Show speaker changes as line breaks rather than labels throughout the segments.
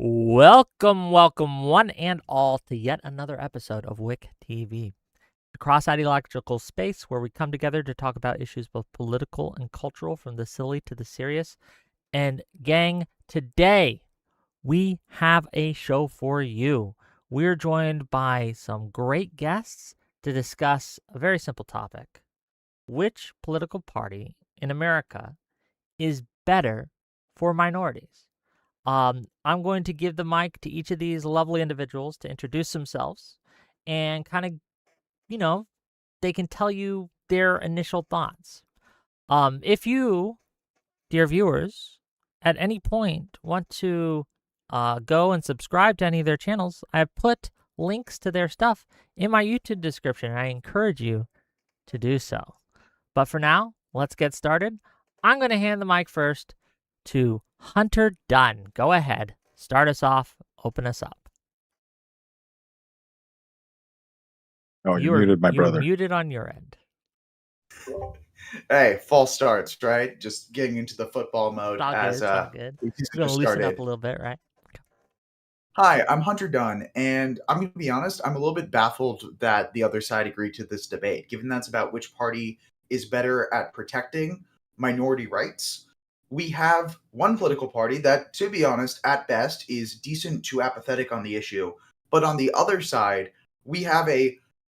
Welcome, one and all, to yet another episode of WIC TV, a cross-ideological space where we come together to talk about issues both political and cultural, from the silly to the serious. And gang, today we have a show for you. We're joined by some great guests to discuss a very simple topic. Which political party in America is better for minorities? I'm going to give the mic to each of these lovely individuals to introduce themselves and kind of, they can tell you their initial thoughts. If you, dear viewers, at any point want to go and subscribe to any of their channels, I've put links to their stuff in my YouTube description, and I encourage you to do so. But for now, let's get started. I'm going to hand the mic first to Hunter Dunn. Go ahead. Start us off. Open us up.
Oh, you muted my brother.
You're muted on your end.
Hey, false starts, right? Just getting into the football mode
It's all good. We're going to loosen up a little bit, right?
Hi, I'm Hunter Dunn, and I'm going to be honest, I'm a little bit baffled that the other side agreed to this debate, given that's about which party is better at protecting minority rights. We have one political party that, to be honest, at best, is decent to apathetic on the issue. But on the other side, we have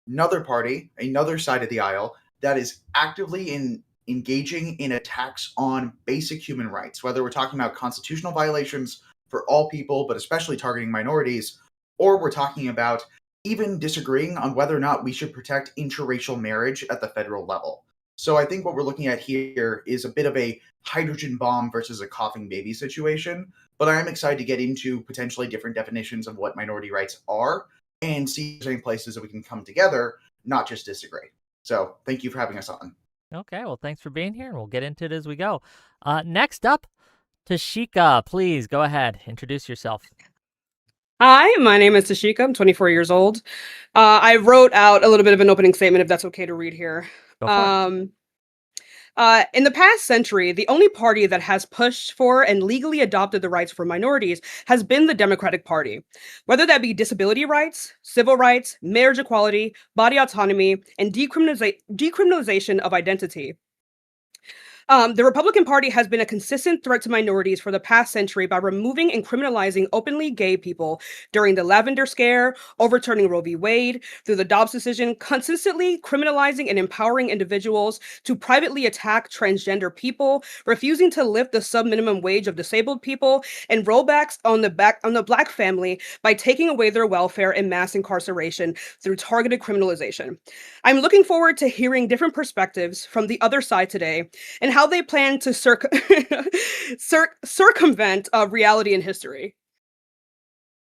another party, another side of the aisle, that is actively in engaging in attacks on basic human rights, whether we're talking about constitutional violations for all people, but especially targeting minorities, or we're talking about even disagreeing on whether or not we should protect interracial marriage at the federal level. So I think what we're looking at here is a bit of a hydrogen bomb versus a coughing baby situation. But I am excited to get into potentially different definitions of what minority rights are and see if there's any places that we can come together, not just disagree. So thank you for having us on.
Okay, well, thanks for being here, and we'll get into it as we go. Next up, Tashika, please go ahead. Introduce yourself.
Hi, my name is Tashika. I'm 24 years old. I wrote out a little bit of an opening statement, if that's okay to read here.
Go for it.
In the past century, the only party that has pushed for and legally adopted the rights for minorities has been the Democratic Party. Whether that be disability rights, civil rights, marriage equality, body autonomy, and decriminalization of identity. The Republican Party has been a consistent threat to minorities for the past century by removing and criminalizing openly gay people during the Lavender Scare, overturning Roe v. Wade, through the Dobbs decision, consistently criminalizing and empowering individuals to privately attack transgender people, refusing to lift the sub-minimum wage of disabled people, and rollbacks on the Black family by taking away their welfare and mass incarceration through targeted criminalization. I'm looking forward to hearing different perspectives from the other side today and how they plan to circumvent reality and history.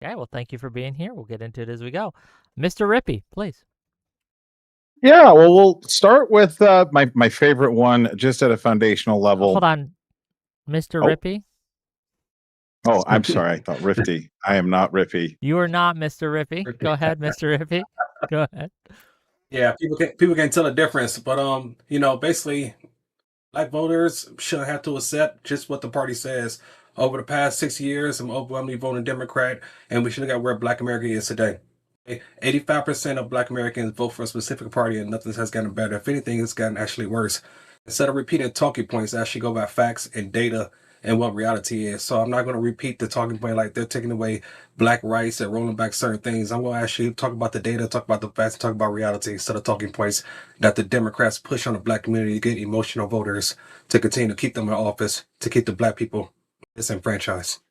Okay, well, thank you for being here. We'll get into it as we go. Mr. Rippey, please.
Yeah, well, we'll start with my favorite one, just at a foundational level.
Hold on, Mr.
Oh.
Rippey.
Oh, I'm sorry. I thought Rifty. I am not Rippy.
You are not Mr. Rippey. Go ahead, Mr. Rippey. Go ahead.
Yeah, people can tell the difference, but basically, Black voters should have to accept just what the party says. Over the past 6 years, I'm overwhelmingly voting Democrat, and we should look at where Black America is today. 85% of Black Americans vote for a specific party, and nothing has gotten better. If anything, it's gotten actually worse. Instead of repeating talking points, actually go by facts and data and what reality is. So I'm not going to repeat the talking point like they're taking away Black rights and rolling back certain things. I'm going to actually talk about the data, talk about the facts, talk about reality instead of talking points that the Democrats push on the Black community to get emotional voters to continue to keep them in office, to keep the Black people disenfranchised.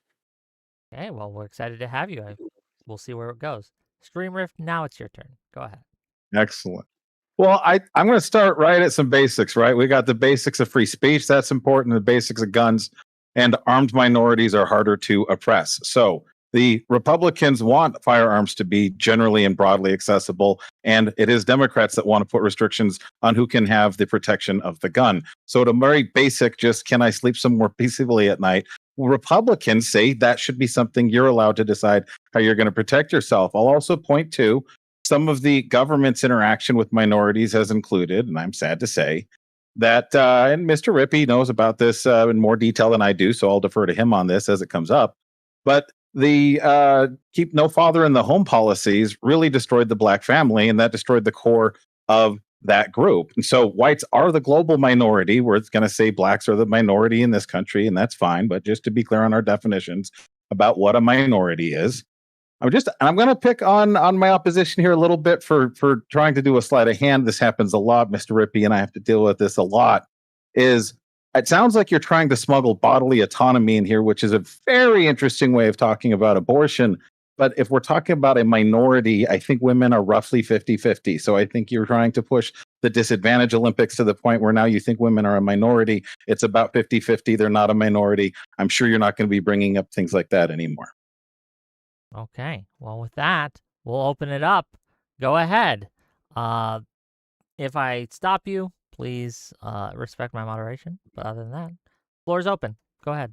Okay, well, we're excited to have you. We'll see where it goes. Stream Rift, now it's your turn. Go ahead.
Excellent. Well, I'm going to start right at some basics, right? We got the basics of free speech. That's important. The basics of guns, and armed minorities are harder to oppress. So the Republicans want firearms to be generally and broadly accessible, and it is Democrats that want to put restrictions on who can have the protection of the gun. So at a very basic, just can I sleep some more peacefully at night? Republicans say that should be something you're allowed to decide how you're going to protect yourself. I'll also point to some of the government's interaction with minorities has included, and I'm sad to say, that, and Mr. Rippey knows about this in more detail than I do, so I'll defer to him on this as it comes up. But the keep no father in the home policies really destroyed the Black family, and that destroyed the core of that group. And so whites are the global minority. We're going to say Blacks are the minority in this country, and that's fine. But just to be clear on our definitions about what a minority is, I'm going to pick on my opposition here a little bit for trying to do a sleight of hand. This happens a lot, Mr. Rippey, and I have to deal with this a lot. It sounds like you're trying to smuggle bodily autonomy in here, which is a very interesting way of talking about abortion. But if we're talking about a minority, I think women are roughly 50-50. So I think you're trying to push the disadvantage Olympics to the point where now you think women are a minority. It's about 50-50. They're not a minority. I'm sure you're not going to be bringing up things like that anymore.
Okay, well, with that, we'll open it up. Go ahead. If I stop you, please respect my moderation. But other than that, floor is open. Go ahead.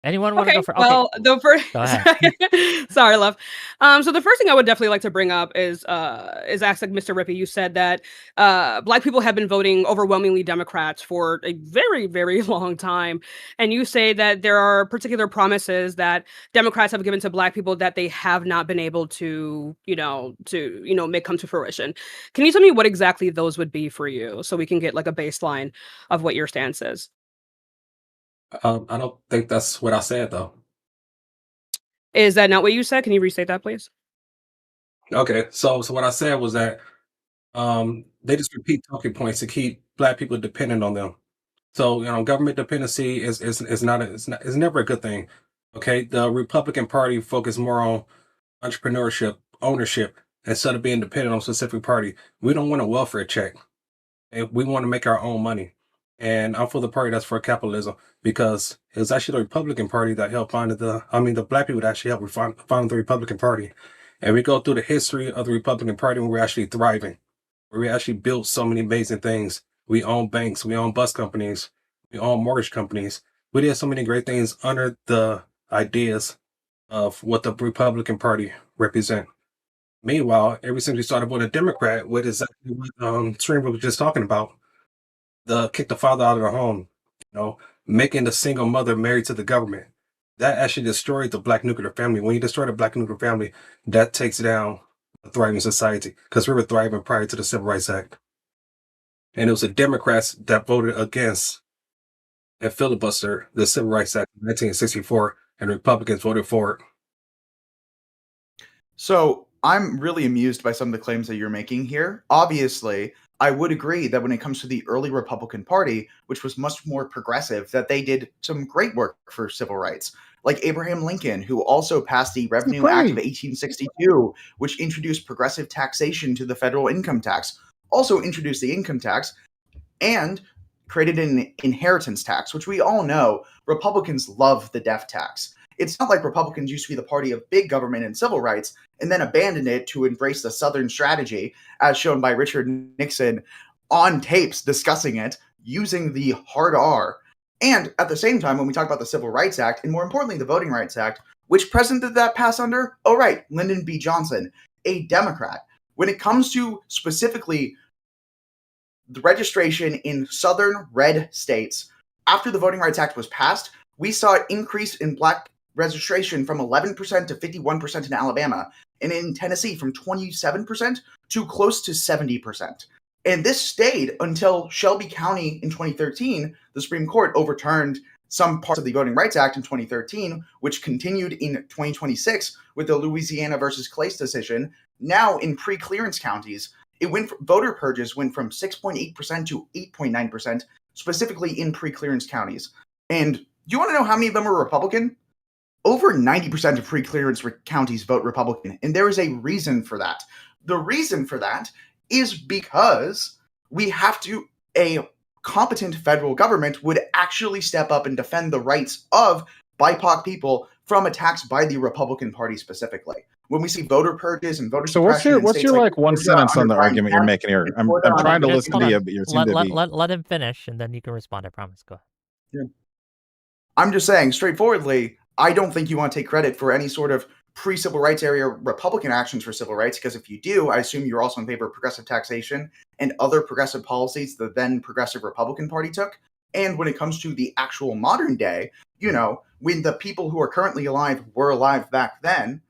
Anyone want to go for? Okay.
Well, the first.
Go ahead.
Sorry, love. So the first thing I would definitely like to bring up is ask, like Mr. Rippey, you said that Black people have been voting overwhelmingly Democrats for a very, very long time, and you say that there are particular promises that Democrats have given to Black people that they have not been able to, make come to fruition. Can you tell me what exactly those would be for you, so we can get like a baseline of what your stance is?
I don't think that's what I said, though.
Is that not what you said? Can you restate that, please?
Okay, so what I said was that They just repeat talking points to keep Black people dependent on them. So government dependency is never a good thing. Okay, the Republican Party focus more on entrepreneurship, ownership, instead of being dependent on a specific party. We don't want a welfare check. And we want to make our own money. And I'm for the party that's for capitalism because it was actually the Republican Party that helped the Black people that actually helped found the Republican Party. And we go through the history of the Republican Party when we're actually thriving, where we actually built so many amazing things. We own banks, we own bus companies, we own mortgage companies. We did so many great things under the ideas of what the Republican Party represent. Meanwhile, ever since we started voting Democrat, what is exactly what Stream was just talking about, the kick the father out of the home, making the single mother married to the government. That actually destroyed the Black nuclear family. When you destroy the Black nuclear family, that takes down a thriving society because we were thriving prior to the Civil Rights Act. And it was the Democrats that voted against and filibustered the Civil Rights Act in 1964, and Republicans voted for it.
So I'm really amused by some of the claims that you're making here. Obviously, I would agree that when it comes to the early Republican Party, which was much more progressive, that they did some great work for civil rights. Like Abraham Lincoln, who also passed the Revenue Act of 1862, which introduced progressive taxation to the federal income tax, also introduced the income tax, and created an inheritance tax, which we all know Republicans love the death tax. It's not like Republicans used to be the party of big government and civil rights and then abandoned it to embrace the Southern strategy, as shown by Richard Nixon on tapes discussing it, using the hard R. And at the same time, when we talk about the Civil Rights Act, and more importantly, the Voting Rights Act, which president did that pass under? Oh, right, Lyndon B. Johnson, a Democrat. When it comes to specifically the registration in southern red states, after the Voting Rights Act was passed, we saw an increase in Black registration from 11% to 51% in Alabama, and in Tennessee from 27% to close to 70%. And this stayed until Shelby County in 2013. The Supreme Court overturned some parts of the Voting Rights Act in 2013, which continued in 2026 with the Louisiana versus Clace decision. Now in pre-clearance counties, voter purges went from 6.8% to 8.9%, specifically in pre-clearance counties. And do you want to know how many of them are Republican? Over 90% of pre-clearance counties vote Republican, and there is a reason for that. The reason for that is because a competent federal government would actually step up and defend the rights of BIPOC people from attacks by the Republican Party specifically. When we see voter purges and voter suppression,
so what's your like one sentence on the argument you're making here? I'm trying to listen to you, but you seem to be.
Let him finish, and then you can respond. I promise. Go ahead.
Yeah. I'm just saying, straightforwardly, I don't think you want to take credit for any sort of pre-civil rights area Republican actions for civil rights, because if you do, I assume you're also in favor of progressive taxation and other progressive policies the then progressive Republican Party took. And when it comes to the actual modern day, when the people who are currently alive were alive back then,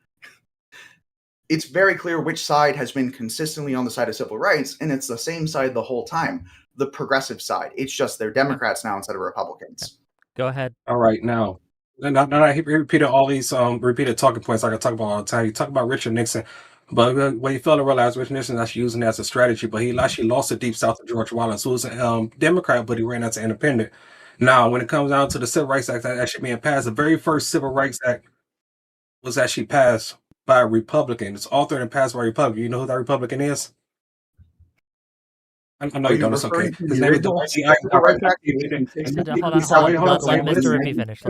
it's very clear which side has been consistently on the side of civil rights, and it's the same side the whole time, the progressive side. It's just they're Democrats now instead of Republicans.
Go ahead.
All right, now I repeated all these repeated talking points like I talk about all the time. You talk about Richard Nixon, but when you fail to realize Richard Nixon is actually using it as a strategy, but he actually lost the Deep South to George Wallace, who was a Democrat, but he ran as an independent. Now, when it comes down to the Civil Rights Act that actually being passed, the very first Civil Rights Act was actually passed by a Republican. It's authored and passed by a Republican. You know who that Republican is? I know you don't. It's okay. His name is Dwight D. Eisenhower.
Hold on. Let Mr. Rippey finish.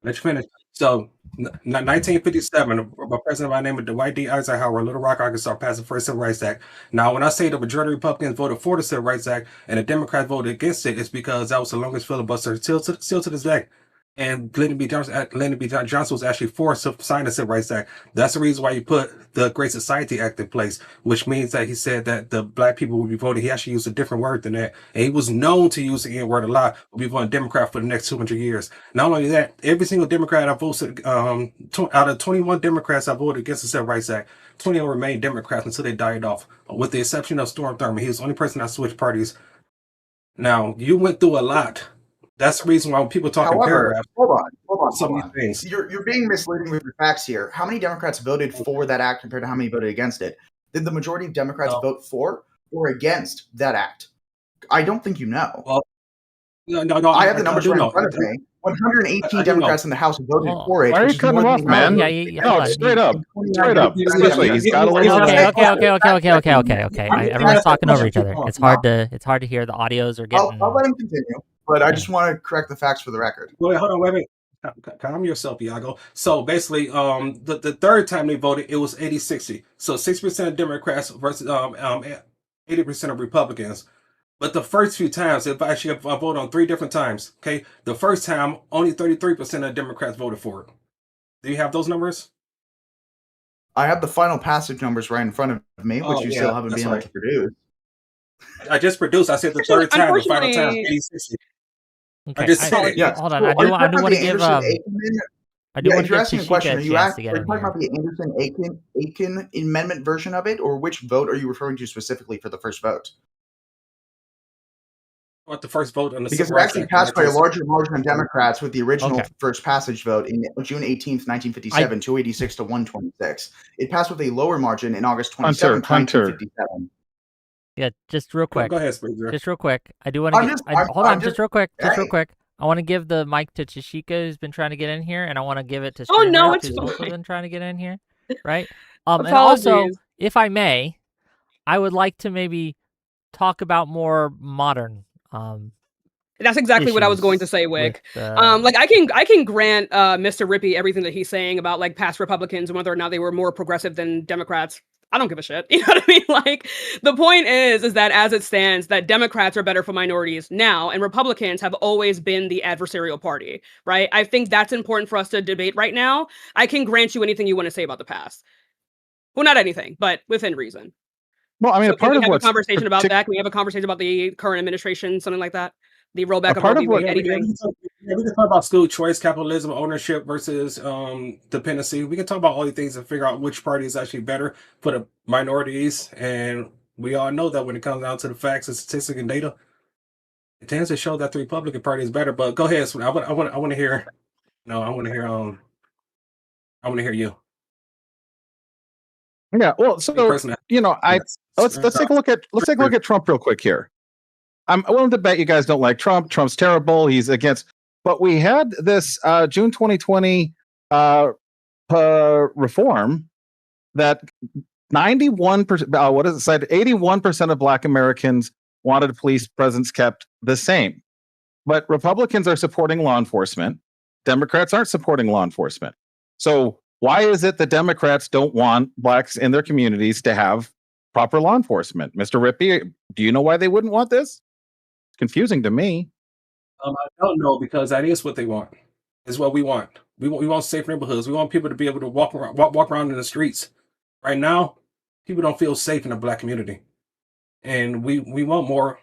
Let's finish. So, 1957, a president by the name of Dwight D. Eisenhower, Little Rock, Arkansas, passed the first Civil Rights Act. Now, when I say the majority of Republicans voted for the Civil Rights Act and the Democrats voted against it, it's because that was the longest filibuster still to this day. And Lyndon B. Johnson was actually forced to sign the Civil Rights Act. That's the reason why he put the Great Society Act in place, which means that he said that the Black people would be voting. He actually used a different word than that. And he was known to use the N-word a lot. We'll be voting Democrat for the next 200 years. Not only that, every single Democrat I voted, out of 21 Democrats I voted against the Civil Rights Act, 20 remained Democrats until they died off, with the exception of Storm Thurmond. He was the only person that switched parties. Now, you went through a lot. That's the reason why when people talk in paragraphs.
Hold on. Things. You're being misleading with your facts here. How many Democrats voted for that act compared to how many voted against it? Did the majority of Democrats
No.
vote for or against that act? I don't think you know.
Well, no,
I have the numbers
do
right in
know.
front of me. 118
I do know.
Democrats in the House voted
Oh,
for it.
Why are you
which is
cutting
more
him
than
off,
the amount of
man?
votes
Yeah,
cast.
hold
No,
on.
straight up.
And 29
Straight up.
Democrats
Seriously,
got
he's
it.
got a little.
Okay,
bit of-
okay.
I'm
Everyone's talking over each other.
Hold on.
It's hard to hear. The audios are
I'll
getting.
let him continue, but I
Yeah.
just want to correct the facts for the record.
Wait, hold on, wait. Calm yourself, Iago. So basically, the third time they voted, it was 80-60. So 60% of Democrats versus 80% of Republicans. But the first few times, if I voted on 3 different times, okay, the first time only 33% of Democrats voted for it. Do you have those numbers?
I have the final passage numbers right in front of me, which
Oh,
you
yeah,
still haven't
that's
been able
right.
to produce.
I just produced. I said the
Actually,
third time, the final time,
unfortunately,
80-60.
Okay,
just said it.
Yeah.
hold on.
So
I
are you
do
talking about
want to
the
give
Anderson-Aiken?
I do
Yeah,
want
if
to
you're
give
asking a
Tashika
question,
a
are you
chance to get
talking
in
about
here.
the Anderson-Aiken amendment version of it, or which vote are you referring to specifically for the first vote?
What the first vote on the
Because
Civil
it
Rights
actually
Act in
passed by a
1960.
larger margin of Democrats with the original
Okay.
first passage vote in June 18th, 1957, 286 to 126. It passed with a lower margin in August 27th,
Hunter.
1957.
Yeah, just real quick.
Go ahead, Spencer.
Just real quick. I do want to hold on, just real quick. Just real
hey.
quick. I want to give the mic to Tashika, who's been trying to get in here, and I want to give it to
Oh,
Stream
no,
Rip,
it's
who's also
fine.
been trying to get in here, right? And also,
Apologies.
if I may, I would like to maybe talk about more modern
That's exactly what I was going to
issues
say, Wick.
with,
Like I can grant Mr. Rippey everything that he's saying about like past Republicans and whether or not they were more progressive than Democrats. I don't give a shit. You know what I mean? Like the point is that as it stands, that Democrats are better for minorities now, and Republicans have always been the adversarial party, right? I think that's important for us to debate right now. I can grant you anything you want to say about the past. Well, not anything, but within reason.
Well, I mean,
So
a
can
part
we
of
have a
what's
conversation about that? Can we have a conversation about the current administration, something like that? The rollback
a
of
part
Roe
of
v.
what
Wade, anything?
We can talk about school choice, capitalism, ownership versus dependency. We can talk about all these things and figure out which party is actually better for the minorities. And we all know that when it comes down to the facts and statistics and data, it tends to show that the Republican Party is better. But go ahead, Swen. I want to hear. No, I want to hear. I want to hear you.
Yeah, well,
Me
so
personally,
let's take a look at Trump real quick here. I'm willing to bet you guys don't like Trump. Trump's terrible. He's against. But we had this June 2020 reform that 91%. What does it say? 81% of Black Americans wanted police presence kept the same. But Republicans are supporting law enforcement. Democrats aren't supporting law enforcement. So why is it that Democrats don't want blacks in their communities to have proper law enforcement? Mr. Rippey, do you know why they wouldn't want this? It's confusing to me.
I don't know because that is what they want. Is what we want. We want safe neighborhoods. We want people to be able to walk around in the streets. Right now, people don't feel safe in the Black community, and we want more.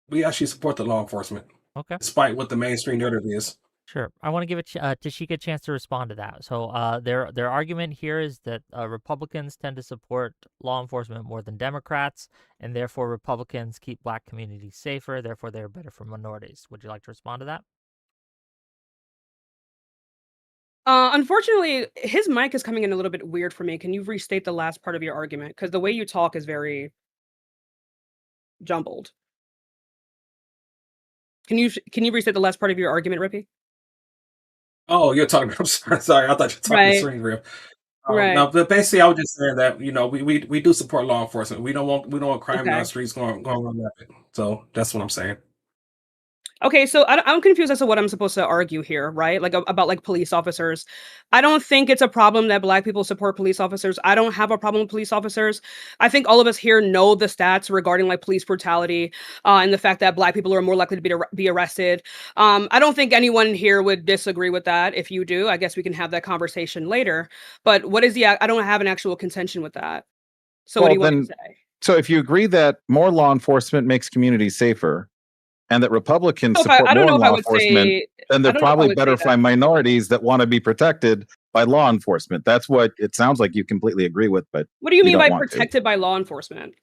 We actually support the law enforcement,
Okay.
despite what the mainstream narrative is.
Sure. I want to give Tashika a chance to respond to that. So their argument here is that Republicans tend to support law enforcement more than Democrats, and therefore Republicans keep Black communities safer, therefore they're better for minorities. Would you like to respond to that?
Unfortunately, his mic is coming in a little bit weird for me. Can you restate the last part of your argument? Because the way you talk is very jumbled. Can you restate the last part of your argument, Rippy?
Oh, you're talking. I'm sorry. I thought you were talking
Right.
to String Real.
Right.
No, but basically, I was just saying that we do support law enforcement. We don't want crime
Okay.
down the streets going on rapid. So that's what I'm saying.
Okay, so I'm confused as to what I'm supposed to argue here, right? Like about like police officers. I don't think it's a problem that Black people support police officers. I don't have a problem with police officers. I think all of us here know the stats regarding like police brutality and the fact that Black people are more likely to be arrested. I don't think anyone here would disagree with that. If you do, I guess we can have that conversation later. But what is I don't have an actual contention with that. So what do you want me to say?
So if you agree that more law enforcement makes communities safer, and that Republicans
I
support
don't
more
know if I
law
would
enforcement,
say.
then
I
they're
don't know if I
probably
would
better
say
for
that.
minorities that want to be protected by law enforcement. That's what it sounds like you completely agree with, but
What do you mean
don't
by
want to.
protected by law enforcement?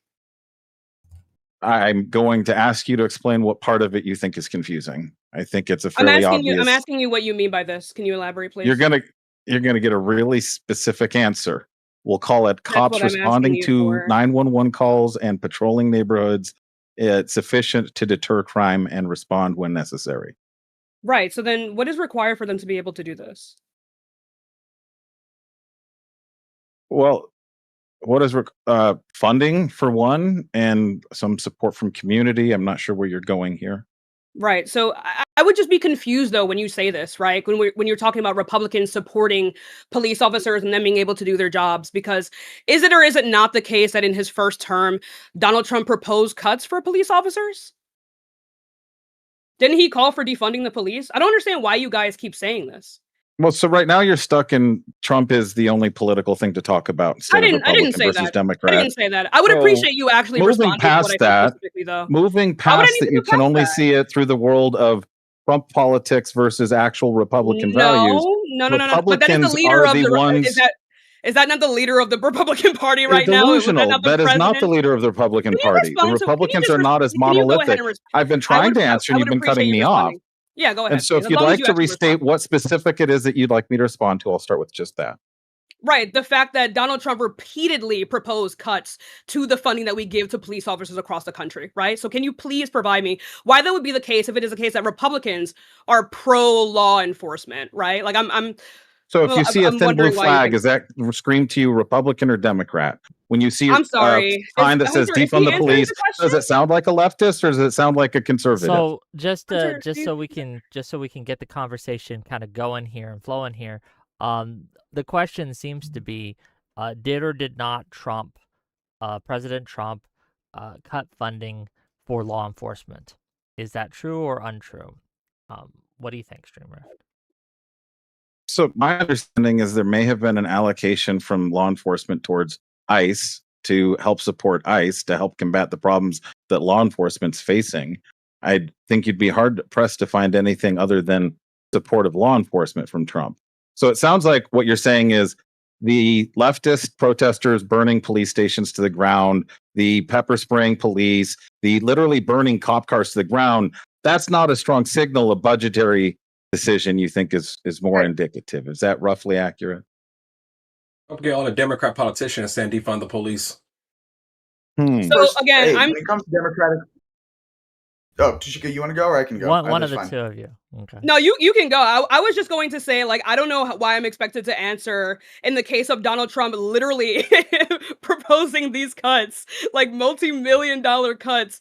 I'm going to ask you to explain what part of it you think is confusing. I think it's a fairly obvious.
I'm asking you what you mean by this. Can you elaborate, please?
You're gonna get a really specific answer. We'll call it cops
what I'm asking
responding
you
to
for.
911 calls and patrolling neighborhoods. It's sufficient to deter crime and respond when necessary.
Right. So then what is required for them to be able to do this?
Well, what is funding for one, and some support from community? I'm not sure where you're going here.
Right. So I would just be confused though when you say this, right? When you're talking about Republicans supporting police officers and them being able to do their jobs, because is it or is it not the case that in his first term, Donald Trump proposed cuts for police officers? Didn't he call for defunding the police? I don't understand why you guys keep saying this.
Well, so right now you're stuck in Trump is the only political thing to talk about
I
instead of
didn't
Republican
say
versus
that. I
Democrat.
didn't say that. I would
So
appreciate you actually
moving
responding to what
past
I said
that,
specifically though.
moving
Why would I
past
need
that,
to
you
move
can
past
only
that?
see it through the world of Trump politics versus actual Republican values.
No. But that is the
Republicans
leader
are
of
the
the
ones.
is that not the leader of the Republican Party
You're
right now? Was that
delusional.
not the
That is not the
president?
leader of the Republican
Can you
Party. The
respond to can you
Republicans
just
are not as
can you go ahead
monolithic.
and
I've been trying to answer
I
and
would
you've been
appreciate
cutting
you
me off.
responding. Yeah, go
And
ahead,
so
please.
if
As
you'd
long as
like
you
to
actually
restate
respond.
what specific it is that you'd like me to respond to, I'll start with just that.
Right, the fact that Donald Trump repeatedly proposed cuts to the funding that we give to police officers across the country, right? So can you please provide me why that would be the case if it is the case that Republicans are pro law enforcement, right? Like
So if you see a
I'm
thin blue
wondering why you
flag,
think.
is that scream to you Republican or Democrat? When you see
I'm
a
sorry.
sign that says
Hunter, is
defund
he
the
answering
police,
the question?
does it sound like a leftist or does it sound like a conservative?
So just
Hunter,
so we can get the conversation kind of going here and flowing here. The question seems to be, did or did not President Trump, cut funding for law enforcement? Is that true or untrue? What do you think, Streamer?
So my understanding is there may have been an allocation from law enforcement towards ICE to help support ICE to help combat the problems that law enforcement's facing. I think you'd be hard pressed to find anything other than support of law enforcement from Trump. So it sounds like what you're saying is the leftist protesters burning police stations to the ground, the pepper spraying police, the literally burning cop cars to the ground. That's not a strong signal of budgetary decision you think is more
Right.
indicative. Is that roughly accurate?
Don't forget all the Democrat politicians saying defund the police.
So again,
when it comes to Democratic. Oh, Tashika, you want to go or I can go?
One of the
Fine.
two of you. Okay.
No, you can go. I was just going to say, like, I don't know why I'm expected to answer in the case of Donald Trump literally proposing these cuts, like multi-million-dollar cuts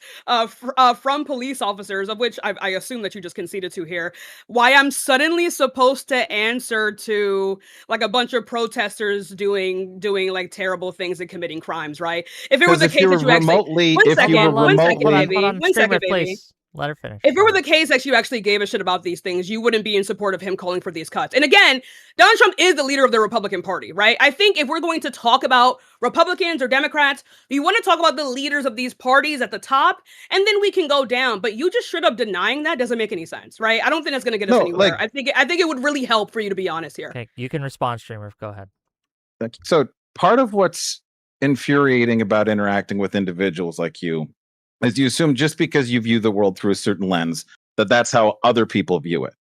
from police officers, of which I assume that you just conceded to here. Why I'm suddenly supposed to answer to like a bunch of protesters doing like terrible things and committing crimes, right? If it were the case that you actually one second, baby. One second, baby.
Please. Let her finish.
If it were the case that you actually gave a shit about these things, you wouldn't be in support of him calling for these cuts. And again, Donald Trump is the leader of the Republican Party, right? I think if we're going to talk about Republicans or Democrats, you want to talk about the leaders of these parties at the top, and then we can go down. But you just straight up denying that doesn't make any sense, right? I don't think that's going to get us anywhere. I think it would really help for you to be honest here.
Okay, you can respond, Streamer. Go ahead.
So part of what's infuriating about interacting with individuals like you is you assume just because you view the world through a certain lens, that's how other people view it.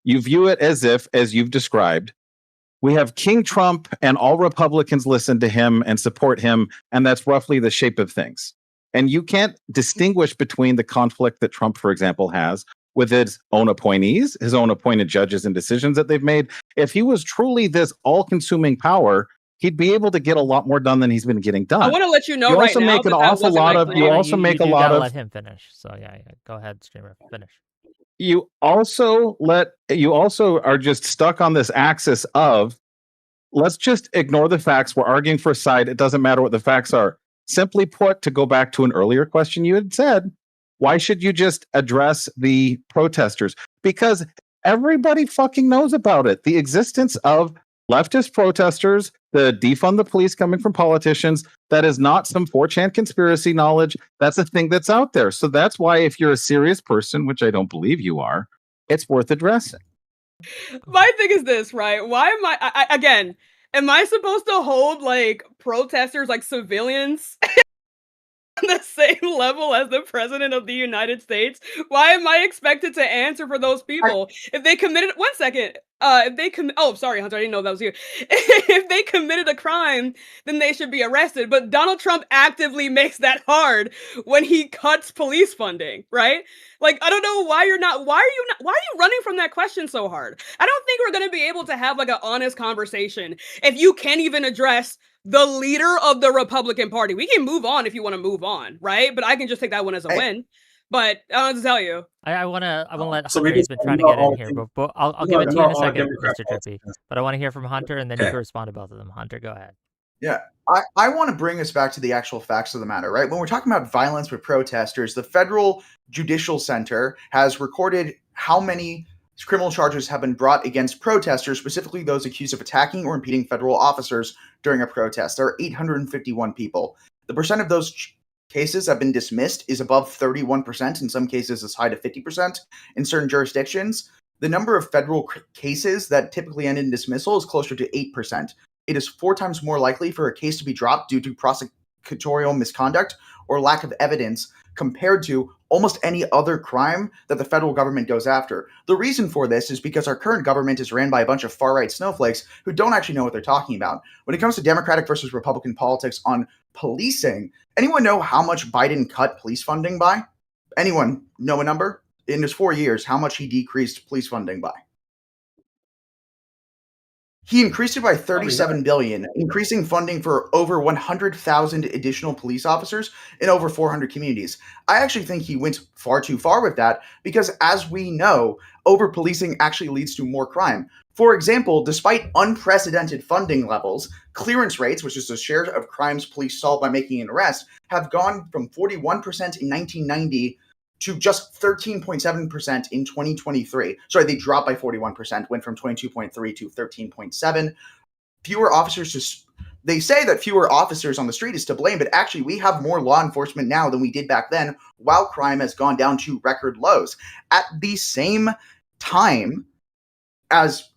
You view it as if, as you've described, we have King Trump and all Republicans listen to him and support him, and that's roughly the shape of things. And you can't distinguish between the conflict that Trump, for example, has with his own appointees, his own appointed judges and decisions that they've made. If he was truly this all-consuming power, he'd be able to get a lot more done than he's been getting done.
I want to let you know
you
right
also
now
make an
that
awful lot of. You also make a lot of.
Let him finish. So yeah, go ahead, Streamer. Finish.
You also are just stuck on this axis of let's just ignore the facts. We're arguing for a side. It doesn't matter what the facts are. Simply put, to go back to an earlier question you had said, why should you just address the protesters? Because everybody fucking knows about it. The existence of leftist protesters, the defund the police coming from politicians, that is not some 4chan conspiracy knowledge. That's a thing that's out there. So that's why if you're a serious person, which I don't believe you are, it's worth addressing.
My thing is this, right? Why am again, am I supposed to hold like protesters like civilians? the same level as the president of the United States? Why am I expected to answer for those people? If they committed, one second, oh, sorry, Hunter, I didn't know that was you. If they committed a crime, then they should be arrested. But Donald Trump actively makes that hard when he cuts police funding, right? Like, I don't know why why are you running from that question so hard? I don't think we're going to be able to have like an honest conversation if you can't even address the leader of the Republican Party. We can move on if you want to move on, right? But I can just take that one as a win. But I don't know what to tell you.
I wanna let
So
Hunter.
we
He's
just
been trying to get in here, but I'll give it to you in a second,
Democrat
Mr. Drippy. But I want to hear from Hunter, and then you
Okay.
can respond to both of them. Hunter, go ahead.
Yeah, I want to bring us back to the actual facts of the matter, right? When we're talking about violence with protesters, the Federal Judicial Center has recorded how many criminal charges have been brought against protesters, specifically those accused of attacking or impeding federal officers during a protest. There are 851 people. The percent of those cases that have been dismissed is above 31%, in some cases as high to 50% in certain jurisdictions. The number of federal cases that typically end in dismissal is closer to 8%. It is 4 times more likely for a case to be dropped due to prosecutorial misconduct or lack of evidence compared to almost any other crime that the federal government goes after. The reason for this is because our current government is ran by a bunch of far-right snowflakes who don't actually know what they're talking about. When it comes to Democratic versus Republican politics on policing, anyone know how much Biden cut police funding by? Anyone know a number? In his 4 years, how much he decreased police funding by? He increased it by $37 billion, increasing funding for over 100,000 additional police officers in over 400 communities. I actually think he went far too far with that because, as we know, over-policing actually leads to more crime. For example, despite unprecedented funding levels, clearance rates, which is the share of crimes police solve by making an arrest, have gone from 41% in 1990 to just 13.7% in 2023. Sorry, they dropped by 41%, went from 22.3 to 13.7. Fewer officers, they say that fewer officers on the street is to blame, but actually we have more law enforcement now than we did back then, while crime has gone down to record lows. At the same time as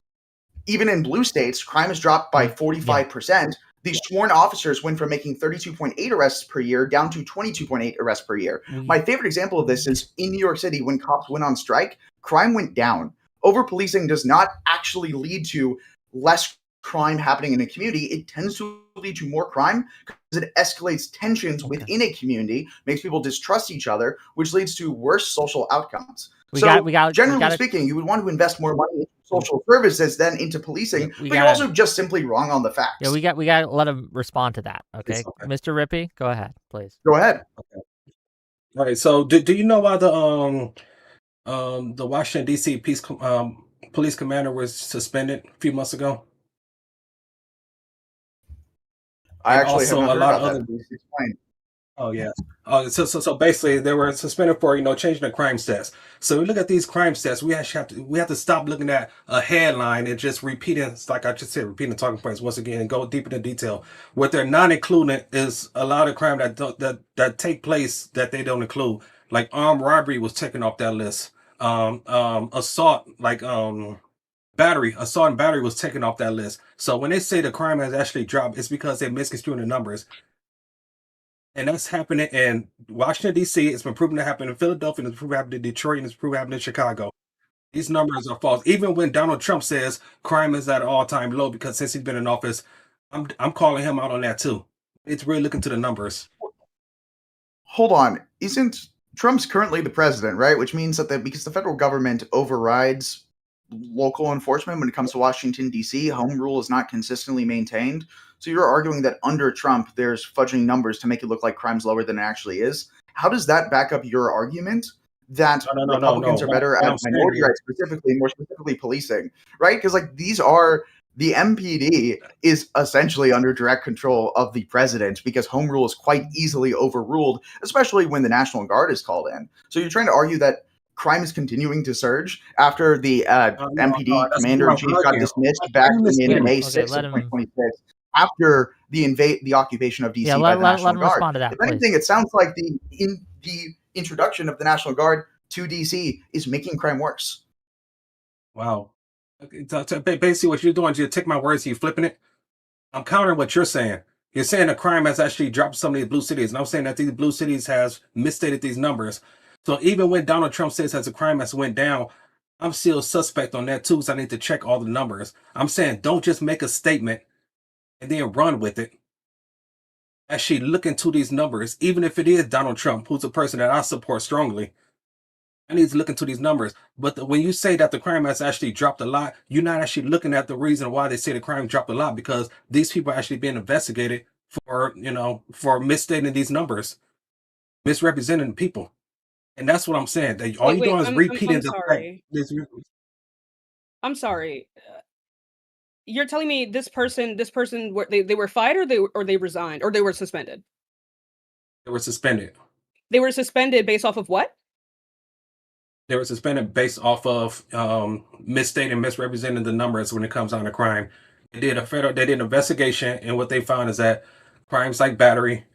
even in blue states, crime has dropped by 45%. These sworn officers went from making 32.8 arrests per year down to 22.8 arrests per year. My favorite example of this is in New York City when cops went on strike, crime went down. Over-policing does not actually lead to less crime happening in a community. It tends to lead to more crime because it escalates tensions within a community, makes people distrust each other, which leads to worse social outcomes. Generally speaking, you would want to invest more money in social services than into policing, but you're also just simply wrong on the facts.
Yeah, we got to let him respond to that. Okay, Mr. Rippy, go ahead, please.
Go ahead.
Okay. All right. So, do you know why the Washington D.C. police commander was suspended a few months ago?
I actually have not heard about that. Please explain.
Oh yeah. So basically, they were suspended for changing the crime stats. So we look at these crime stats. We have to stop looking at a headline and just repeating, like I just said, repeating the talking points once again and go deep into detail. What they're not including is a lot of crime that take place that they don't include. Like armed robbery was taken off that list. Assault, like assault and battery was taken off that list. So when they say the crime has actually dropped, it's because they're misconstruing the numbers. And that's happening in Washington, D.C. It's been proven to happen in Philadelphia, it's proven to happen in Detroit, and it's proven to happen in Chicago. These numbers are false. Even when Donald Trump says crime is at an all-time low, because since he's been in office, I'm calling him out on that too. It's really looking to the numbers.
Hold on. Isn't Trump's currently the president, right? Which means that because the federal government overrides local enforcement when it comes to Washington, D.C., home rule is not consistently maintained. So you're arguing that under Trump, there's fudging numbers to make it look like crime's lower than it actually is. How does that back up your argument that Republicans are better at minority rights, more specifically policing, right? Because the MPD is essentially under direct control of the president because home rule is quite easily overruled, especially when the National Guard is called in. So you're trying to argue that crime is continuing to surge after the MPD commander-in-chief got dismissed back in May 6th of 2026 after the occupation of D.C. by the National Guard. If anything, it sounds like the introduction of the National Guard to D.C. is making crime worse.
Wow. Basically, what you're doing is you take my words and you're flipping it. I'm countering what you're saying. You're saying the crime has actually dropped some of these blue cities, and I'm saying that these blue cities has misstated these numbers. So even when Donald Trump says that the crime has went down, I'm still suspect on that too, so I need to check all the numbers. I'm saying don't just make a statement and then run with it. Actually look into these numbers, even if it is Donald Trump, who's a person that I support strongly. I need to look into these numbers. But when you say that the crime has actually dropped a lot, you're not actually looking at the reason why they say the crime dropped a lot, because these people are actually being investigated for, for misstating these numbers, misrepresenting people. And that's what I'm saying. That all
Wait,
you're doing is repeating
I'm
the fact.
sorry. I'm sorry. You're telling me this person, they were fired, or they resigned, or they were suspended?
They were suspended.
They were suspended based off of what?
They were suspended based off of misstating, misrepresenting the numbers when it comes down to crime. They did an investigation, and what they found is that crimes like battery,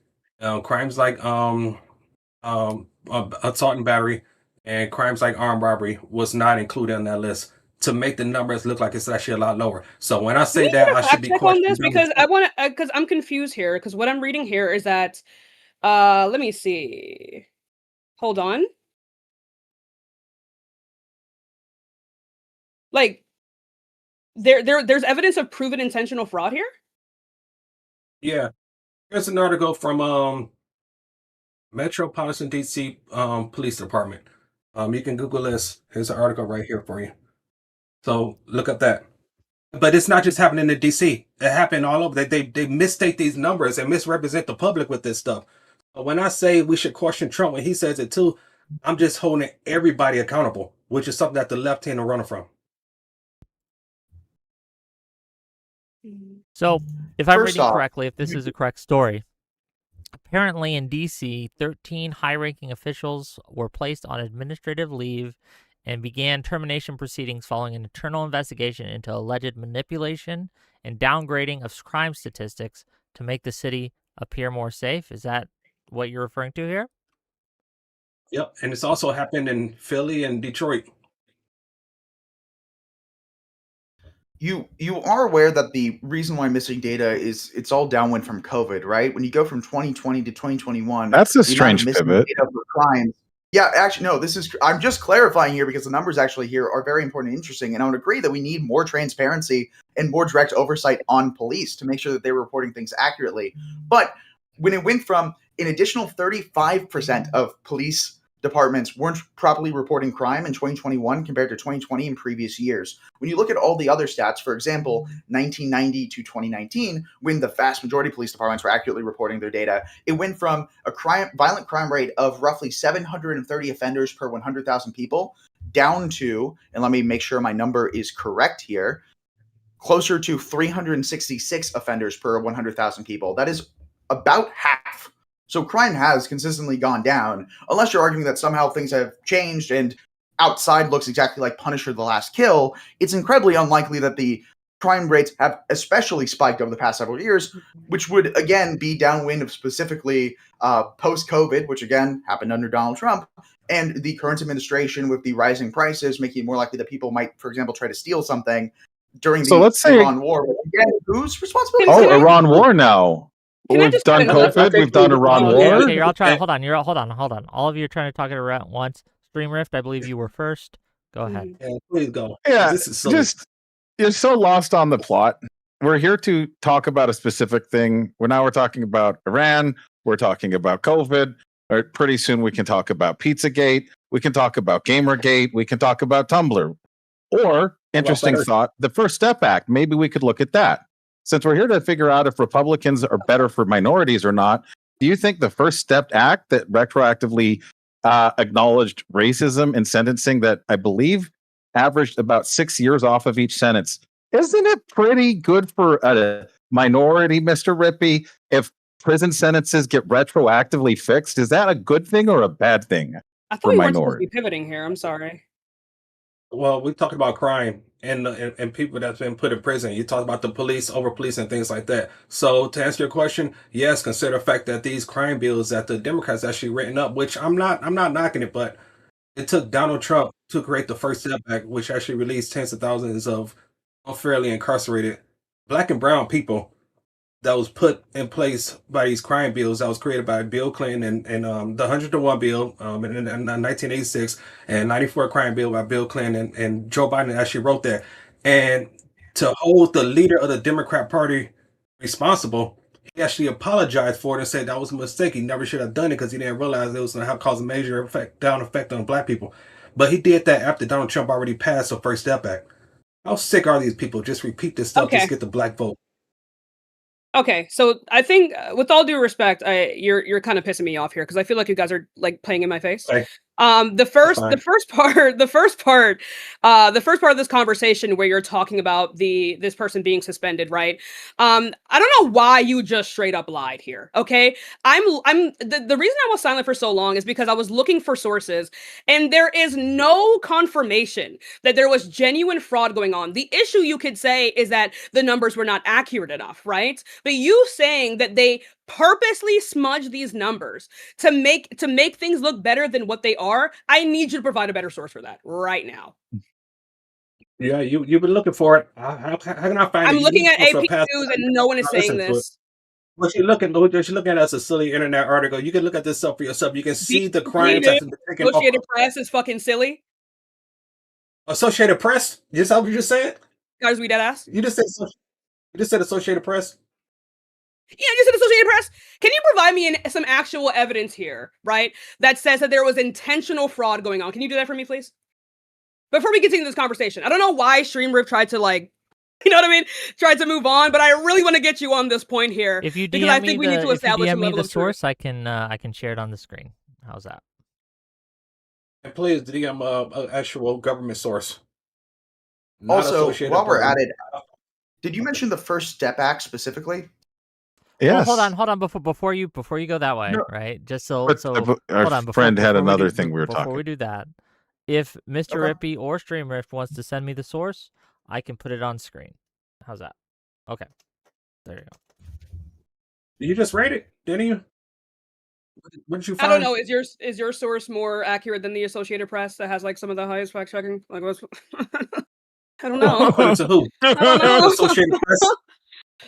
crimes like assault and battery, and crimes like armed robbery was not included on that list to make the numbers look like it's actually a lot lower. So when I
Do we
say that,
need a
I should
fact
be
check on
questioning
this? Because because I'm confused here. Because what I'm reading here is that, let me see. Hold on. Like, there's evidence of proven intentional fraud here.
Yeah, here's an article from Metropolitan DC Police Department. You can Google this. Here's an article right here for you. So look up that. But it's not just happening in DC. It happened all over. They misstate these numbers and misrepresent the public with this stuff. But when I say we should question Trump when he says it too, I'm just holding everybody accountable, which is something that the left tend to run from.
So, if I'm
First
reading
off,
correctly, if this is a correct story, apparently in DC, 13 high ranking officials were placed on administrative leave and began termination proceedings following an internal investigation into alleged manipulation and downgrading of crime statistics to make the city appear more safe. Is that what you're referring to here?
Yep. And it's also happened in Philly and Detroit.
You are aware that the reason why missing data is it's all downwind from COVID, right? When you go from 2020 to 2021,
That's a
the amount of
strange
missing
pivot.
data for crimes. Yeah, actually, no. I'm just clarifying here because the numbers actually here are very important and interesting, and I would agree that we need more transparency and more direct oversight on police to make sure that they're reporting things accurately. But when it went from an additional 35% of police departments weren't properly reporting crime in 2021 compared to 2020 in previous years. When you look at all the other stats, for example, 1990 to 2019, when the vast majority of police departments were accurately reporting their data, it went from a violent crime rate of roughly 730 offenders per 100,000 people down to, and let me make sure my number is correct here, closer to 366 offenders per 100,000 people. That is about half. So crime has consistently gone down, unless you're arguing that somehow things have changed and outside looks exactly like Punisher: The Last Kill. It's incredibly unlikely that the crime rates have especially spiked over the past several years, which would again be downwind of specifically post-COVID, which again happened under Donald Trump, and the current administration with the rising prices, making it more likely that people might, for example, try to steal something during
So
the
let's say,
Iran war. But again, whose responsibility?
oh,
Can I-
Iran war now.
Can I
We've
just
done
kind of-
COVID. We've done Iran
Okay,
war.
okay, you're all trying. Hold on. Hold on. All of you are trying to talk it around once. Stream Rift, I believe you were first. Go ahead.
Yeah, please go.
Yeah,
This is so
just you're so lost on the plot. We're here to talk about a specific thing. We're talking about Iran. We're talking about COVID. Or pretty soon we can talk about Pizzagate. We can talk about Gamergate. We can talk about Tumblr. Or interesting
better?
thought, the First Step Act. Maybe we could look at that. Since we're here to figure out if Republicans are better for minorities or not, do you think the First Step Act that retroactively acknowledged racism in sentencing that I believe averaged about 6 years off of each sentence, isn't it pretty good for a minority, Mr. Rippey, if prison sentences get retroactively fixed? Is that a good thing or a bad thing?
I
For
thought we weren't supposed to
minority.
be pivoting here. I'm sorry.
Well, we talked about crime and people that's been put in prison. You talked about the police, over police, and things like that. So to answer your question, yes, consider the fact that these crime bills that the Democrats actually written up, which I'm not knocking it, but it took Donald Trump to create the First Step Act, which actually released tens of thousands of unfairly incarcerated Black and brown people that was put in place by these crime bills that was created by Bill Clinton and the 101 bill in 1986 and 94 crime bill by Bill Clinton and Joe Biden actually wrote that. And to hold the leader of the Democrat Party responsible, he actually apologized for it and said that was a mistake. He never should have done it because he didn't realize it was going to cause a major effect on black people. But he did that after Donald Trump already passed the First Step Act. How sick are these people? Just repeat this stuff, just get the black vote.
Okay, so I think, with all due respect, you're kind of pissing me off here because I feel like you guys are like playing in my face.
Okay.
The first part of this conversation where you're talking about this person being suspended, right? I don't know why you just straight up lied here. Okay, the reason I was silent for so long is because I was looking for sources, and there is no confirmation that there was genuine fraud going on. The issue, you could say, is that the numbers were not accurate enough, right? But you saying that they purposely smudge these numbers to make things look better than what they are, I need you to provide a better source for that right now.
Yeah, you've been looking for it. How can I find it?
I'm looking at AP
past
News and no one is saying this.
What you're looking at as a silly internet article. You can look at this stuff for yourself. You can see the crimes that's been taken off.
Associated Press is fucking silly.
Associated Press? Is that what you just said?
Guys, we dead ass.
You just said Associated Press.
Yeah, you said Associated Press. Can you provide me some actual evidence here, right, that says that there was intentional fraud going on? Can you do that for me, please? Before we continue this conversation, I don't know why StreamRip tried to, like, you know what I mean, tried to move on, but I really want to get you on this point here.
If you
because I think we need to establish a level
the source, I can share it on the screen. How's that?
And please DM an actual government source.
Also, while we're at it, did you mention the First Step Act specifically?
Yes.
Well, hold on. Before you go that way, right? Just so
our
hold on.
Friend had another thing we were talking.
Before we do that, if Mr. Rippy or StreamRiff wants to send me the source, I can put it on screen. How's that? Okay, there you go.
You just read it, didn't you? What did you find?
I don't know. Is your source more accurate than the Associated Press that has like some of the highest fact checking? Like, what's I don't know.
According to who?
I don't know.
Associated Press.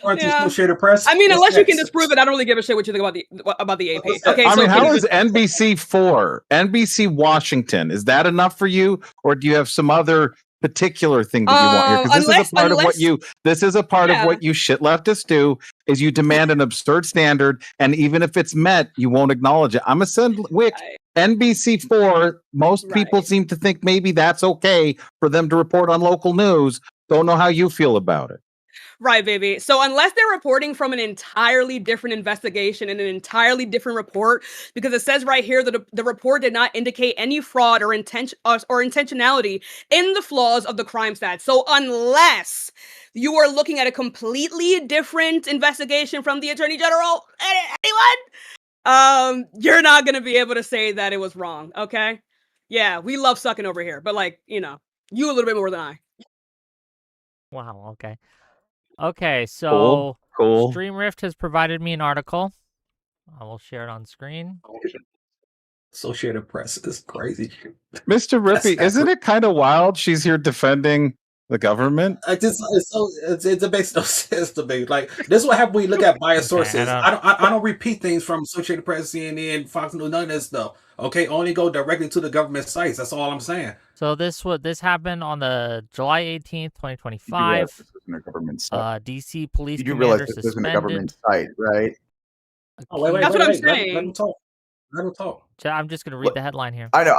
Associated Press.
I mean, unless you can disprove it, I don't really give a shit what you think about the AP. Okay,
I mean, how is NBC4, NBC Washington? Is that enough for you, or do you have some other particular thing that you want here? Because this is a part of what you. This is a part of what you shit leftists do. Is you demand an absurd standard, and even if it's met, you won't acknowledge it. I'm a send Wick. NBC4. Most people seem to think maybe that's okay for them to report on local news. Don't know how you feel about it.
Right, baby. So unless they're reporting from an entirely different investigation and an entirely different report, because it says right here that the report did not indicate any fraud or intentionality in the flaws of the crime stats. So unless you are looking at a completely different investigation from the Attorney General, anyone, you're not going to be able to say that it was wrong. Okay. Yeah. We love sucking over here, but like, you know, you a little bit more than I.
Wow. Okay. Okay, so
cool.
StreamRift has provided me an article. I will share it on screen.
Associated Press is crazy.
Mr. Rippy, isn't it kind of wild she's here defending the government?
It makes no sense to me. Like, this is what happens when you look at biased sources. I don't repeat things from Associated Press, CNN, Fox News, none of this stuff. Okay, only go directly to the government sites. That's all I'm saying.
So this happened on the July 18th, 2025. DC police commander suspended. This isn't a government
site, right?
Oh, wait,
that's what I'm saying.
Let him talk. Let him talk.
I'm just gonna read the headline here.
I know.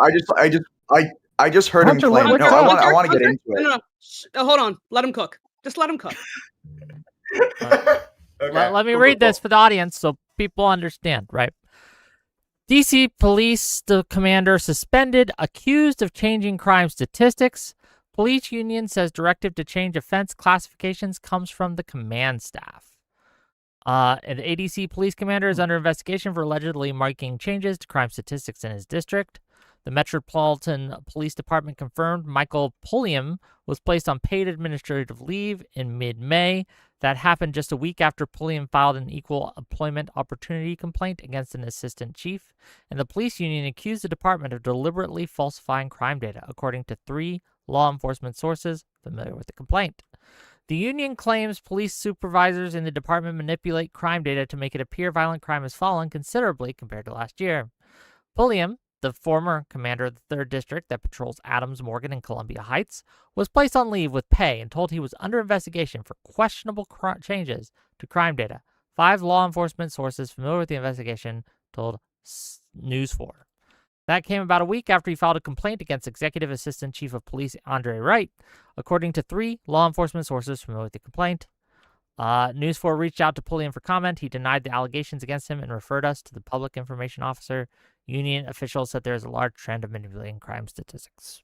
I just heard him claim. No, I want to get into it.
No. Hold on. Let him cook. Just let him cook.
Okay.
Let me read this for the audience so people understand, right? DC police commander suspended, accused of changing crime statistics. Police union says directive to change offense classifications comes from the command staff. An ADC police commander is under investigation for allegedly making changes to crime statistics in his district. The Metropolitan Police Department confirmed Michael Pulliam was placed on paid administrative leave in mid-May. That happened just a week after Pulliam filed an equal employment opportunity complaint against an assistant chief, and the police union accused the department of deliberately falsifying crime data, according to 3 law enforcement sources familiar with the complaint. The union claims police supervisors in the department manipulate crime data to make it appear violent crime has fallen considerably compared to last year. Pulliam, the former commander of the 3rd District that patrols Adams, Morgan, and Columbia Heights, was placed on leave with pay and told he was under investigation for questionable changes to crime data. 5 law enforcement sources familiar with the investigation told News 4. That came about a week after he filed a complaint against Executive Assistant Chief of Police Andre Wright. According to 3 law enforcement sources familiar with the complaint, News 4 reached out to Pulliam for comment. He denied the allegations against him and referred us to the public information officer. Union officials said there is a large trend of manipulating crime statistics.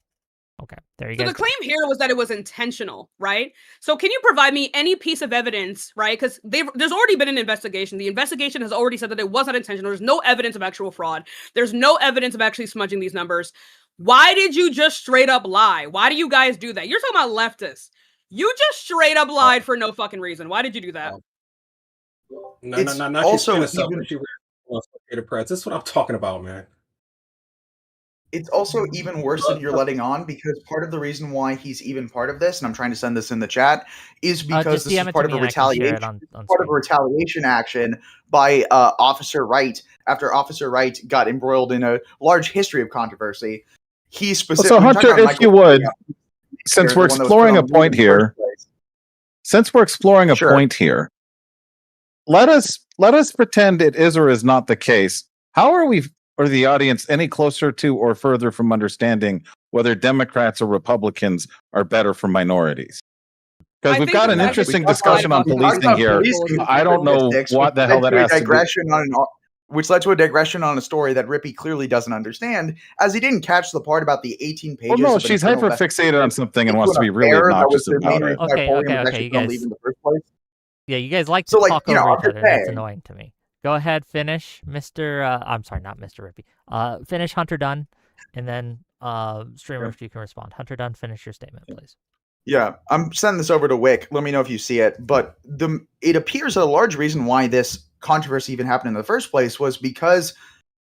Okay, there you go.
So the claim here was that it was intentional, right? So can you provide me any piece of evidence, right? Because there's already been an investigation. The investigation has already said that it was not intentional. There's no evidence of actual fraud. There's no evidence of actually smudging these numbers. Why did you just straight up lie? Why do you guys do that? You're talking about leftists. You just straight up lied for no fucking reason. Why did you do that?
No.
Also,
This is what I'm talking about, man.
It's also even worse than you're letting on, because part of the reason why he's even part of this, and I'm trying to send this in the chat, is because this is part of a retaliation action by Officer Wright after Officer Wright got embroiled in a large history of controversy. He specifically.
So Hunter, if you would, since we're exploring a point here, let us pretend it is or is not the case. How are we, or the audience, any closer to or further from understanding whether Democrats or Republicans are better for minorities? Because we've got an interesting discussion on policing here. I don't know what the hell that has to do.
Which led to a digression on a story that Rippy clearly doesn't understand, as he didn't catch the part about the 18 pages.
Well, no, she's hyper-fixated on something and wants to be really obnoxious about it.
Okay, you guys. Yeah, you guys like to talk over each other. That's annoying to me. Go ahead, finish, Mr. I'm sorry, not Mr. Rippy. Finish Hunter Dunn, and then Streamer, if you can respond. Hunter Dunn, finish your statement, please.
Yeah, I'm sending this over to Wick. Let me know if you see it. But it appears that a large reason why this controversy even happened in the first place was because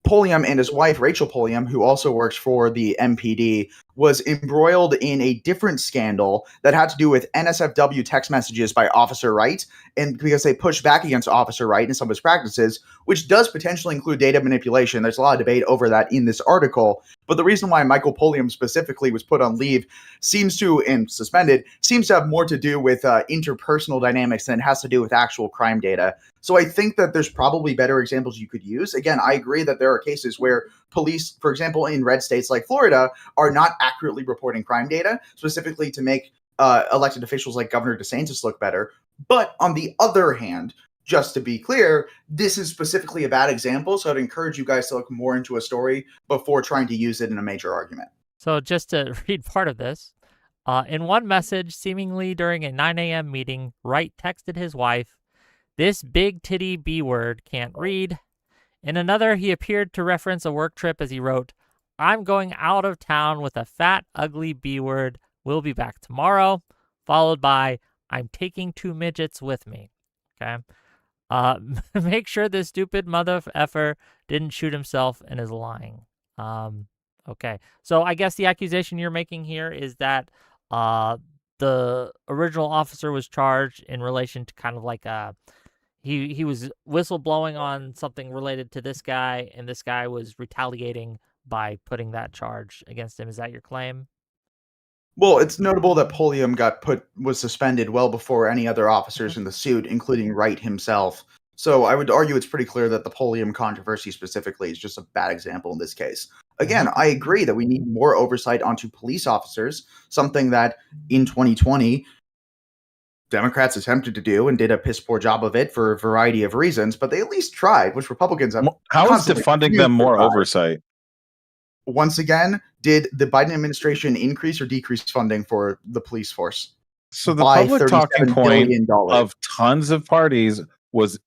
Pulliam and his wife, Rachel Pulliam, who also works for the MPD, was embroiled in a different scandal that had to do with NSFW text messages by Officer Wright, and because they pushed back against Officer Wright and some of his practices, which does potentially include data manipulation. There's a lot of debate over that in this article, but the reason why Michael Pulliam specifically was put on leave and suspended seems to have more to do with interpersonal dynamics than it has to do with actual crime data. So I think that there's probably better examples you could use. Again, I agree that there are cases where police, for example, in red states like Florida, are not accurately reporting crime data, specifically to make elected officials like Governor DeSantis look better. But on the other hand, just to be clear, this is specifically a bad example, so I'd encourage you guys to look more into a story before trying to use it in a major argument.
So just to read part of this, in one message, seemingly during a 9 a.m. meeting, Wright texted his wife, "This big titty B word can't read." In another, he appeared to reference a work trip as he wrote, "I'm going out of town with a fat, ugly B word. We'll be back tomorrow," followed by, "I'm taking 2 midgets with me." Okay. Make sure this stupid mother effer didn't shoot himself and is lying. Okay. So I guess the accusation you're making here is that the original officer was charged in relation to kind of like he was whistleblowing on something related to this guy, and this guy was retaliating by putting that charge against him. Is that your claim?
Well, it's notable that Pulliam was suspended well before any other officers in the suit, including Wright himself. So I would argue it's pretty clear that the Pulliam controversy specifically is just a bad example in this case. Again, I agree that we need more oversight onto police officers, something that in 2020 Democrats attempted to do and did a piss poor job of it for a variety of reasons, but they at least tried, which Republicans have.
How is defunding them more oversight?
Once again, did the Biden administration increase or decrease funding for the police force?
So the public talking point of tons of parties was,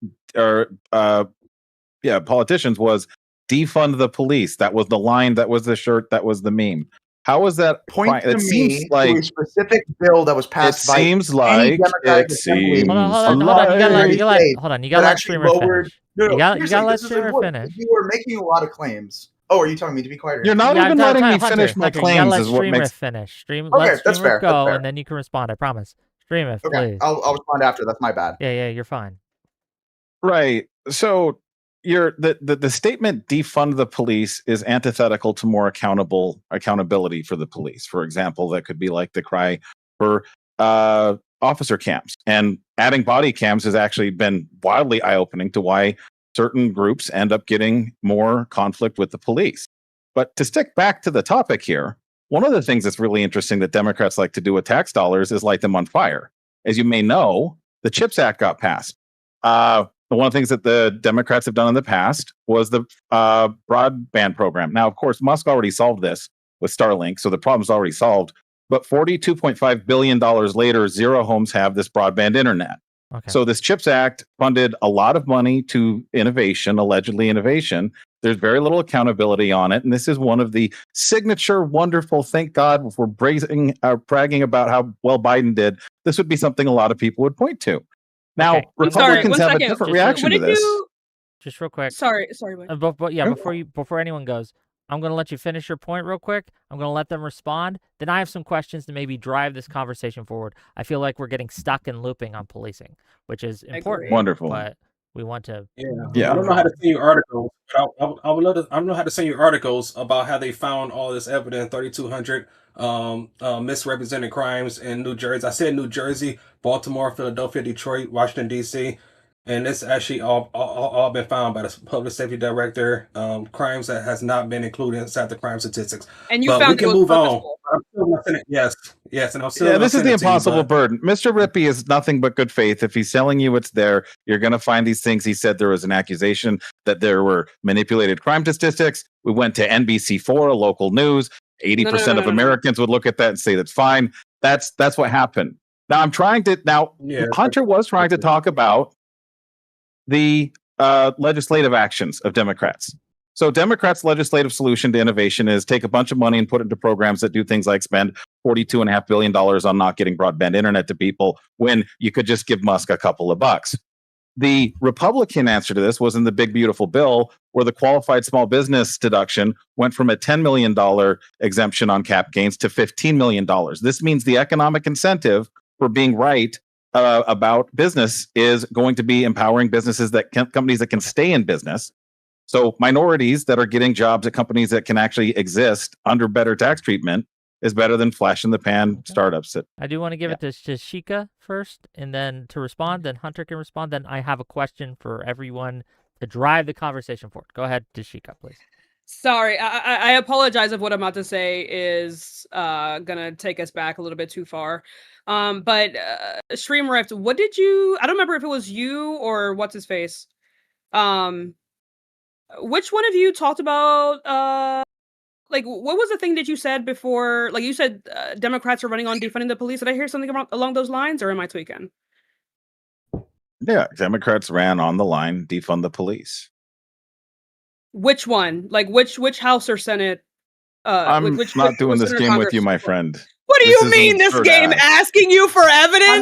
politicians was defund the police. That was the line. That was the shirt. That was the meme. How is that?
Point to me to a specific bill that was passed by any Democratic assembly.
Hold on. You gotta let Streamer finish. You gotta let Streamer finish.
You were making a lot of claims. Oh, are you telling me to be quiet?
You're not even letting me finish my claims. Is what makes
finish.
Let Streamer
go, and then you can respond. I promise. Streamif,
Okay,
please.
I'll respond after. That's my bad.
Yeah, you're fine.
Right. So the statement defund the police is antithetical to more accountability for the police. For example, that could be like the cry for officer cams, and adding body cams has actually been wildly eye-opening to why certain groups end up getting more conflict with the police. But to stick back to the topic here, one of the things that's really interesting that Democrats like to do with tax dollars is light them on fire. As you may know, the CHIPS Act got passed. One of the things that the Democrats have done in the past was the broadband program. Now, of course, Musk already solved this with Starlink, so the problem's already solved. But $42.5 billion later, zero homes have this broadband internet.
Okay.
So this CHIPS Act funded a lot of money to innovation, allegedly innovation. There's very little accountability on it. And this is one of the signature wonderful, thank God, if we're bragging about how well Biden did, this would be something a lot of people would point to. Now,
Okay.
Republicans
Sorry,
have a
second.
different
Just-
reaction
What
to
did
this.
you?
Just real quick.
Sorry. Wait.
Before anyone goes, I'm going to let you finish your point real quick. I'm going to let them respond. Then I have some questions to maybe drive this conversation forward. I feel like we're getting stuck in looping on policing, which is important.
agree.
Wonderful.
But we want to.
Yeah.
I don't know how to send you articles. But I would love to. I don't know how to send you articles about how they found all this evidence, 3,200 misrepresented crimes in New Jersey. I said New Jersey, Baltimore, Philadelphia, Detroit, Washington D.C. And it's actually all been found by the public safety director. Crimes that has not been included inside the crime statistics.
And you
But
found
we can
it was
move on.
purposeful.
I'm still gonna send it. Yes, and I'm still.
Yeah,
gonna
this is
send
the
it to you,
impossible
but-
burden. Mr. Rippey is nothing but good faith. If he's telling you it's there, you're going to find these things. He said there was an accusation that there were manipulated crime statistics. We went to NBC4, local news. 80% of Americans would look at that and say that's fine. That's what happened. Now Hunter was trying to talk about the legislative actions of Democrats. So Democrats' legislative solution to innovation is take a bunch of money and put it into programs that do things like spend $42.5 billion on not getting broadband internet to people when you could just give Musk a couple of bucks. The Republican answer to this was in the big, beautiful bill where the qualified small business deduction went from a $10 million exemption on cap gains to $15 million. This means the economic incentive for being right about business is going to be empowering businesses companies that can stay in business. So minorities that are getting jobs at companies that can actually exist under better tax treatment is better than flash in the pan startups.
I do want to give it to Shika first, and then to respond. Then Hunter can respond. Then I have a question for everyone to drive the conversation forward. Go ahead, Shika, please.
Sorry, I apologize if what I'm about to say is gonna take us back a little bit too far. But Streamrift, what did you? I don't remember if it was you or what's his face. Which one of you talked about like what was the thing that you said before? Like you said, Democrats are running on defunding the police. Did I hear something along those lines, or am I tweaking?
Yeah, Democrats ran on the line, defund the police.
Which one? Like which House or Senate?
I'm
which
not doing this
Senate
game with you,
Congress?
my friend.
What do
This
you
is
mean
an
this
absurd
game
act.
asking you for evidence?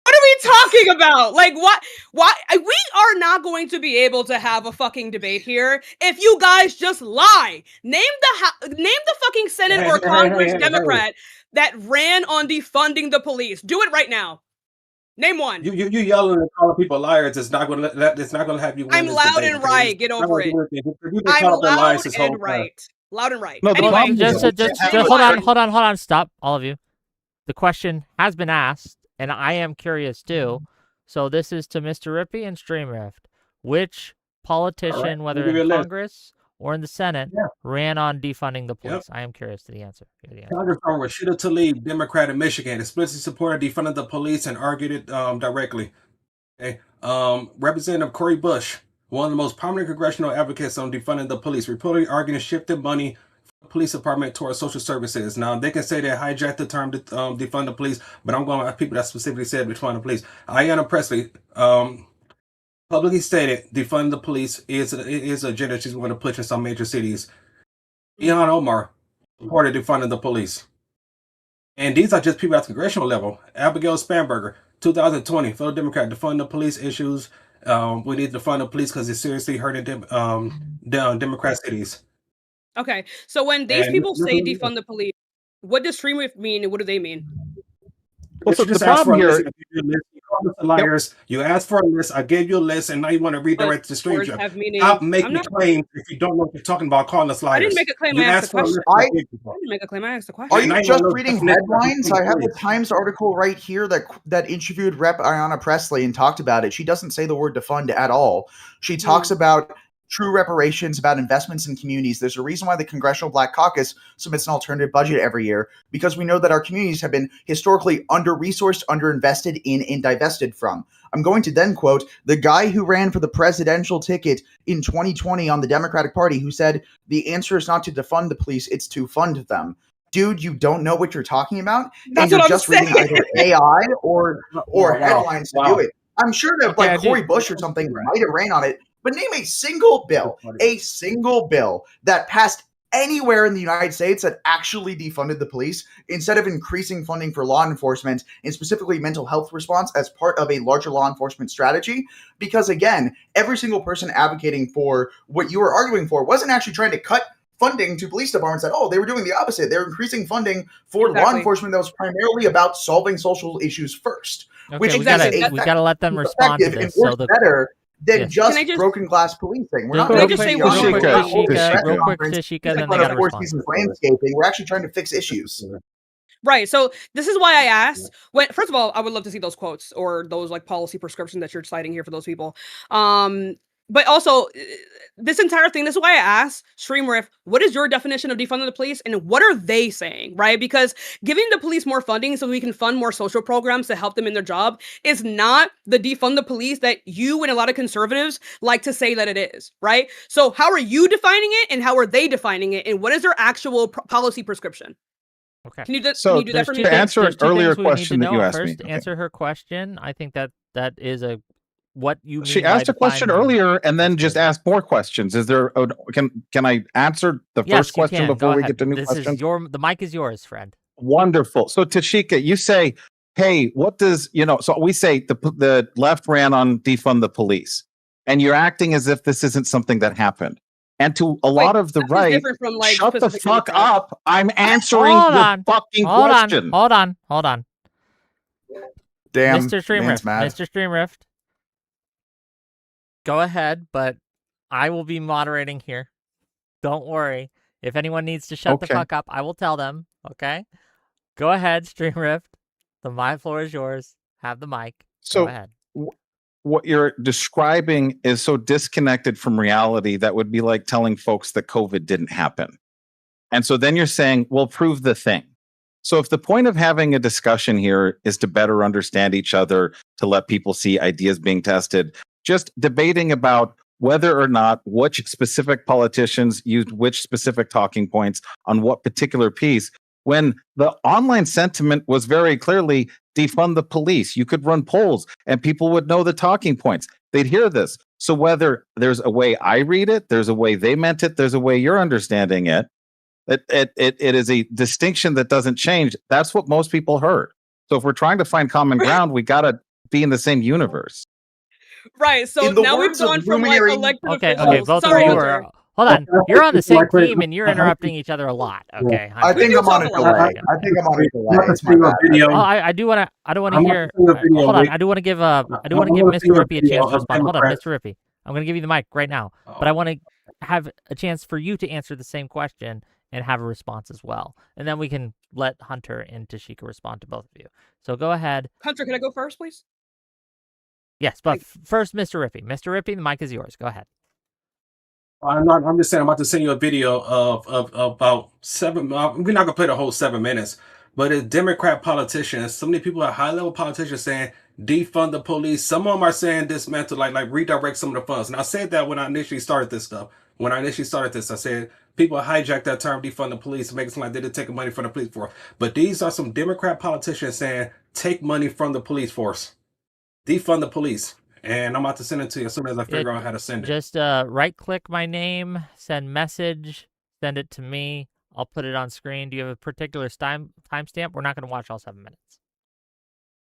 What are we talking about? Like what? Why we are not going to be able to have a fucking debate here if you guys just lie. Name the fucking Senate or Congress Democrat that ran on defunding the police. Do it right now. Name one.
You yelling and calling people liars. It's not going to have you win
I'm
this
loud
debate,
and
okay?
right. Get over it. I'm loud and right. Loud and right.
No, the
Anyway,
problem
Just hold on. Stop, all of you. The question has been asked, and I am curious too. So this is to Mr. Rippey and Streamrift. Which politician, whether
give you a
in
list.
Congress or in the Senate, ran on defunding the police? I am curious to the answer. Give me the answer.
Congressman Rashida Tlaib, Democrat in Michigan, explicitly supported defunding the police and argued it directly. Okay. Representative Cory Bush, one of the most prominent congressional advocates on defunding the police, reportedly arguing shifted money from the police department towards social services. Now, they can say they hijacked the term defund the police, but I'm going to people that specifically said defund the police. Ayanna Pressley, publicly stated defund the police is an agenda she's going to push in some major cities. Ilhan Omar supported defunding the police. And these are just people at the congressional level. Abigail Spanberger, 2020, fellow Democrat, defund the police issues. We need to defund the police because it's seriously hurting Democrat cities.
okay. So when these people say defund the police, what does Streamrift mean and what do they mean?
Well, so
You just
the
asked for
problem
a list.
here,
I gave you a list. You called us the liars. You asked for a list. I gave you a list, and now you want to
But
redirect the
words
stranger.
have meaning.
Stop
I'm
making
not.
claims if you don't know what you're talking about. Calling us
I didn't
liars.
make a claim.
You
I asked
asked
a
for a
question.
list.
I
I gave you
I
one.
didn't make a claim. I asked a
Are
question.
And now
you
you want
just
to know the
reading
definition of
headlines?
defund the
I have the
police.
Times article right here that interviewed Rep. Ayanna Pressley and talked about it. She doesn't say the word defund at all. She talks about true reparations, about investments in communities. There's a reason why the Congressional Black Caucus submits an alternative budget every year, because we know that our communities have been historically under-resourced, underinvested in, and divested from. I'm going to then quote the guy who ran for the presidential ticket in 2020 on the Democratic Party, who said, the answer is not to defund the police, it's to fund them. Dude, you don't know what you're talking about,
That's
and you're
what I'm
just reading
saying.
either AI or
Wow.
headlines to do it. I'm sure that
Okay, I
like
do-
Cory Bush or something might have ran on it, but name a single bill that passed anywhere in the United States that actually defunded the police instead of increasing funding for law enforcement and specifically mental health response as part of a larger law enforcement strategy. Because again, every single person advocating for what you were arguing for wasn't actually trying to cut funding to police departments at all. They were doing the opposite. They were increasing funding for law enforcement that was primarily about solving social issues first, which
Okay,
is
we gotta let them respond to
effective and
this. So
works
the
better than
Yes.
just
Can I just-
broken glass policing. We're
Just
not
Can I
real
just
quick,
say
going
one
to
more
be on
thing?
a
real quick,
conference
Tashika,
to
and then
put
they
up
gotta
Four
respond.
Seasons landscaping. We're actually trying to fix issues.
Right. So this is why I asked. First of all, I would love to see those quotes or those like policy prescriptions that you're citing here for those people. But also, this entire thing. This is why I asked Stream Riff, what is your definition of defunding the police, and what are they saying? Right? Because giving the police more funding so we can fund more social programs to help them in their job is not the defund the police that you and a lot of conservatives like to say that it is. Right? So how are you defining it, and how are they defining it, and what is their actual policy prescription?
Okay.
Can you do
So
that for me?
to answer an earlier
we need to
question that
know.
you asked
First,
me. Okay.
answer her question. I think that is what you mean.
She asked a question earlier and then just asked more questions. Is there can I answer the first question before we get to new questions?
The mic is yours, friend.
Wonderful. So Tashika, you say, hey, what does so we say the left ran on defund the police, and you're acting as if this isn't something that happened. And to a lot of the right,
from, like,
shut the
specific
fuck
Democrats.
up. I'm answering your fucking question.
Hold on.
Damn,
Mr. Streamrift. Go ahead, but I will be moderating here. Don't worry. If anyone needs to shut the fuck up, I will tell them. Okay? Go ahead, Streamrift. The mic floor is yours. Have the mic.
So
go ahead.
What you're describing is so disconnected from reality that would be like telling folks that COVID didn't happen. And so then you're saying, well, prove the thing. So if the point of having a discussion here is to better understand each other, to let people see ideas being tested, just debating about whether or not which specific politicians used which specific talking points on what particular piece, when the online sentiment was very clearly defund the police. You could run polls and people would know the talking points. They'd hear this. So whether there's a way I read it, there's a way they meant it, there's a way you're understanding it, it is a distinction that doesn't change. That's what most people heard. So if we're trying to find common ground, we got to be in the same universe.
Right. So now we've gone from like elected officials.
Okay, both
Sorry,
of you
Hunter.
hold on. You're on the same team and you're interrupting each other a lot. Okay.
I think I'm on a delay. It's my bad.
Oh, I don't want to hear. Hold on. I do want to give Mr. Rippey a chance to respond. Hold on, Mr. Rippey. I'm going to give you the mic right now, but I want to have a chance for you to answer the same question and have a response as well. And then we can let Hunter and Tashika respond to both of you. So go ahead.
Hunter, can I go first, please?
Yes, but first, Mr. Rippey. Mr. Rippey, the mic is yours. Go ahead.
I'm just saying I'm about to send you a video of about 7. We're not gonna play the whole 7 minutes, but it's Democrat politicians. So many people are high-level politicians saying defund the police. Some of them are saying dismantle, like redirect some of the funds. And I said that when I initially started this stuff. When I initially started this, I said people hijacked that term defund the police, make it sound like they didn't take money from the police force. But these are some Democrat politicians saying take money from the police force. Defund the police. And I'm about to send it to you as soon as I figure out how to send it.
Just right-click my name, send message, send it to me. I'll put it on screen. Do you have a particular timestamp? We're not going to watch all 7 minutes.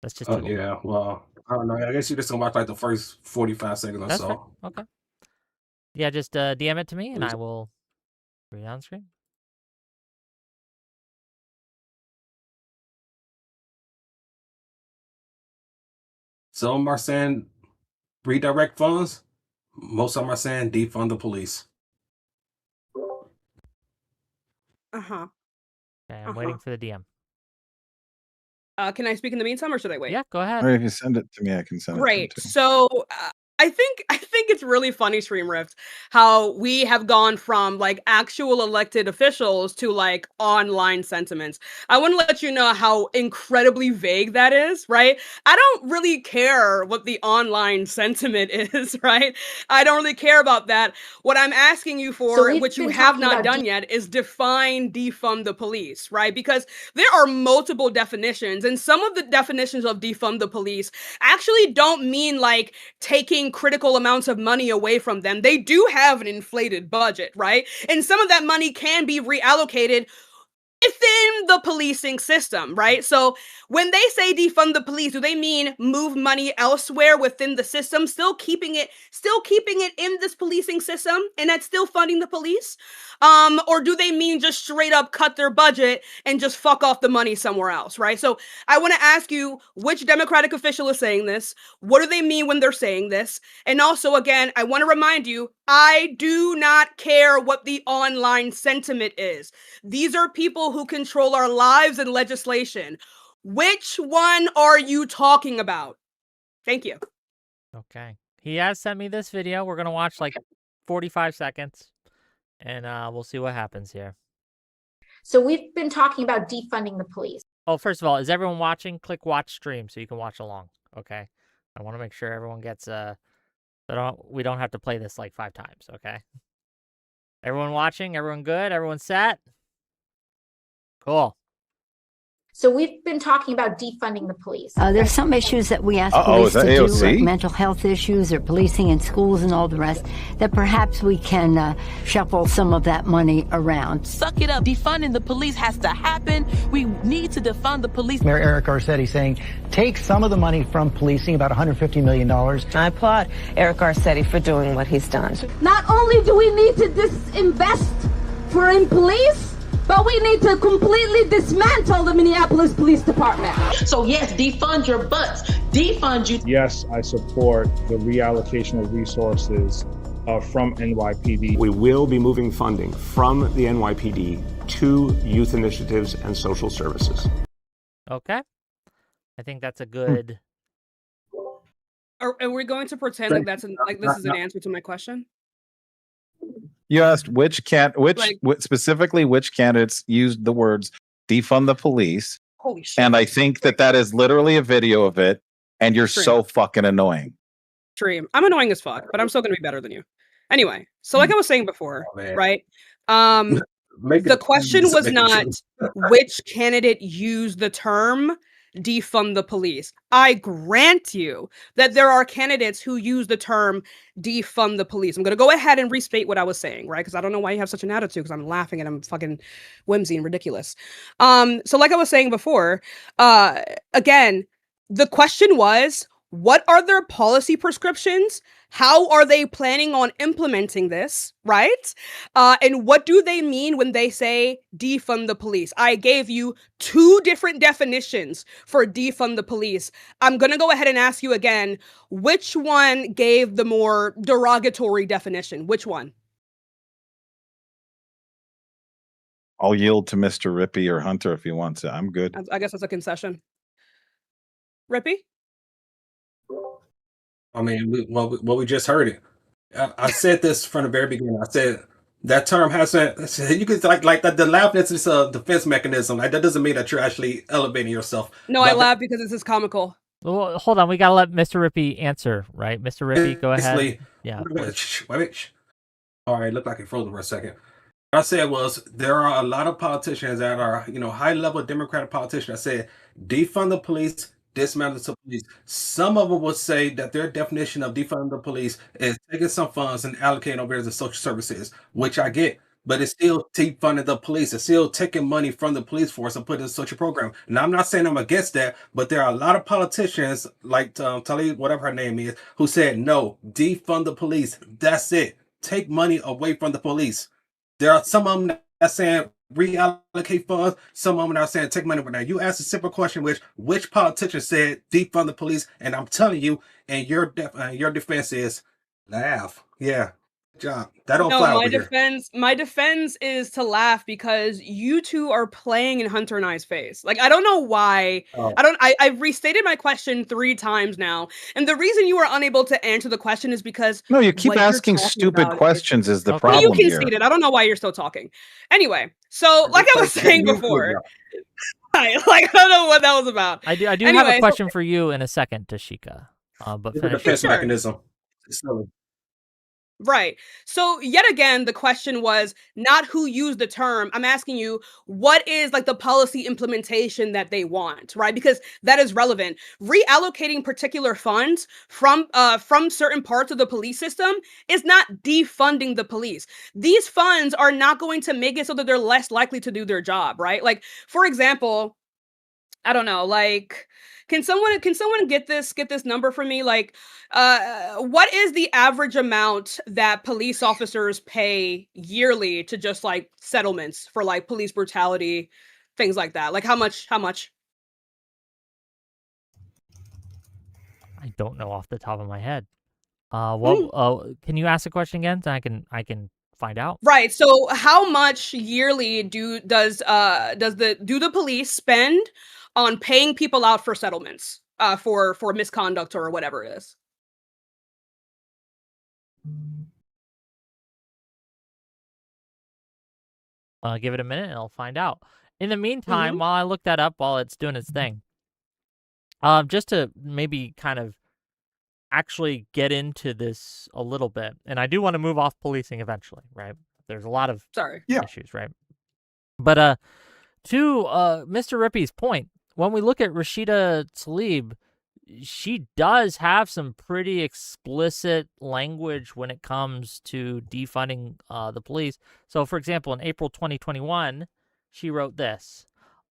That's just too long.
Yeah, well, I don't know. I guess you're just going to watch like the first 45 seconds or
That's
so.
Fair. Okay. Yeah, just DM it to me, and I will read it on screen.
Some of them are saying redirect funds. Most of them are saying defund the police.
Uh-huh.
Okay, I'm waiting for the DM.
Can I speak in the meantime, or should I wait?
Yeah, go ahead.
Or if you send it to me, I can send it
Great.
to him too.
So I think it's really funny, Stream Rift, how we have gone from like actual elected officials to like online sentiments. I want to let you know how incredibly vague that is, right? I don't really care what the online sentiment is, right? I don't really care about that. What I'm asking you for,
we've
which you
been
have
talking
not
about
done yet, is define defund the police, right? Because there are multiple definitions, and some of the definitions of defund the police actually don't mean like taking critical amounts of money away from them. They do have an inflated budget, right? And some of that money can be reallocated within the policing system, right? So when they say defund the police, do they mean move money elsewhere within the system, still keeping it in this policing system, and that's still funding the police? Or do they mean just straight up cut their budget and just fuck off the money somewhere else, right? So I want to ask you, which Democratic official is saying this? What do they mean when they're saying this? And also, again, I want to remind you, I do not care what the online sentiment is. These are people who control our lives and legislation. Which one are you talking about? Thank you.
Okay. He has sent me this video. We're going to watch like 45 seconds, and we'll see what happens here.
So we've been talking about defunding the police.
Oh, first of all, is everyone watching? Click watch stream so you can watch along. Okay. I want to make sure everyone gets we don't have to play this like 5 times, okay? Everyone watching? Everyone good? Everyone set? Cool.
So we've been talking about defunding the police.
There's some issues that we ask police to do, like mental health issues or policing in schools and all the rest, that perhaps we can shuffle some of that money around.
Suck it up. Defunding the police has to happen. We need to defund the police.
Mayor Eric Garcetti saying, take some of the money from policing, about $150 million.
I applaud Eric Garcetti for doing what he's done.
Not only do we need to disinvest in police, but we need to completely dismantle the Minneapolis Police Department.
So yes, defund your butts. Defund you.
Yes, I support the reallocation of resources from NYPD.
We will be moving funding from the NYPD to youth initiatives and social services.
Okay. I think that's a good...
Are we going to pretend like this is an answer to my question?
You asked specifically which candidates used the words defund the police.
Holy shit.
And I think that is literally a video of it, and you're so fucking annoying.
Dream. I'm annoying as fuck, but I'm still gonna be better than you. Anyway, so like I was saying before, right? The question was not which candidate used the term defund the police. I grant you that there are candidates who use the term defund the police. I'm going to go ahead and restate what I was saying, right? Because I don't know why you have such an attitude, because I'm laughing and I'm fucking whimsy and ridiculous. So like I was saying before, again, the question was, what are their policy prescriptions? How are they planning on implementing this, right? And what do they mean when they say defund the police? I gave you 2 different definitions for defund the police. I'm going to go ahead and ask you again, which one gave the more derogatory definition? Which one?
I'll yield to Mr. Rippey or Hunter if he wants it. I'm good.
I guess that's a concession. Rippey?
I mean, we just heard it. I said this from the very beginning. I said that term hasn't. You could like the laughness is a defense mechanism. Like that doesn't mean that you're actually elevating yourself.
No, I laugh because this is comical.
Well, hold on, we gotta let Mr. Rippey answer, right? Mr. Rippey, go ahead. Yeah.
Wait. All right, looked like it froze for a second. What I said was there are a lot of politicians that are high-level Democratic politicians that said defund the police. Dismantle the police. Some of them will say that their definition of defunding the police is taking some funds and allocating over to social services, which I get, but it's still defunding the police. It's still taking money from the police force and putting it in a social program. Now, I'm not saying I'm against that, but there are a lot of politicians like Tali, whatever her name is, who said, no, defund the police. That's it. Take money away from the police. There are some of them that saying reallocate funds. Some of them are saying take money from there. You asked a simple question, which politician said defund the police, and I'm telling you, and your defense is laugh. Yeah, good job. That don't
No,
fly over here.
my defense is to laugh because you two are playing in Hunter and I's face. Like, I don't know why.
Oh.
I've restated my question 3 times now, and the reason you are unable to answer the question is because
no, you keep asking stupid questions is the problem
you
here.
conceded. I don't know why you're still talking. Anyway, so like I was saying before, I don't know what that was about.
I do
anyway,
have a question for you in a second, Tashika. But
it's a defense mechanism. It's silly.
Right. So yet again, the question was not who used the term. I'm asking you, what is like the policy implementation that they want, right? Because that is relevant. Reallocating particular funds from certain parts of the police system is not defunding the police. These funds are not going to make it so that they're less likely to do their job, right? Like, for example, I don't know, like, can someone get this number for me? Like, what is the average amount that police officers pay yearly to just like settlements for like police brutality, things like that? Like, how much?
I don't know off the top of my head. Can you ask the question again? So I can find out.
Right. So, how much yearly do the police spend on paying people out for settlements, for misconduct or whatever it is?
Give it a minute and I'll find out. In the meantime, while I look that up while it's doing its thing, just to maybe kind of actually get into this a little bit, and I do want to move off policing eventually, right? There's a lot of issues, right? But to Mr. Rippey's point, when we look at Rashida Tlaib, she does have some pretty explicit language when it comes to defunding the police. So, for example, in April 2021, she wrote this: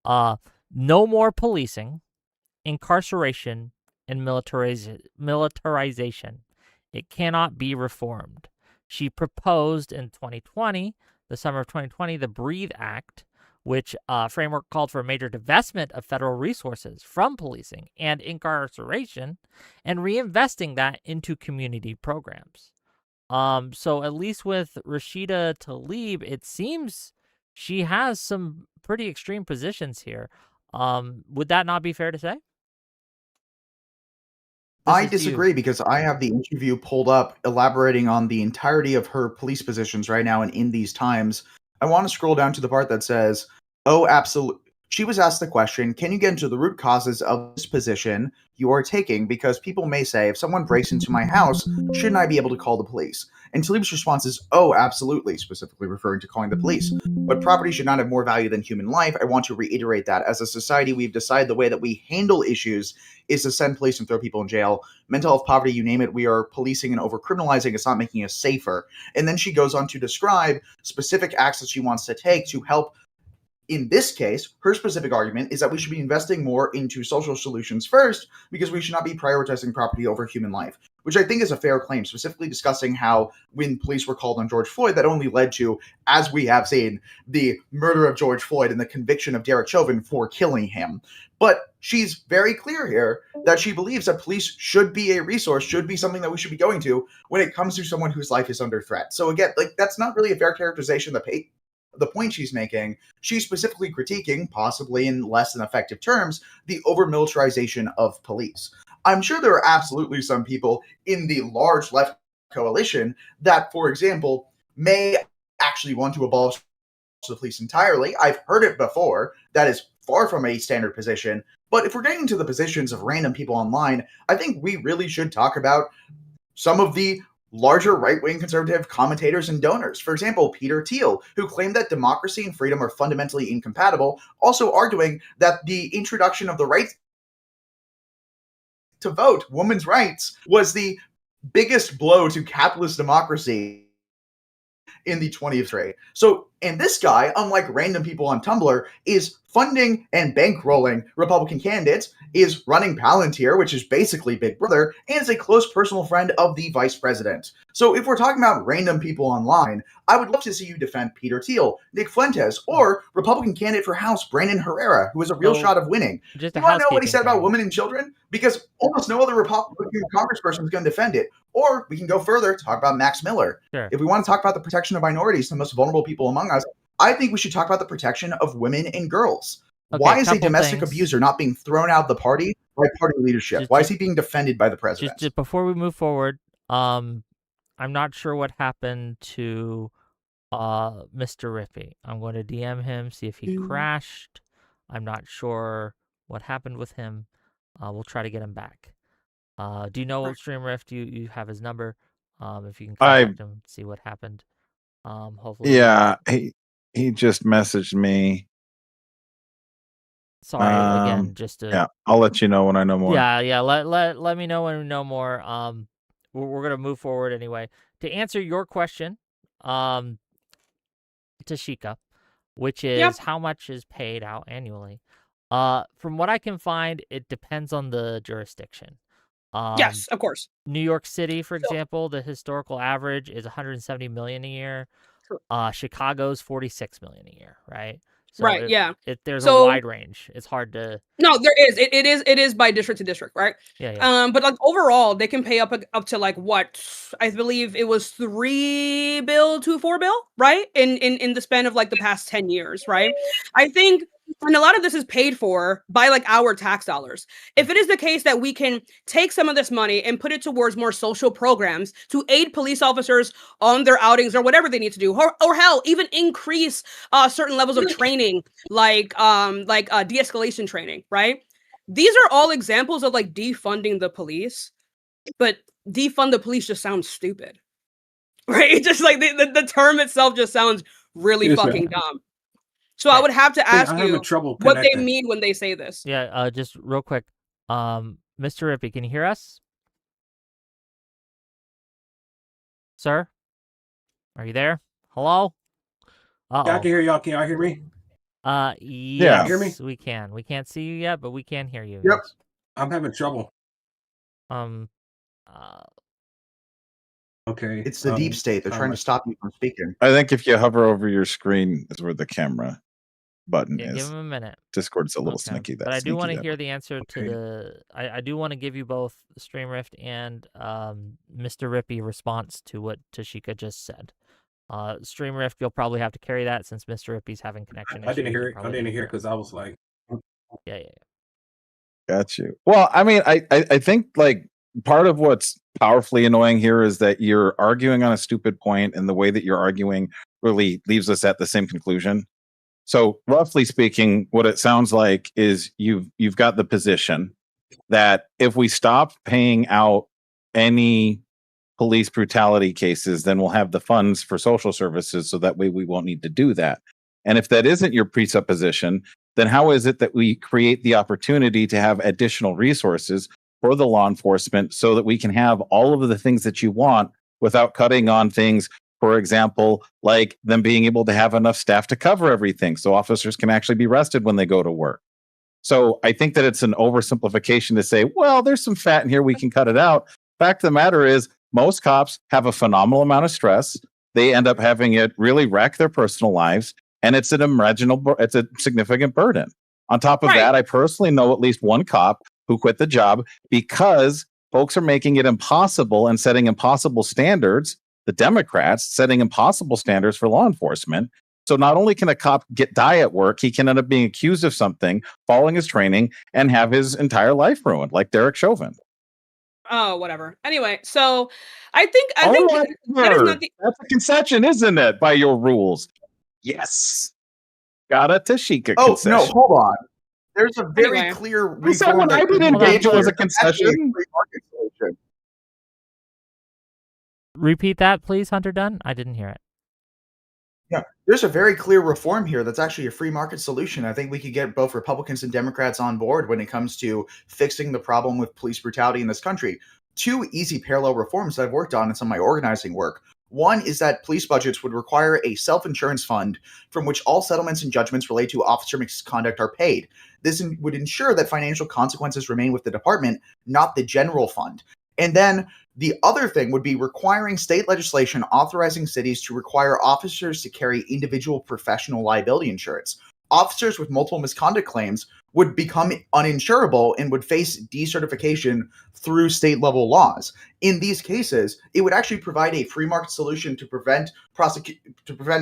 "No more policing, incarceration, and militarization. It cannot be reformed." She proposed in 2020, the summer of 2020, the Breathe Act, which framework called for a major divestment of federal resources from policing and incarceration and reinvesting that into community programs. So at least with Rashida Tlaib, it seems she has some pretty extreme positions here. Would that not be fair to say?
I disagree because I have the interview pulled up elaborating on the entirety of her police positions right now and in these times. I want to scroll down to the part that says, "Oh, absolutely." She was asked the question, "Can you get into the root causes of this position you are taking? Because people may say, if someone breaks into my house, shouldn't I be able to call the police?" And Tlaib's response is, "Oh, absolutely," specifically referring to calling the police. "But property should not have more value than human life. I want to reiterate that. As a society, we've decided the way that we handle issues is to send police and throw people in jail. Mental health, poverty, you name it, we are policing and over-criminalizing. It's not making us safer." And then she goes on to describe specific acts that she wants to take to help. In this case, her specific argument is that we should be investing more into social solutions first because we should not be prioritizing property over human life, which I think is a fair claim, specifically discussing how when police were called on George Floyd, that only led to, as we have seen, the murder of George Floyd and the conviction of Derek Chauvin for killing him. But she's very clear here that she believes that police should be a resource, should be something that we should be going to when it comes to someone whose life is under threat. So again, like, that's not really a fair characterization of the point she's making. She's specifically critiquing, possibly in less than effective terms, the over-militarization of police. I'm sure there are absolutely some people in the large left coalition that, for example, may actually want to abolish the police entirely. I've heard it before. That is far from a standard position. But if we're getting into the positions of random people online, I think we really should talk about some of the larger right-wing conservative commentators and donors. For example, Peter Thiel, who claimed that democracy and freedom are fundamentally incompatible, also arguing that the introduction of the right to vote, women's rights, was the biggest blow to capitalist democracy in the 20th century. So, and this guy, unlike random people on Tumblr, is funding and bankrolling Republican candidates, is running Palantir, which is basically Big Brother, and is a close personal friend of the vice president. So if we're talking about random people online, I would love to see you defend Peter Thiel, Nick Fuentes, or Republican candidate for House Brandon Herrera, who has a real shot of winning. Do you want to know what he said about women and children? Because almost no other Republican congressperson is going to defend it. Or we can go further, talk about Max Miller.
Sure.
If we want to talk about the protection of minorities, the most vulnerable people among us, I think we should talk about the protection of women and girls.
Okay,
why is a
couple
domestic
things.
abuser not being thrown out of the party by party leadership? Why is he being defended by the president?
Just before we move forward, I'm not sure what happened to Mr. Rippey. I'm going to DM him, see if he crashed. I'm not sure what happened with him. We'll try to get him back. Do you know Stream Rift? You have his number. If you can contact him, see what happened. Hopefully.
Yeah, he just messaged me.
Sorry again, just to...
Yeah, I'll let you know when I know more.
Yeah. Let me know when we know more. We're gonna move forward anyway. To answer your question, Tashika, which is how much is paid out annually. From what I can find, it depends on the jurisdiction.
Yes, of course.
New York City, for example, the historical average is 170 million a year. Chicago's 46 million a year, right? So there's a wide range. It's hard to...
No, there is. It is by district to district, right?
Yeah.
But like overall, they can pay up to like what I believe it was $3 bill to $4 bill, right? In the span of like the past 10 years, right? I think, and a lot of this is paid for by like our tax dollars. If it is the case that we can take some of this money and put it towards more social programs to aid police officers on their outings or whatever they need to do, or hell, even increase certain levels of training, like de-escalation training, right? These are all examples of like defunding the police, but defund the police just sounds stupid, right? Just like the term itself just sounds really fucking dumb. So I would have to ask you what they mean when they say this.
Yeah, just real quick. Mr. Rippey, can you hear us? Sir? Are you there? Hello?
Yeah, I can hear y'all. Can y'all hear me?
Yes,
hear me?
We can. We can't see you yet, but we can hear you.
Yep.
Yes.
I'm having trouble.
Okay. It's the deep state. They're trying to stop you from speaking.
I think if you hover over your screen is where the camera button is.
Give him a minute.
Discord's a little sneaky.
But I do want to hear the answer to the... I do want to give you both Stream Rift and Mr. Rippey response to what Tashika just said. Stream Rift, you'll probably have to carry that since Mr. Rippey's having connection issues.
I didn't hear it. I didn't hear it because I was like...
Yeah.
Got you. Well, I mean, I think like part of what's powerfully annoying here is that you're arguing on a stupid point, and the way that you're arguing really leaves us at the same conclusion. So roughly speaking, what it sounds like is you've got the position that if we stop paying out any police brutality cases, then we'll have the funds for social services, so that way we won't need to do that. And if that isn't your presupposition, then how is it that we create the opportunity to have additional resources for the law enforcement so that we can have all of the things that you want without cutting on things, for example, like them being able to have enough staff to cover everything so officers can actually be rested when they go to work? So I think that it's an oversimplification to say, well, there's some fat in here, we can cut it out. Fact of the matter is, most cops have a phenomenal amount of stress. They end up having it really wreck their personal lives, and it's it's a significant burden. On top of that, I personally know at least one cop who quit the job because folks are making it impossible and setting impossible standards. The Democrats setting impossible standards for law enforcement. So not only can a cop die at work, he can end up being accused of something, following his training, and have his entire life ruined, like Derek Chauvin.
Oh, whatever. Anyway, so I think that is not
that's a concession, isn't it? By your rules. Yes. Got a Tashika concession.
No, hold on. There's a very clear reform.
When I did engage, it was a concession.
Repeat that, please, Hunter Dunn. I didn't hear it.
Yeah, there's a very clear reform here that's actually a free market solution. I think we could get both Republicans and Democrats on board when it comes to fixing the problem with police brutality in this country. Two easy parallel reforms that I've worked on in some of my organizing work. One is that police budgets would require a self-insurance fund from which all settlements and judgments related to officer misconduct are paid. This would ensure that financial consequences remain with the department, not the general fund. And then the other thing would be requiring state legislation authorizing cities to require officers to carry individual professional liability insurance. Officers with multiple misconduct claims would become uninsurable and would face decertification through state level laws. In these cases, it would actually provide a free market solution to prevent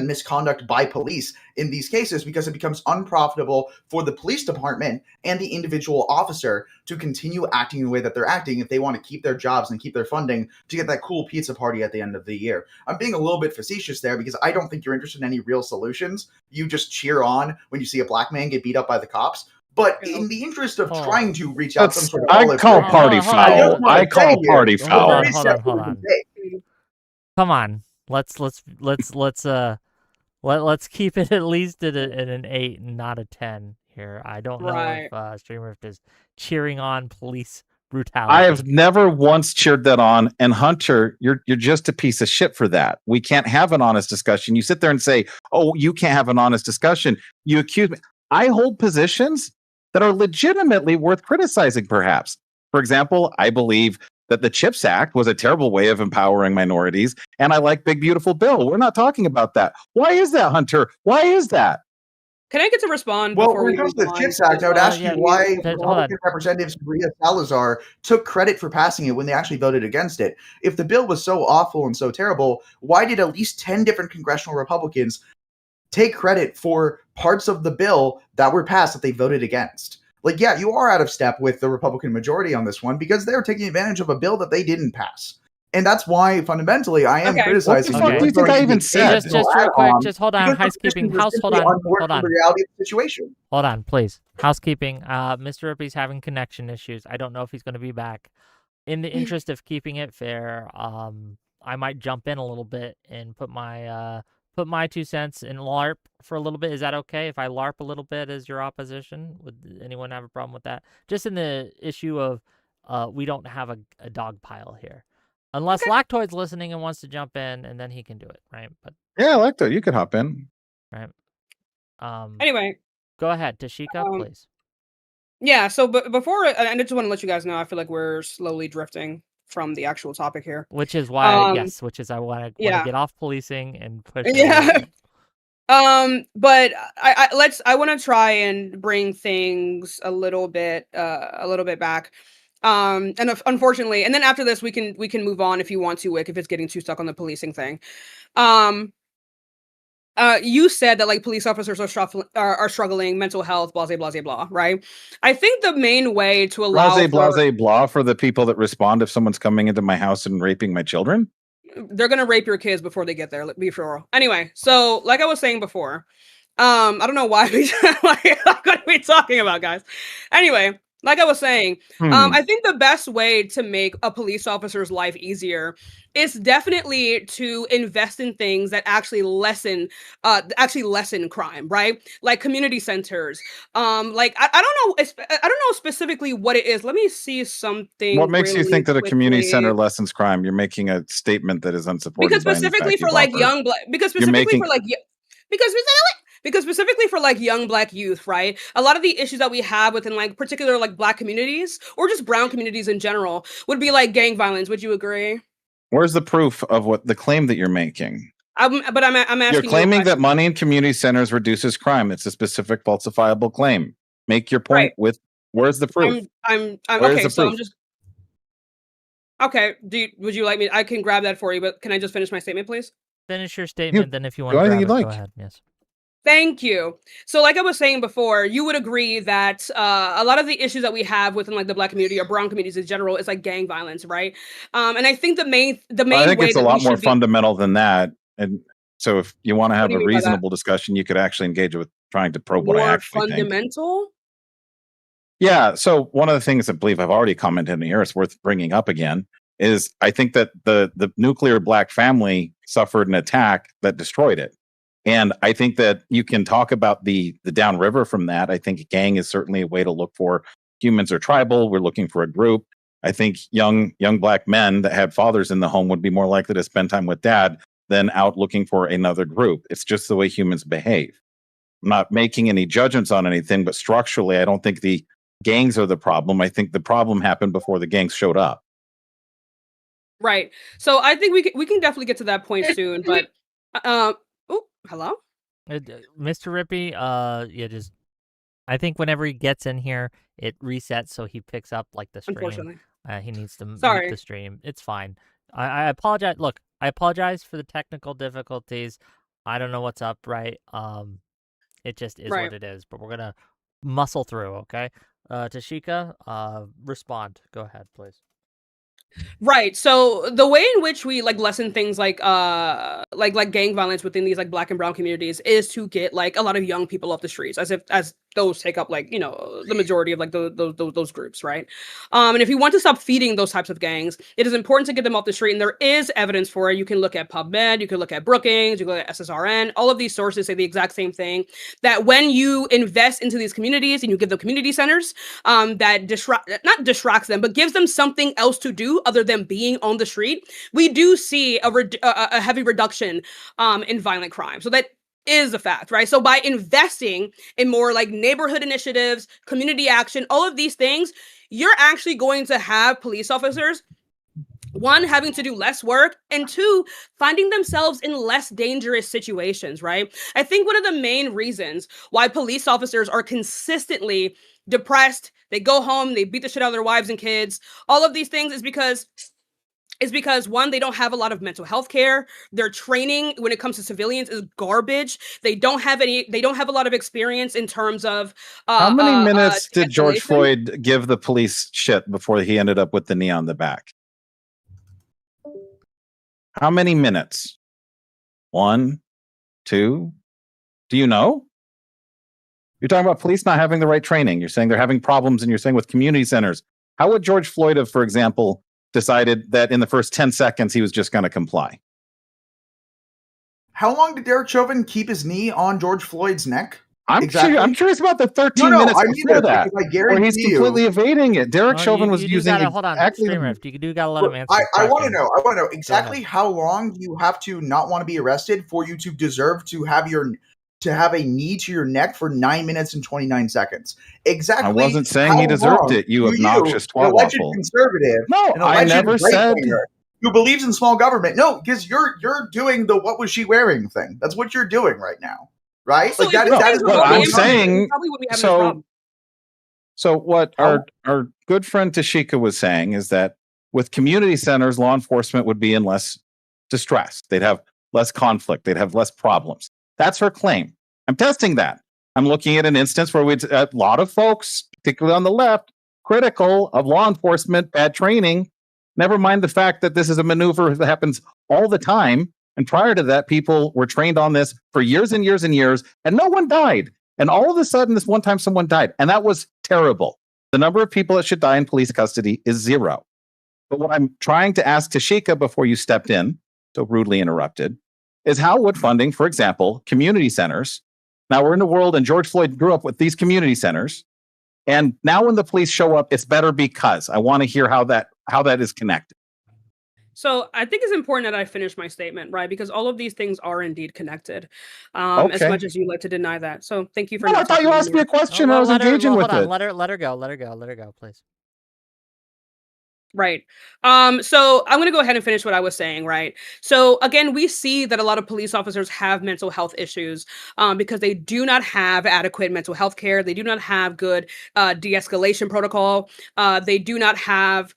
misconduct by police in these cases, because it becomes unprofitable for the police department and the individual officer to continue acting the way that they're acting if they want to keep their jobs and keep their funding to get that cool pizza party at the end of the year. I'm being a little bit facetious there because I don't think you're interested in any real solutions. You just cheer on when you see a black man get beat up by the cops. But in the interest of trying to reach out some sort of
I call party foul. I call party foul.
Hold on. Come on. Let's keep it at least at an 8 and not a 10 here. I don't know if Streamer is cheering on police brutality.
I have never once cheered that on. And Hunter, you're just a piece of shit for that. We can't have an honest discussion. You sit there and say, "Oh, you can't have an honest discussion." You accuse me. I hold positions that are legitimately worth criticizing, perhaps. For example, I believe that the CHIPS Act was a terrible way of empowering minorities, and I like Big Beautiful Bill. We're not talking about that. Why is that, Hunter? Why is that?
Can I get to respond?
Well, when it comes to the CHIPS Act, I would ask you why Republican Representatives Maria Salazar took credit for passing it when they actually voted against it. If the bill was so awful and so terrible, why did at least 10 different congressional Republicans take credit for parts of the bill that were passed that they voted against? Like, yeah, you are out of step with the Republican majority on this one because they're taking advantage of a bill that they didn't pass. And that's why, fundamentally, I am criticizing.
What the fuck do you think I even said?
Just real quick, just hold on. Housekeeping. Hold on.
The reality of the situation.
Hold on, please. Housekeeping. Mr. Rippey's having connection issues. I don't know if he's going to be back. In the interest of keeping it fair, I might jump in a little bit and put my 2 cents in LARP for a little bit. Is that okay if I LARP a little bit as your opposition? Would anyone have a problem with that? Just in the issue of we don't have a dog pile here. Unless Lactoid's listening and wants to jump in, and then he can do it, right? But
yeah, Lactoid, you could hop in.
Right.
Anyway.
Go ahead, Tashika, please.
Yeah, so before, I just want to let you guys know, I feel like we're slowly drifting from the actual topic here.
Which is why, I want to get off policing and push.
Yeah. But I want to try and bring things a little bit back. And unfortunately, and then after this, we can move on if you want to, Wick, if it's getting too stuck on the policing thing. You said that like police officers are struggling, mental health, blah, blah, blah, blah, right? I think the main way to allow
blah for the people that respond if someone's coming into my house and raping my children.
They're gonna rape your kids before they get there. Be sure. Anyway, so like I was saying before, I don't know why what are we talking about, guys? Anyway. Like I was saying, I think the best way to make a police officer's life easier is definitely to invest in things that actually lessen crime, right? Like community centers. Like I don't know specifically what it is. Let me see something.
What makes you think that a community center lessens crime? You're making a statement that is unsupported.
Because specifically for like young black. Because specifically for like young black youth, right? A lot of the issues that we have within like particular like black communities or just brown communities in general would be like gang violence. Would you agree?
Where's the proof of what the claim that you're making?
I'm asking.
You're claiming that money in community centers reduces crime. It's a specific falsifiable claim. Make your point with where's the proof?
I'm okay. So I'm just okay. Would you like me? I can grab that for you, but can I just finish my statement, please?
Finish your statement, then if you want to grab it, go ahead. Yes.
Thank you. So like I was saying before, you would agree that a lot of the issues that we have within like the black community or brown communities in general is like gang violence, right? And I think the main
I think it's a lot more fundamental than that. And so if you want to have a reasonable discussion, you could actually engage with trying to probe what I actually think.
Fundamental?
Yeah. So one of the things I believe I've already commented in here, it's worth bringing up again, is I think that the nuclear black family suffered an attack that destroyed it. And I think that you can talk about the downriver from that. I think gang is certainly a way to look for humans are tribal. We're looking for a group. I think young black men that had fathers in the home would be more likely to spend time with dad than out looking for another group. It's just the way humans behave. I'm not making any judgments on anything, but structurally, I don't think the gangs are the problem. I think the problem happened before the gangs showed up.
Right. So I think we can definitely get to that point soon. But oh, hello,
Mr. Rippey. Yeah, just I think whenever he gets in here, it resets, so he picks up like the stream.
Unfortunately,
he needs to mute
sorry.
the stream. It's fine. I apologize. Look, I apologize for the technical difficulties. I don't know what's up, right? It just is what it is. But we're gonna muscle through, okay? Tashika, respond. Go ahead, please.
Right. So the way in which we like lessen things like gang violence within these like Black and brown communities is to get like a lot of young people off the streets, as those take up like, you know, the majority of like those groups, right? And if you want to stop feeding those types of gangs, it is important to get them off the street. And there is evidence for it. You can look at PubMed, you can look at Brookings, you can look at SSRN. All of these sources say the exact same thing, that when you invest into these communities and you give them community centers, that not distracts them, but gives them something else to do other than being on the street, we do see a heavy reduction in violent crime. So that is a fact, right? So by investing in more like neighborhood initiatives, community action, all of these things, you're actually going to have police officers, one, having to do less work, and two, finding themselves in less dangerous situations, right? I think one of the main reasons why police officers are consistently depressed, they go home, they beat the shit out of their wives and kids, all of these things is because one, they don't have a lot of mental health care. Their training when it comes to civilians is garbage. They don't have a lot of experience in terms of
how many minutes did George Floyd give the police shit before he ended up with the knee on the back? How many minutes? 1, 2? Do you know? You're talking about police not having the right training. You're saying they're having problems, and you're saying with community centers. How would George Floyd have, for example, decided that in the first 10 seconds he was just going to comply?
How long did Derek Chauvin keep his knee on George Floyd's neck?
I'm curious about the 13 minutes before that, where he's completely evading it. Derek Chauvin was using
hold on, Streamer, you do gotta let him answer.
I want to know exactly how long you have to not want to be arrested for you to deserve to have a knee to your neck for 9 minutes and 29 seconds. Exactly.
I wasn't saying he deserved it, you obnoxious twat
alleged
waffle.
Conservative.
No, I never said.
Who believes in small government? No, because you're doing the "what was she wearing" thing. That's what you're doing right now, right?
So
like that is
what I'm saying. So what our good friend Tashika was saying is that with community centers, law enforcement would be in less distress. They'd have less conflict. They'd have less problems. That's her claim. I'm testing that. I'm looking at an instance where a lot of folks, particularly on the left, critical of law enforcement, bad training. Never mind the fact that this is a maneuver that happens all the time. And prior to that, people were trained on this for years and years and years, and no one died. And all of a sudden, this one time someone died. And that was terrible. The number of people that should die in police custody is 0. But what I'm trying to ask Tashika before you stepped in, so rudely interrupted, is how would funding, for example, community centers. Now we're in a world, and George Floyd grew up with these community centers. And now when the police show up, it's better because I want to hear how that is connected.
So I think it's important that I finish my statement, right? Because all of these things are indeed connected, as much as you like to deny that. So thank you for.
I thought you asked me a question. I was engaging with it.
Let her go, please.
Right. So I'm going to go ahead and finish what I was saying, right? So again, we see that a lot of police officers have mental health issues because they do not have adequate mental health care. They do not have good de-escalation protocol. They do not have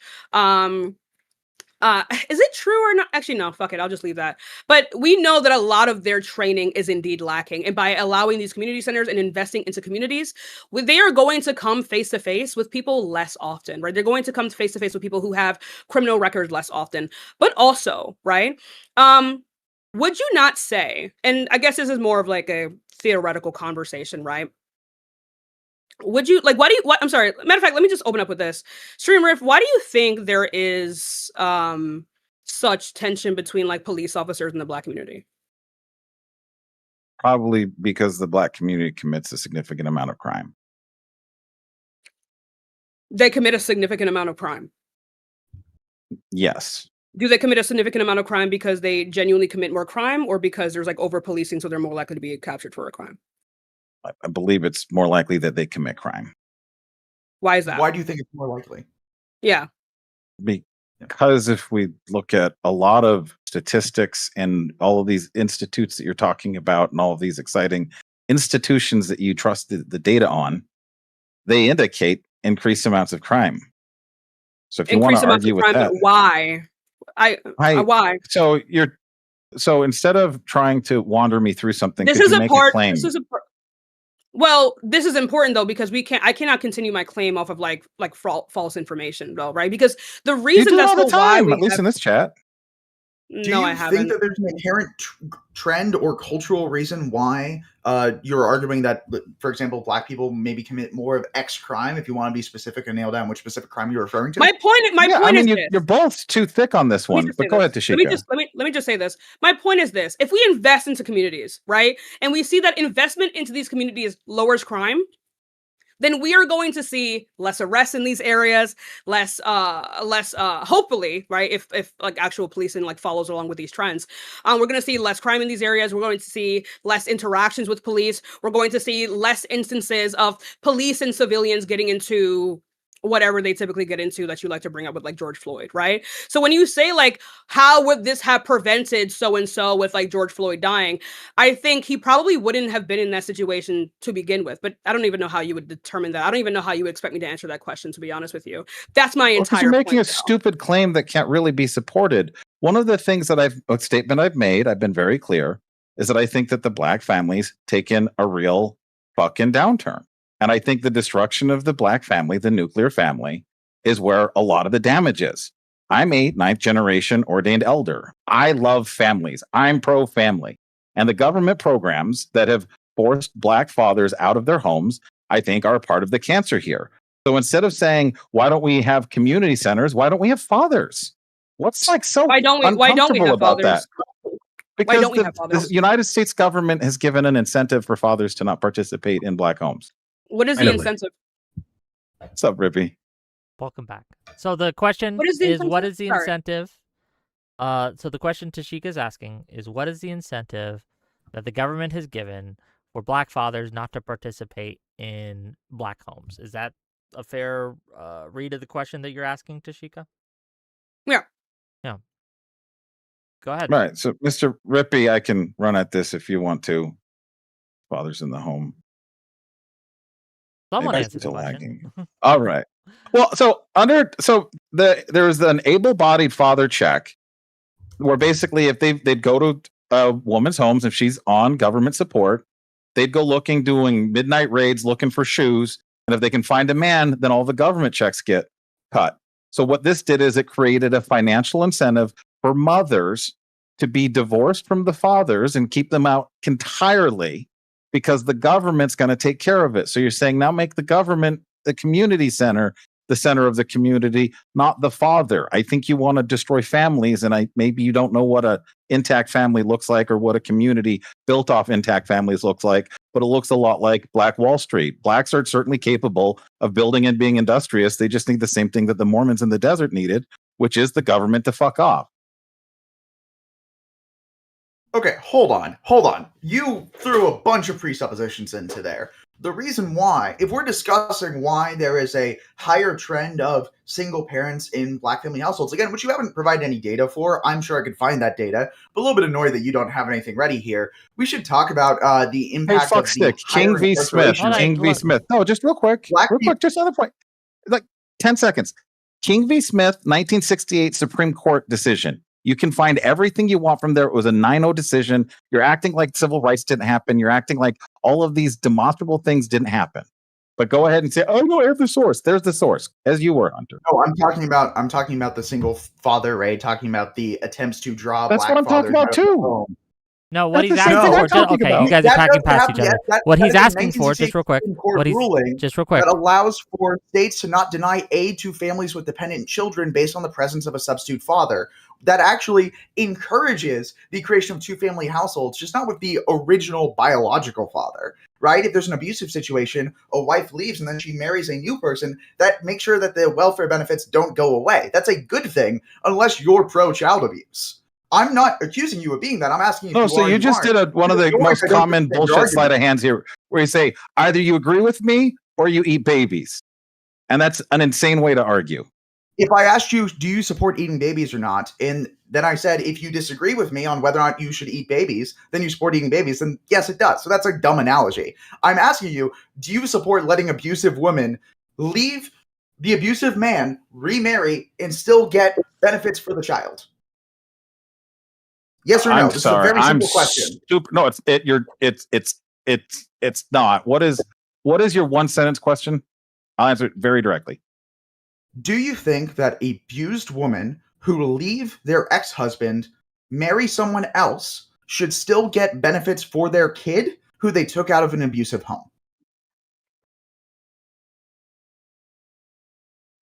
is it true or not? Actually, no, fuck it. I'll just leave that. But we know that a lot of their training is indeed lacking. And by allowing these community centers and investing into communities, they are going to come face to face with people less often, right? They're going to come face to face with people who have criminal records less often. But also, right? Would you not say, and I guess this is more of like a theoretical conversation, right? Would you I'm sorry, matter of fact, let me just open up with this. Stream Riff, why do you think there is such tension between like police officers and the Black community?
Probably because the Black community commits a significant amount of crime.
They commit a significant amount of crime.
Yes.
Do they commit a significant amount of crime because they genuinely commit more crime, or because there's like over policing, so they're more likely to be captured for a crime?
I believe it's more likely that they commit crime.
Why is that?
Why do you think it's more likely?
Yeah.
Because if we look at a lot of statistics and all of these institutes that you're talking about and all of these exciting institutions that you trust the data on, they indicate increased amounts of crime. So if you want to argue with that,
why? Why?
So instead of trying to wander me through something,
This
could
is
you
a
make
part.
a claim?
Well, this is important though, because I cannot continue my claim off of like false information though, right? Because the
You
reason
do it
that's
all the time,
why
at least in this chat.
Do you think that there's an inherent trend or cultural reason why you're arguing that, for example, Black people maybe commit more of X crime? If you want to be specific and nail down which specific crime you're referring to.
My point is this.
You're both too thick on this one. But go ahead, Tashika.
Let me just say this. My point is this: if we invest into communities, right, and we see that investment into these communities lowers crime, then we are going to see less arrests in these areas, less hopefully, right, if like actual policing like follows along with these trends. We're going to see less crime in these areas. We're going to see less interactions with police. We're going to see less instances of police and civilians getting into whatever they typically get into that you like to bring up with like George Floyd, right? So when you say like, how would this have prevented so-and-so with like George Floyd dying? I think he probably wouldn't have been in that situation to begin with, but I don't even know how you would determine that. I don't even know how you expect me to answer that question, to be honest with you. That's my entire
you're making
point,
a stupid claim that can't really be supported. One of the things that a statement I've made, I've been very clear, is that I think that the Black families take in a real fucking downturn. And I think the destruction of the Black family, the nuclear family, is where a lot of the damage is. I'm a 9th generation ordained elder. I love families. I'm pro-family. And the government programs that have forced Black fathers out of their homes, I think, are a part of the cancer here. So instead of saying, why don't we have community centers? Why don't we have fathers? What's like so uncomfortable about that? Because the United States government has given an incentive for fathers to not participate in Black homes.
What is the incentive?
What's up, Rippy?
Welcome back. So the question is, what is the incentive? So the question Tashika is asking is, what is the incentive that the government has given for Black fathers not to participate in Black homes? Is that a fair read of the question that you're asking, Tashika?
Yeah.
Yeah. Go ahead.
Right. So, Mr. Rippy, I can run at this if you want to. Fathers in the home.
Someone answer the question.
All right. Well, there's an able-bodied father check where basically if they'd go to a woman's homes, if she's on government support, they'd go doing midnight raids looking for shoes, and if they can find a man, then all the government checks get cut. So what this did is it created a financial incentive for mothers to be divorced from the fathers and keep them out entirely, because the government's going to take care of it. So you're saying now make the government, the community center, the center of the community, not the father. I think you want to destroy families, and maybe you don't know what a intact family looks like or what a community built off intact families looks like, but it looks a lot like Black Wall Street. Blacks are certainly capable of building and being industrious. They just need the same thing that the Mormons in the desert needed, which is the government to fuck off.
Okay, hold on. You threw a bunch of presuppositions into there. The reason why, if we're discussing why there is a higher trend of single parents in Black family households, again, which you haven't provided any data for, I'm sure I could find that data, but a little bit annoyed that you don't have anything ready here. We should talk about the impact of the
King v. Smith. King v. Smith. No, just real quick, just another point. Like 10 seconds. King v. Smith, 1968 Supreme Court decision. You can find everything you want from there. It was a 9-0 decision. You're acting like civil rights didn't happen. You're acting like all of these demonstrable things didn't happen. But go ahead and say, "Oh no, here's the source." There's the source, as you were, Hunter.
No, I'm talking about the single father rate. Talking about the attempts to draw.
That's
Black
what I'm talking about too.
No, what he's asking for, okay, you guys are talking past each other. What he's asking for, just real quick,
that allows for states to not deny aid to families with dependent children based on the presence of a substitute father. that actually encourages the creation of two-family households, just not with the original biological father, right? If there's an abusive situation, a wife leaves and then she marries a new person, that makes sure that the welfare benefits don't go away. That's a good thing, unless you're pro-child abuse. I'm not accusing you of being that. I'm asking you.
No, so you just did one of the most common bullshit sleight of hands here, where you say either you agree with me or you eat babies, and that's an insane way to argue.
If I asked you, do you support eating babies or not, and then I said, if you disagree with me on whether or not you should eat babies, then you support eating babies, then yes, it does. So that's a dumb analogy. I'm asking you, do you support letting abusive women leave the abusive man, remarry, and still get benefits for the child? Yes or no? This is a very simple question.
No, it's not. What is your one sentence question? I'll answer it very directly.
Do you think that a abused woman who leave their ex-husband, marry someone else, should still get benefits for their kid who they took out of an abusive home?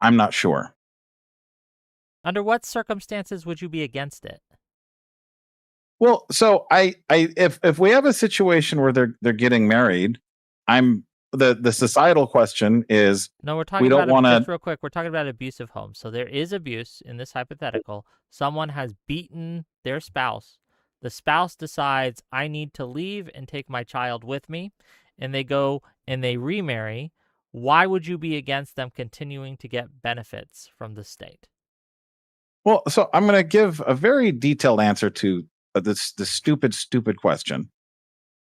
I'm not sure.
Under what circumstances would you be against it?
Well, so if we have a situation where they're getting married, the societal question is,
no, we're talking about just real quick. We're talking about abusive homes. So there is abuse in this hypothetical. Someone has beaten their spouse. The spouse decides, I need to leave and take my child with me, and they go and they remarry. Why would you be against them continuing to get benefits from the state?
Well, so I'm going to give a very detailed answer to the stupid question.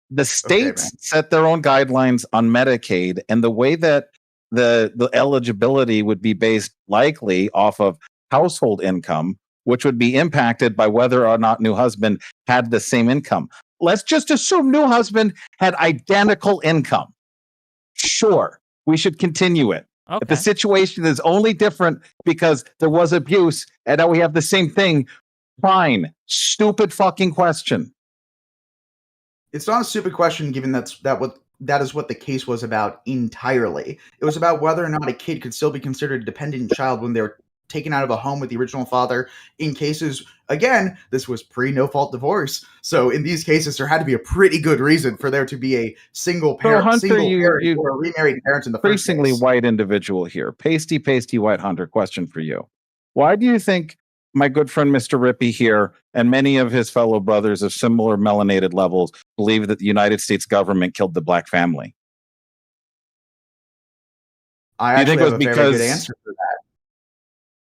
The states set their own guidelines on Medicaid, and the way that the eligibility would be based likely off of household income, which would be impacted by whether or not new husband had the same income. Let's just assume new husband had identical income. Sure, we should continue it.
Okay.
If the situation is only different because there was abuse and now we have the same thing, fine. Stupid fucking question.
It's not a stupid question, given that is what the case was about entirely. It was about whether or not a kid could still be considered a dependent child when they were taken out of a home with the original father. In cases, again, this was pre-no-fault divorce. So in these cases, there had to be a pretty good reason for there to be a single parent, or a remarried parent in the first place.
Increasingly white individual here. Pasty white Hunter. Question for you. Why do you think my good friend Mr. Rippey here and many of his fellow brothers of similar melanated levels believe that the United States government killed the black family?
I actually have a very good answer for that.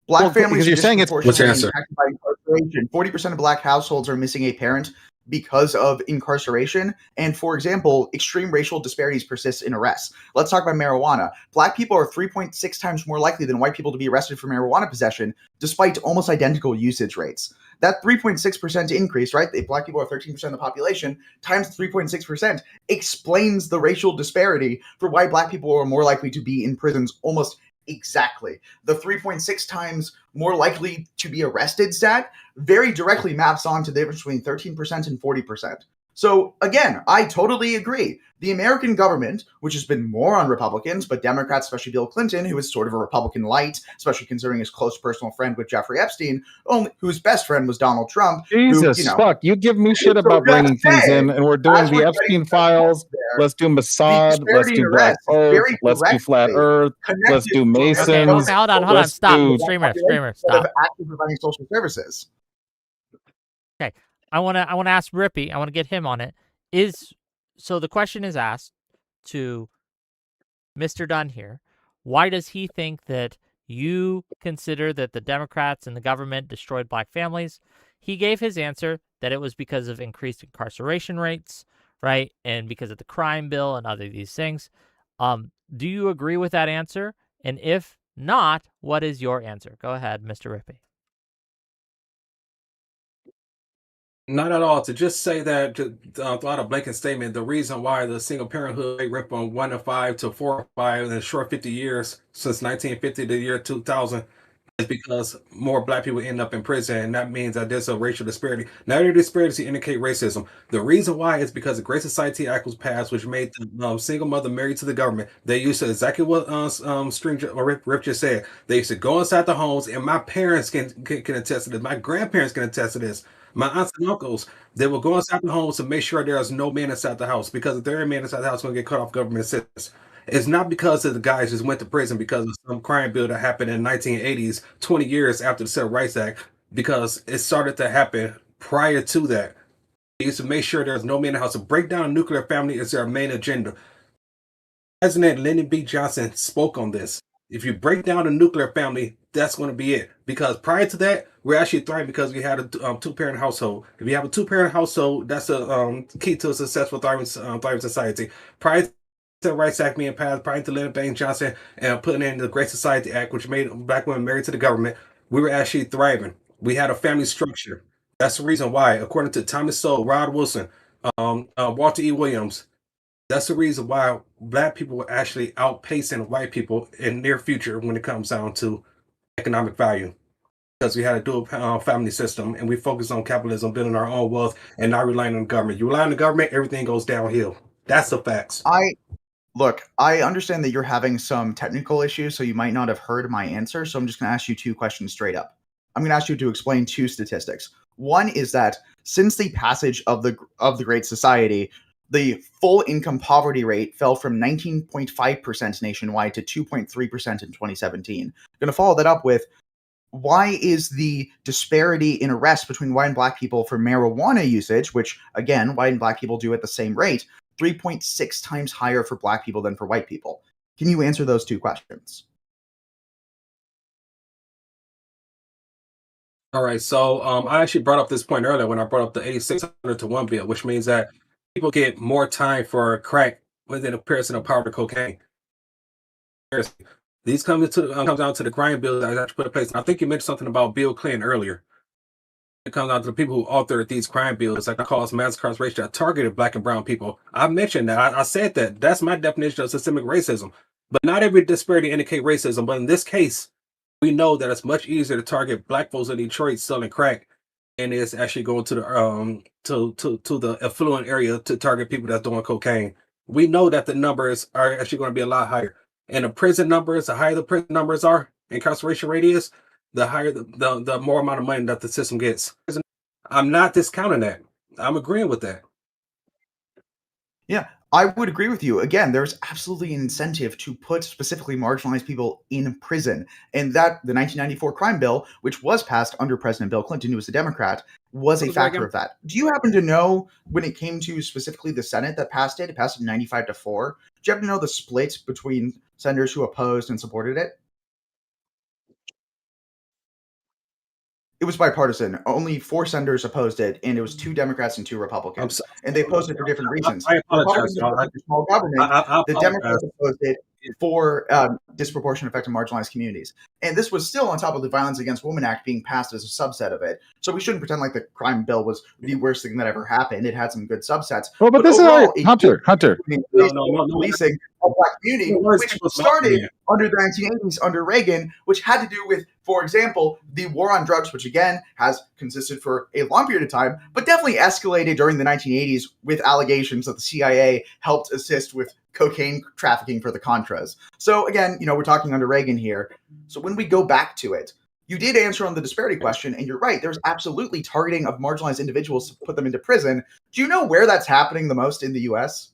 Black families are disproportionately impacted by incarceration. 40% of black households are missing a parent because of incarceration. And for example, extreme racial disparities persist in arrests. Let's talk about marijuana. Black people are 3.6 times more likely than white people to be arrested for marijuana possession, despite almost identical usage rates. That 3.6% increase, right? If black people are 13% of the population, times 3.6% explains the racial disparity for why black people are more likely to be in prisons almost exactly. The 3.6 times more likely to be arrested stat very directly maps on to the difference between 13% and 40%. So again, I totally agree. The American government, which has been more on Republicans, but Democrats, especially Bill Clinton, who is sort of a Republican light, especially considering his close personal friend with Jeffrey Epstein, whose best friend was Donald Trump.
Jesus, fuck. You give me shit about bringing things in, and we're doing the Epstein files. Let's do Mossad. Let's do Black Earth. Let's do Flat Earth. Let's do Masons.
Okay, hold on. Stop. Streamer, stop.
Actually providing social services.
Okay. I want to ask Rippey. I want to get him on it. So the question is asked to Mr. Dunn here. Why does he think that you consider that the Democrats and the government destroyed black families? He gave his answer that it was because of increased incarceration rates, right? And because of the crime bill and other these things. Do you agree with that answer? And if not, what is your answer? Go ahead, Mr. Rippey.
Not at all. To just say that, throughout a blanket statement, the reason why the single parenthood rate went from 1 to 5 to 4 to 5 in a short 50 years, since 1950 to the year 2000, is because more black people end up in prison, and that means that there's a racial disparity. Now, the disparity indicate racism. The reason why is because the Great Society Act was passed, which made the single mother married to the government. They used to exactly what Rip just said. They used to go inside the homes, and my parents can attest to this. My grandparents can attest to this. My aunts and uncles, they will go inside the homes to make sure there's no man inside the house, because if there is a man inside the house, going to get cut off government assistance. It's not because of the guys just went to prison because of some crime bill that happened in the 1980s, 20 years after the Civil Rights Act, because it started to happen prior to that. They used to make sure there's no man in the house. To break down a nuclear family is their main agenda. President Lyndon B. Johnson spoke on this. If you break down a nuclear family, that's going to be it. Because prior to that, we're actually thriving because we had a two-parent household. If you have a two-parent household, that's a key to a successful thriving society. Prior to the Rights Act being passed, prior to Lyndon B. Johnson and putting in the Great Society Act, which made black women married to the government, we were actually thriving. We had a family structure. That's the reason why, according to Thomas Sowell, Rod Wilson, Walter E. Williams, that's the reason why black people are actually outpacing white people in near future when it comes down to economic value. Because we had a dual family system, and we focus on capitalism, building our own wealth, and not relying on the government. You rely on the government, everything goes downhill. That's the facts.
I understand that you're having some technical issues, so you might not have heard my answer. So I'm just going to ask you two questions straight up. I'm going to ask you to explain two statistics. One is that since the passage of the Great Society, the full income poverty rate fell from 19.5% nationwide to 2.3% in 2017. I'm going to follow that up with, why is the disparity in arrests between white and black people for marijuana usage, which, again, white and black people do at the same rate, 3.6 times higher for black people than for white people? Can you answer those two questions?
All right, so I actually brought up this point earlier when I brought up the 8600 to 1 bill, which means that people get more time for crack within a comparison of powder cocaine. These come down to the crime bill that I actually put in place. And I think you mentioned something about Bill Clinton earlier. It comes down to the people who authored these crime bills, like I call mass incarceration, that targeted black and brown people. I mentioned that. I said that. That's my definition of systemic racism. But not every disparity indicate racism. But in this case, we know that it's much easier to target black folks in Detroit selling crack, and it's actually going to the to the affluent area to target people that's doing cocaine. We know that the numbers are actually going to be a lot higher. And the prison numbers, the higher the prison numbers are, incarceration rate is, the higher the more amount of money that the system gets. I'm not discounting that. I'm agreeing with that.
Yeah, I would agree with you. Again, there's absolutely an incentive to put specifically marginalized people in prison. And that the 1994 crime bill, which was passed under President Bill Clinton, who was a Democrat, was a factor of that. Do you happen to know when it came to specifically the Senate that passed it? It passed it 95-4. Do you happen to know the split between senators who opposed and supported it? It was bipartisan. Only 4 senators opposed it, and it was 2 Democrats and 2 Republicans. And they opposed it for different reasons.
I apologize.
The Republicans opposed it for small government. The Democrats opposed it for disproportionate effect on marginalized communities. And this was still on top of the Violence Against Women Act being passed as a subset of it. So we shouldn't pretend like the crime bill was the worst thing that ever happened. It had some good subsets.
Well, but this
overall,
is Hunter.
Policing of black community, which started under the 1980s under Reagan, which had to do with, for example, the war on drugs, which again has consisted for a long period of time, but definitely escalated during the 1980s with allegations that the CIA helped assist with cocaine trafficking for the Contras. So again, we're talking under Reagan here. So when we go back to it, you did answer on the disparity question, and you're right. There's absolutely targeting of marginalized individuals to put them into prison. Do you know where that's happening the most in the U.S.?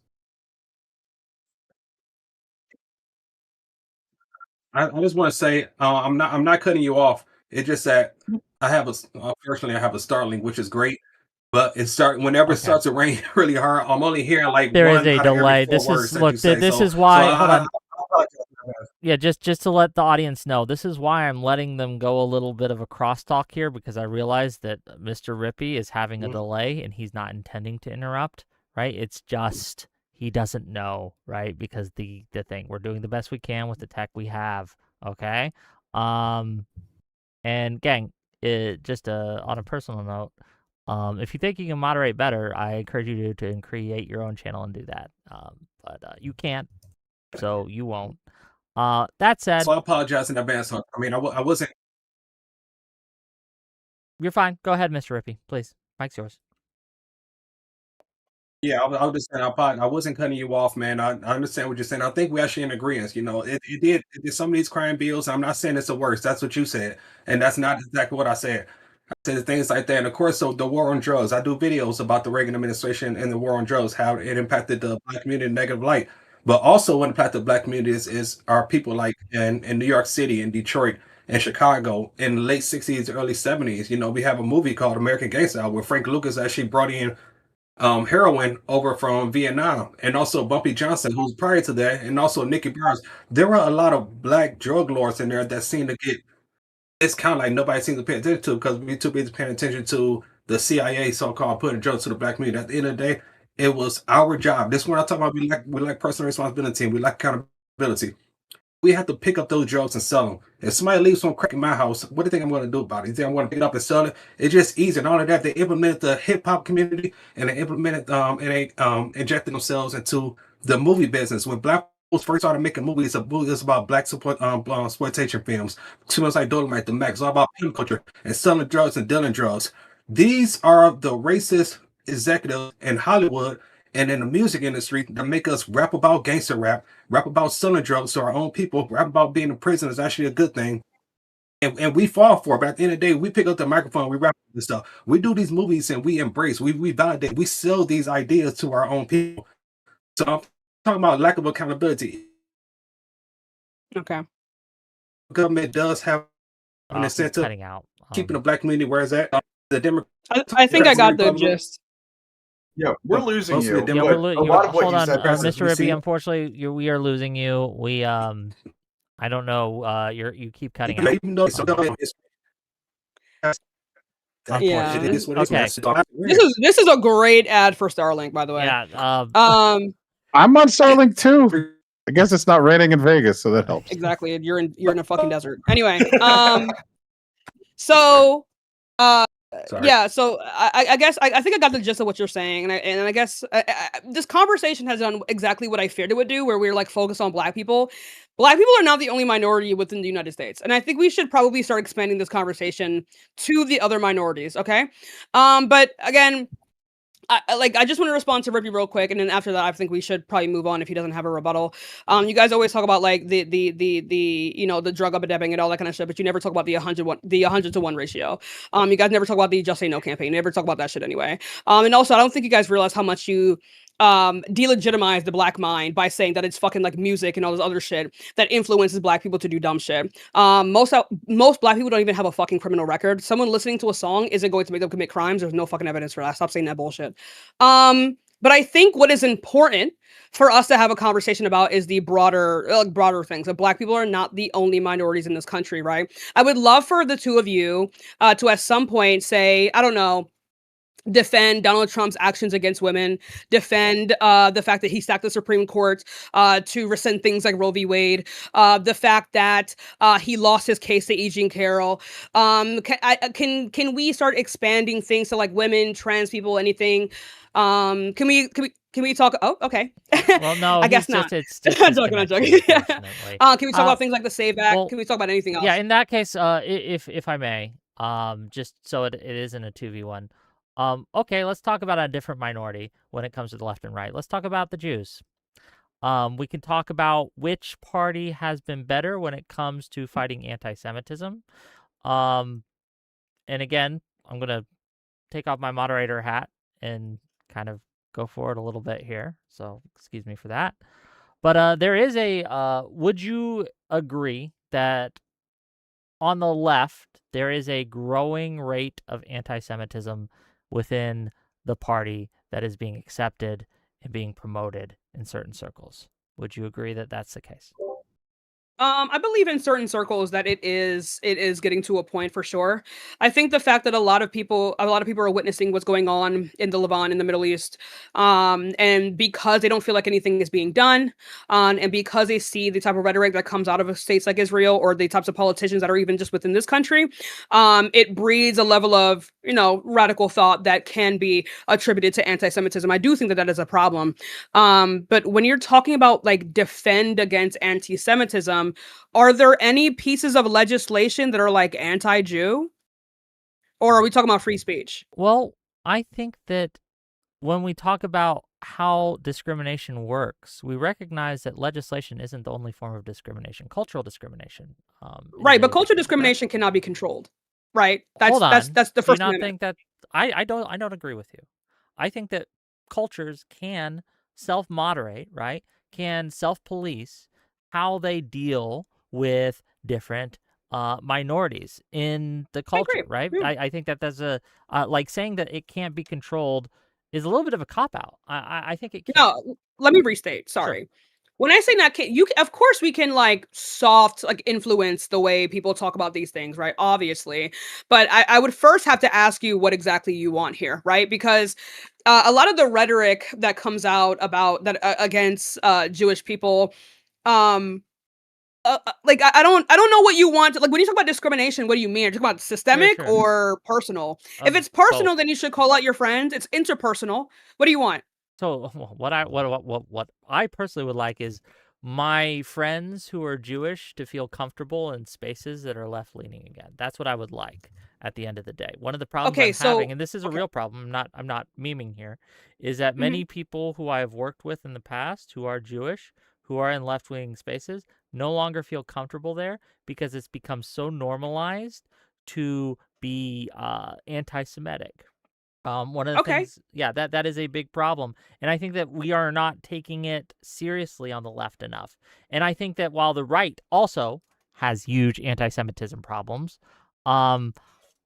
I just want to say I'm not cutting you off. It's just that I have personally I have a Starlink, which is great, but it whenever it starts to rain really hard. I'm only hearing like
there
one
is a delay. This is this is why. Hold on. Yeah, just to let the audience know, this is why I'm letting them go a little bit of a crosstalk here, because I realize that Mr. Rippey is having a delay and he's not intending to interrupt. Right? It's just he doesn't know, right? Because the thing, we're doing the best we can with the tech we have, okay? And gang, just on a personal note, if you think you can moderate better, I encourage you to create your own channel and do that. But you can't, so you won't. That said,
so I apologize in advance. I mean, I wasn't
You're fine. Go ahead, Mr. Rippey, please. Mike's yours.
Yeah, I was just saying, I wasn't cutting you off, man. I understand what you're saying. I think we're actually in agreement. You know, it did some of these crime bills. I'm not saying it's the worst. That's what you said, and that's not exactly what I said. I said things like that, and of course, so the war on drugs. I do videos about the Reagan administration and the war on drugs, how it impacted the black community in a negative light. But also, what impacted black communities is our people, like in New York City, in Detroit, and Chicago, in the late '60s, early '70s. You know, we have a movie called American Gangster, where Frank Lucas actually brought in heroin over from Vietnam, and also Bumpy Johnson, who's prior to that, and also Nicky Barnes. There were a lot of black drug lords in there that seemed to get it's kind of like nobody seems to pay attention to because we're too busy paying attention to the CIA so-called putting drugs to the black community. At the end of the day, it was our job. This is what I talk about. We like personal responsibility. We like accountability. We have to pick up those drugs and sell them. If somebody leaves some crack in my house, what do you think I'm going to do about it? You think I'm going to pick it up and sell it? It's just easy. And all of that, they implemented the hip hop community, and they implemented and they injected themselves into the movie business. When black folks first started making movies, it was about black support exploitation films. Too much like Dolomite, the Max, all about pimp culture and selling drugs and dealing drugs. These are the racist executives in Hollywood and in the music industry that make us rap about gangster rap about selling drugs to our own people, rap about being in prison is actually a good thing. And we fall for it. But at the end of the day, we pick up the microphone, we rap this stuff. We do these movies and we embrace, we validate, we sell these ideas to our own people. So I'm talking about lack of accountability.
Okay.
Government does have an incentive
cutting out.
Keeping the black community where it's at. The Democrats.
I think I got the gist.
Yeah, we're losing you.
Yeah,
A lot of what
hold
you
on,
said,
Mr. Rippey. Unfortunately, we are losing you. We I don't know. You keep cutting out.
Yeah.
Okay.
This is a great ad for Starlink, by the way.
Yeah.
I'm on Starlink too. I guess it's not raining in Vegas, so that helps.
Exactly. You're in a fucking desert. Anyway. So.
Sorry.
Yeah, so I guess I think I got the gist of what you're saying, and I guess this conversation has done exactly what I feared it would do, where we're like focused on Black people. Black people are not the only minority within the United States, and I think we should probably start expanding this conversation to the other minorities. Okay, but again. I just want to respond to Rippy real quick, and then after that, I think we should probably move on if he doesn't have a rebuttal. You guys always talk about like the the drug epidemic and all that kind of shit, but you never talk about the 100 to 1 ratio. You guys never talk about the Just Say No campaign. You never talk about that shit anyway. And also, I don't think you guys realize how much you delegitimize the Black mind by saying that it's fucking like music and all this other shit that influences Black people to do dumb shit. Most Black people don't even have a fucking criminal record. Someone listening to a song isn't going to make them commit crimes. There's no fucking evidence for that. Stop saying that bullshit. But I think what is important for us to have a conversation about is the broader things. That Black people are not the only minorities in this country, right? I would love for the two of you to at some point say, I don't know, defend Donald Trump's actions against women, defend the fact that he sacked the Supreme Court to rescind things like Roe v. Wade, the fact that he lost his case to E. Jean Carroll. Can we start expanding things to like women, trans people, anything? Can we talk? Oh, okay.
Well, no,
I guess not.
It's
I'm joking. Can we talk about things like the Save Act?
Well,
can we talk about anything else?
Yeah, in that case, if I may, just so it isn't a 2v1. Okay, let's talk about a different minority when it comes to the left and right. Let's talk about the Jews. We can talk about which party has been better when it comes to fighting anti-Semitism. And again, I'm going to take off my moderator hat and kind of go forward a little bit here. So excuse me for that. But there is would you agree that on the left, there is a growing rate of anti-Semitism within the party that is being accepted and being promoted in certain circles? Would you agree that that's the case?
I believe in certain circles that it is getting to a point for sure. I think the fact that a lot of people are witnessing what's going on in the Levant, in the Middle East, and because they don't feel like anything is being done, and because they see the type of rhetoric that comes out of states like Israel or the types of politicians that are even just within this country, it breeds a level of radical thought that can be attributed to anti-Semitism. I do think that is a problem. But when you're talking about like defend against anti-Semitism, are there any pieces of legislation that are like anti-Jew? Or are we talking about free speech?
Well, I think that when we talk about how discrimination works, we recognize that legislation isn't the only form of discrimination. Cultural discrimination,
right, but cultural discrimination cannot be controlled, right? That's
Hold on.
that's the
Do you
First
not
Amendment.
think that I don't agree with you. I think that cultures can self-moderate, right? Can self-police how they deal with different minorities in the culture, right?
Yeah.
I think that that's a like saying that it can't be controlled is a little bit of a cop-out. I think it can.
No, let me restate. Sorry.
Sure.
When I say not can, of course we can like soft like influence the way people talk about these things, right? Obviously. But I would first have to ask you what exactly you want here, right? Because a lot of the rhetoric that comes out about that against Jewish people, um, like I don't know what you want. Like when you talk about discrimination, what do you mean? Are you talking about systemic
Sure.
or personal? If it's personal, then you should call out your friends. It's interpersonal. What do you want?
So what I personally would like is my friends who are Jewish to feel comfortable in spaces that are left leaning again. That's what I would like at the end of the day. One of the problems I'm having, and this is a real problem, I'm not memeing here, is that many people who I have worked with in the past who are Jewish, who are in left-wing spaces, no longer feel comfortable there because it's become so normalized to be anti-Semitic. One of the things, that is a big problem. And I think that we are not taking it seriously on the left enough. And I think that while the right also has huge anti-Semitism problems, I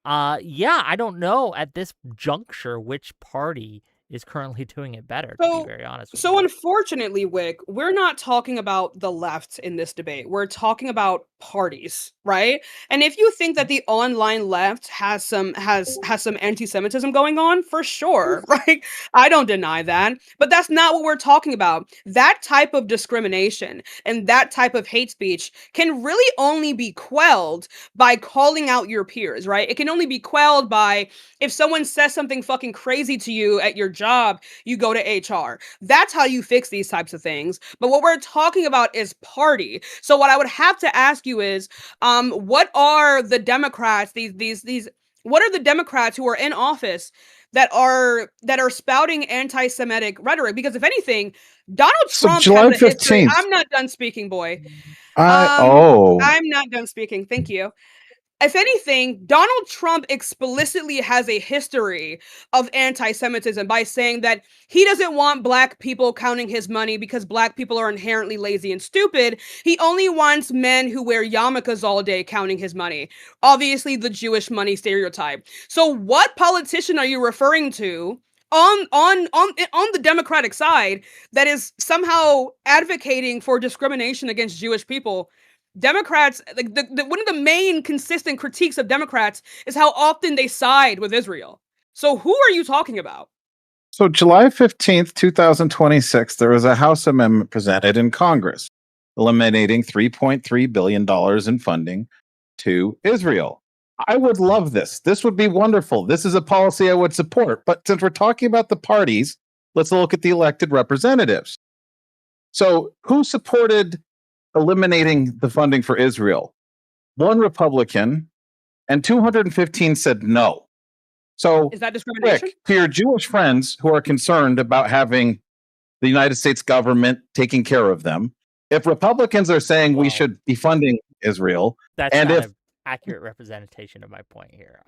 don't know at this juncture which party is currently doing it better, to be very honest with you.
So unfortunately, Wick, we're not talking about the left in this debate. We're talking about parties, right? And if you think that the online left has some anti-Semitism going on, for sure, right? I don't deny that, but that's not what we're talking about. That type of discrimination and that type of hate speech can really only be quelled by calling out your peers, right? It can only be quelled by if someone says something fucking crazy to you at your job, you go to HR. That's how you fix these types of things. But what we're talking about is party. So what I would have to ask you is, what are the Democrats, what are the Democrats who are in office that are spouting anti-Semitic rhetoric? Because if anything, Donald Trump
July
has a history.
15th.
I'm not done speaking, boy.
Oh.
I'm not done speaking. Thank you. If anything, Donald Trump explicitly has a history of anti-Semitism by saying that he doesn't want black people counting his money because black people are inherently lazy and stupid. He only wants men who wear yarmulkes all day counting his money. Obviously, the Jewish money stereotype. So what politician are you referring to on the Democratic side that is somehow advocating for discrimination against Jewish people? Democrats, like one of the main consistent critiques of Democrats is how often they side with Israel. So who are you talking about?
So July 15th, 2026, there was a House amendment presented in Congress eliminating $3.3 billion in funding to Israel. I would love this. This would be wonderful. This is a policy I would support. But since we're talking about the parties, let's look at the elected representatives. So who supported eliminating the funding for Israel? One Republican and 215 said no. So
is that discrimination?
Rick, to your Jewish friends who are concerned about having the United States government taking care of them, if Republicans are saying we should be funding Israel,
that's not an accurate representation of my point here.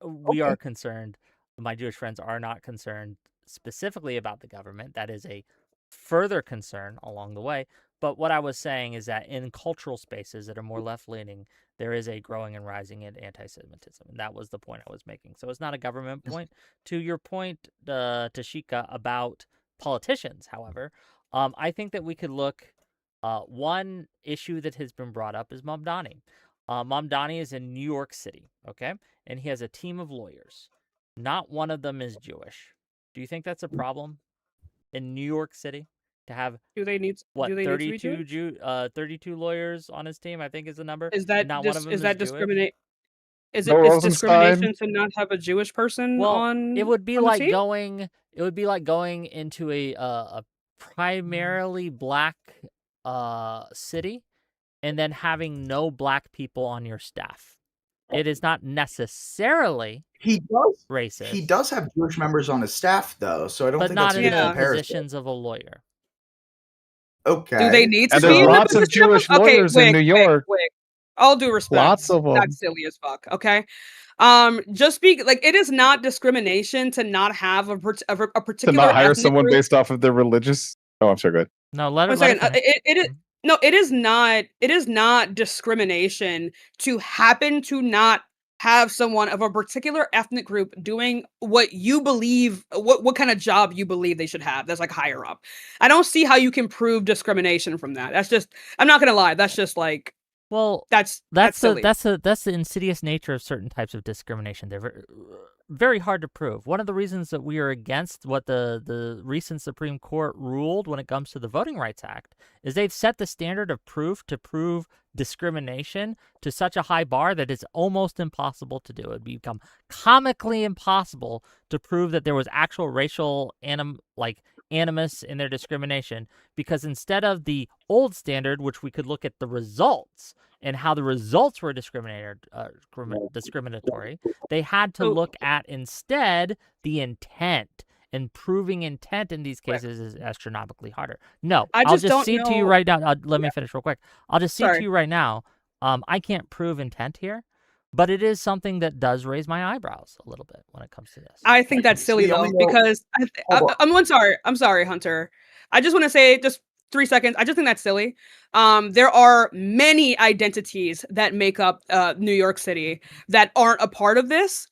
We are concerned. My Jewish friends are not concerned specifically about the government. That is a further concern along the way. But what I was saying is that in cultural spaces that are more left-leaning, there is a growing and rising in anti-Semitism. And that was the point I was making. So it's not a government point. To your point, Tashika, about politicians, however, I think that we could look, one issue that has been brought up is Mamdani. Mamdani is in New York City, okay? And he has a team of lawyers. Not one of them is Jewish. Do you think that's a problem in New York City to have 32 lawyers on his team? I think is the number.
Is that
not one of them
is that
discriminate?
Is it discrimination to not have a Jewish person on?
It would be like going. It would be like going into a primarily black city, and then having no black people on your staff. It is not necessarily
He
racist,
does have Jewish members on his staff, though, so I don't
but
think
not
that's a
in
good
the
comparison.
positions of a lawyer.
Okay.
Do they need to
And
be
there's
in the
lots of
position of
Jewish
okay,
lawyers in New York.
Wait. All due respect.
Lots of them.
That's silly as fuck. Okay. Just like it is not discrimination to not have a particular
To not hire
ethnic
someone
group.
based off of their religious. Oh, I'm sorry. Go ahead.
No, let
One
it
second. It is not. It is not discrimination to happen to not have someone of a particular ethnic group doing what you believe, what kind of job you believe they should have. That's like higher up. I don't see how you can prove discrimination from that. That's just. I'm not gonna lie. That's just like.
Well,
that's
the
silly.
that's the insidious nature of certain types of discrimination. They're very hard to prove. One of the reasons that we are against what the recent Supreme Court ruled when it comes to the Voting Rights Act is they've set the standard of proof to prove discrimination to such a high bar that it's almost impossible to do. It would become comically impossible to prove that there was actual racial animus in their discrimination, because instead of the old standard, which we could look at the results and how the results were discriminatory, they had to look at instead the intent. And proving intent in these cases is astronomically harder. No, I'll just see it to you right now. Let me finish real quick. I'll just see it to you right now. I can't prove intent here, but it is something that does raise my eyebrows a little bit when it comes to this.
I think that's silly though, because I'm sorry, Hunter. I just want to say just 3 seconds. I just think that's silly. There are many identities that make up New York City that aren't a part of this.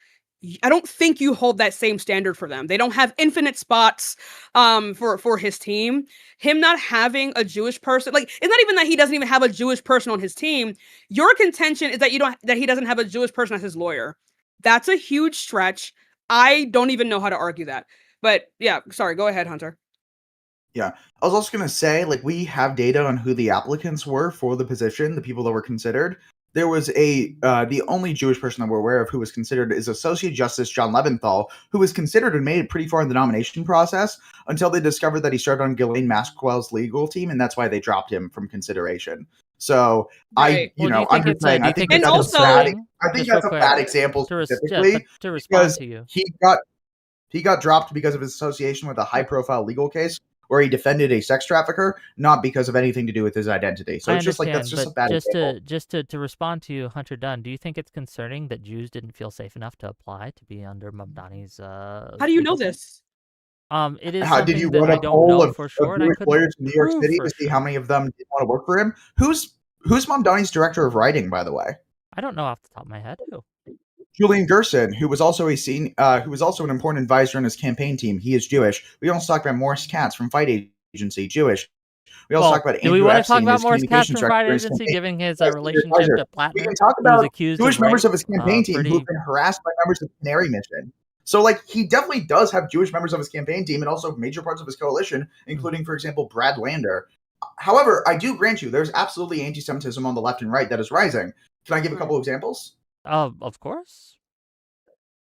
I don't think you hold that same standard for them. They don't have infinite spots for his team. Him not having a Jewish person, like, it's not even that he doesn't even have a Jewish person on his team. Your contention is that he doesn't have a Jewish person as his lawyer. That's a huge stretch. I don't even know how to argue that. But yeah, sorry, go ahead, Hunter.
Yeah. I was also going to say, like, we have data on who the applicants were for the position, the people that were considered. There was the only Jewish person that we're aware of who was considered is Associate Justice John Leventhal, who was considered and made it pretty far in the nomination process until they discovered that he started on Ghislaine Maxwell's legal team, and that's why they dropped him from consideration. So
right.
I think that's a bad example specifically
to respond
because
to you.
He got dropped because of his association with a high-profile legal case where he defended a sex trafficker, not because of anything to do with his identity. So it's just like that's just a bad example.
To respond to you, Hunter Dunn, do you think it's concerning that Jews didn't feel safe enough to apply to be under Mamdani's?
How do you know this?
It is
How did you
that
run
I
a
don't
poll
know
of
for sure,
Jewish lawyers in New York City to see how many of them did want to work for him? Who's Mamdani's director of writing, by the way?
I don't know off the top of my head. Who?
Julian Gerson, who was also an important advisor on his campaign team. He is Jewish. We also talk about Morris Katz from Fight Agency, Jewish. We also talk about Andrew
do we want to
Epstein,
talk about
his
Morris Katz
communications
from Fight
director,
Agency, giving his
Yes,
relationship to Plattner?
We can talk about
accused
Jewish
of
members
rape?
of his campaign team who've been harassed by members of the Canary Mission. So, like, he definitely does have Jewish members of his campaign team and also major parts of his coalition, including, for example, Brad Lander. However, I do grant you, there's absolutely anti-Semitism on the left and right that is rising. Can I give a couple examples?
Of course.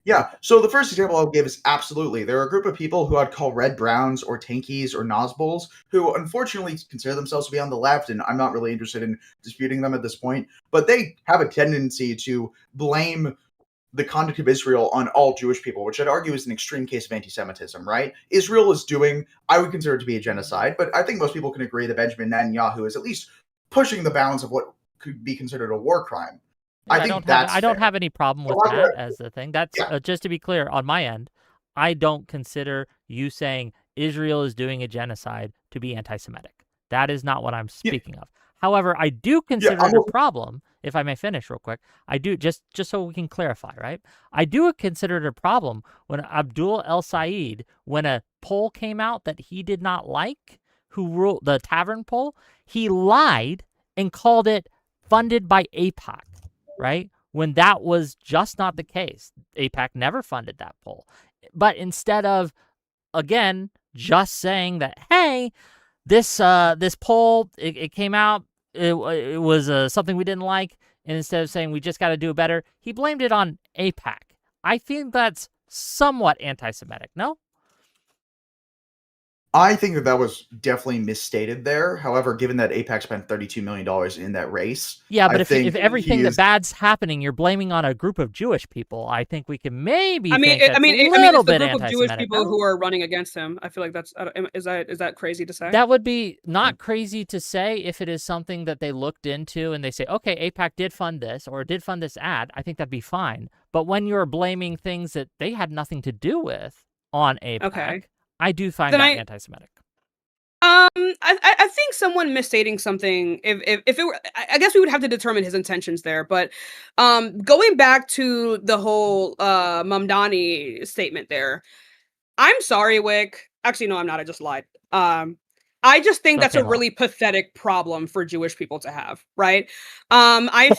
Yeah, so the first example I'll give is absolutely. There are a group of people who I'd call red browns or tankies or Nazbols who unfortunately consider themselves to be on the left, and I'm not really interested in disputing them at this point, but they have a tendency to blame the conduct of Israel on all Jewish people, which I'd argue is an extreme case of anti-Semitism, right? Israel is doing, I would consider it to be a genocide, but I think most people can agree that Benjamin Netanyahu is at least pushing the bounds of what could be considered a war crime.
Yeah, I don't have any problem with that as a thing. That's just to be clear on my end. I don't consider you saying Israel is doing a genocide to be anti-Semitic. That is not what I'm speaking of. However, I do consider it a problem. If I may finish real quick, I do just so we can clarify, right? I do consider it a problem when Abdul El Said, when a poll came out that he did not like, who ruled the tavern poll, he lied and called it funded by AIPAC. Right? When that was just not the case. AIPAC never funded that poll. But instead of, again, just saying that, hey, this poll, it came out, it was something we didn't like, and instead of saying we just got to do better, he blamed it on AIPAC. I think that's somewhat anti-Semitic, no?
I think that was definitely misstated there. However, given that AIPAC spent $32 million in that race,
yeah, but if everything that bad's happening, you're blaming on a group of Jewish people, I think we can maybe think that's a little bit
anti-Semitic. It's the group of Jewish people
no?
who are running against him. I feel like is that crazy to say?
That would be not crazy to say if it is something that they looked into and they say, okay, AIPAC did fund this or did fund this ad. I think that'd be fine. But when you're blaming things that they had nothing to do with on AIPAC, I do find that anti-Semitic.
I think someone misstating something. If it were, I guess we would have to determine his intentions there. But going back to the whole Mamdani statement there, I'm sorry, Wick. Actually, no, I'm not. I just lied. I just think that's a really pathetic problem for Jewish people to have, right? I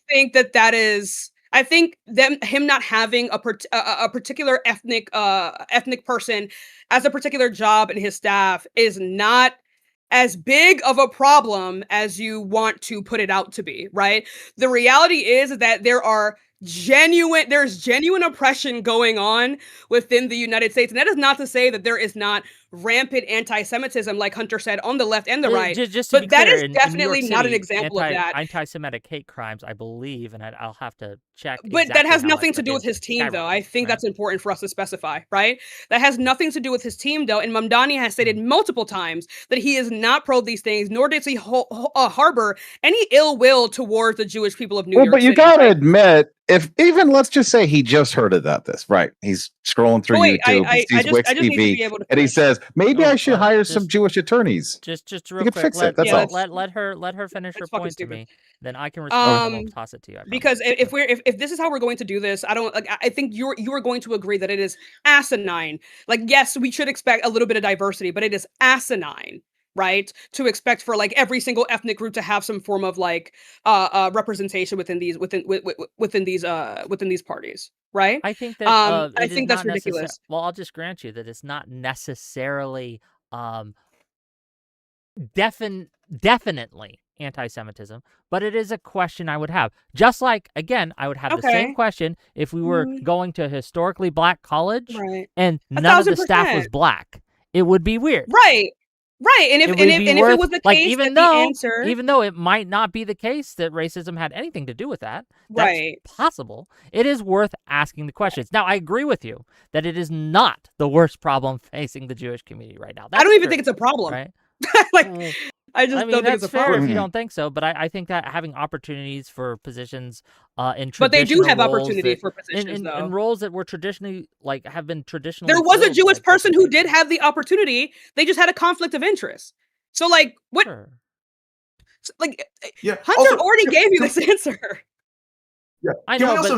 think that is. I think him not having a particular ethnic person as a particular job in his staff is not as big of a problem as you want to put it out to be, right? The reality is that there's genuine oppression going on within the United States. And that is not to say that there is not rampant anti-Semitism, like Hunter said, on the left and the right. But that is definitely not an example of that.
Anti-Semitic hate crimes, I believe, and I'll have to check.
But that has nothing to do with his team, though. I think that's important for us to specify, right? That has nothing to do with his team, though. And Mamdani has stated multiple times that he is not pro these things, nor does he harbor any ill will towards the Jewish people of New York
But you
City,
gotta admit, if even let's just say he just heard about this, right? He's scrolling through YouTube, sees Wix TV, and he says, "Maybe I should hire some Jewish attorneys."
Just real quick, let her finish her point to me. Then I can respond and we'll toss it to you.
Because if this is how we're going to do this, I think you are going to agree that it is asinine. Like, yes, we should expect a little bit of diversity, but it is asinine, right, to expect for like every single ethnic group to have some form of like representation within these parties, right?
I think that
I think that's ridiculous.
Well, I'll just grant you that it's not necessarily definitely anti-Semitism, but it is a question I would have. Just like, again, I would have the same question if we were going to a historically black college and none of the staff was black. It would be weird.
Right. And if it was the case,
even though it might not be the case that racism had anything to do with that, that's possible. It is worth asking the questions. Now, I agree with you that it is not the worst problem facing the Jewish community right now.
I don't even think it's a problem.
Right?
I don't think it's a problem.
If you don't think so, but I think that having opportunities for positions in traditional
but they do have opportunity for positions though.
In roles that were traditionally have been traditionally.
There was a Jewish person who did have the opportunity. They just had a conflict of interest. So like what?
Sure.
Like Hunter already gave you this answer.
Yeah,
I know, but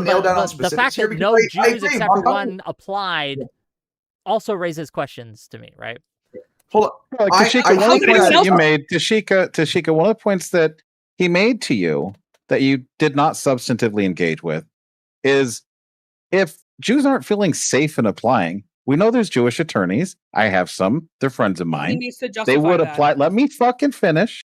the fact that no Jews except for one applied also raises questions to me, right?
Hold on. Tashika, one of the points that you made, Tashika, one of the points that he made to you that you did not substantively engage with is if Jews aren't feeling safe in applying, we know there's Jewish attorneys. I have some. They're friends of mine.
He needs to justify
they would
that.
apply. Let me fucking finish.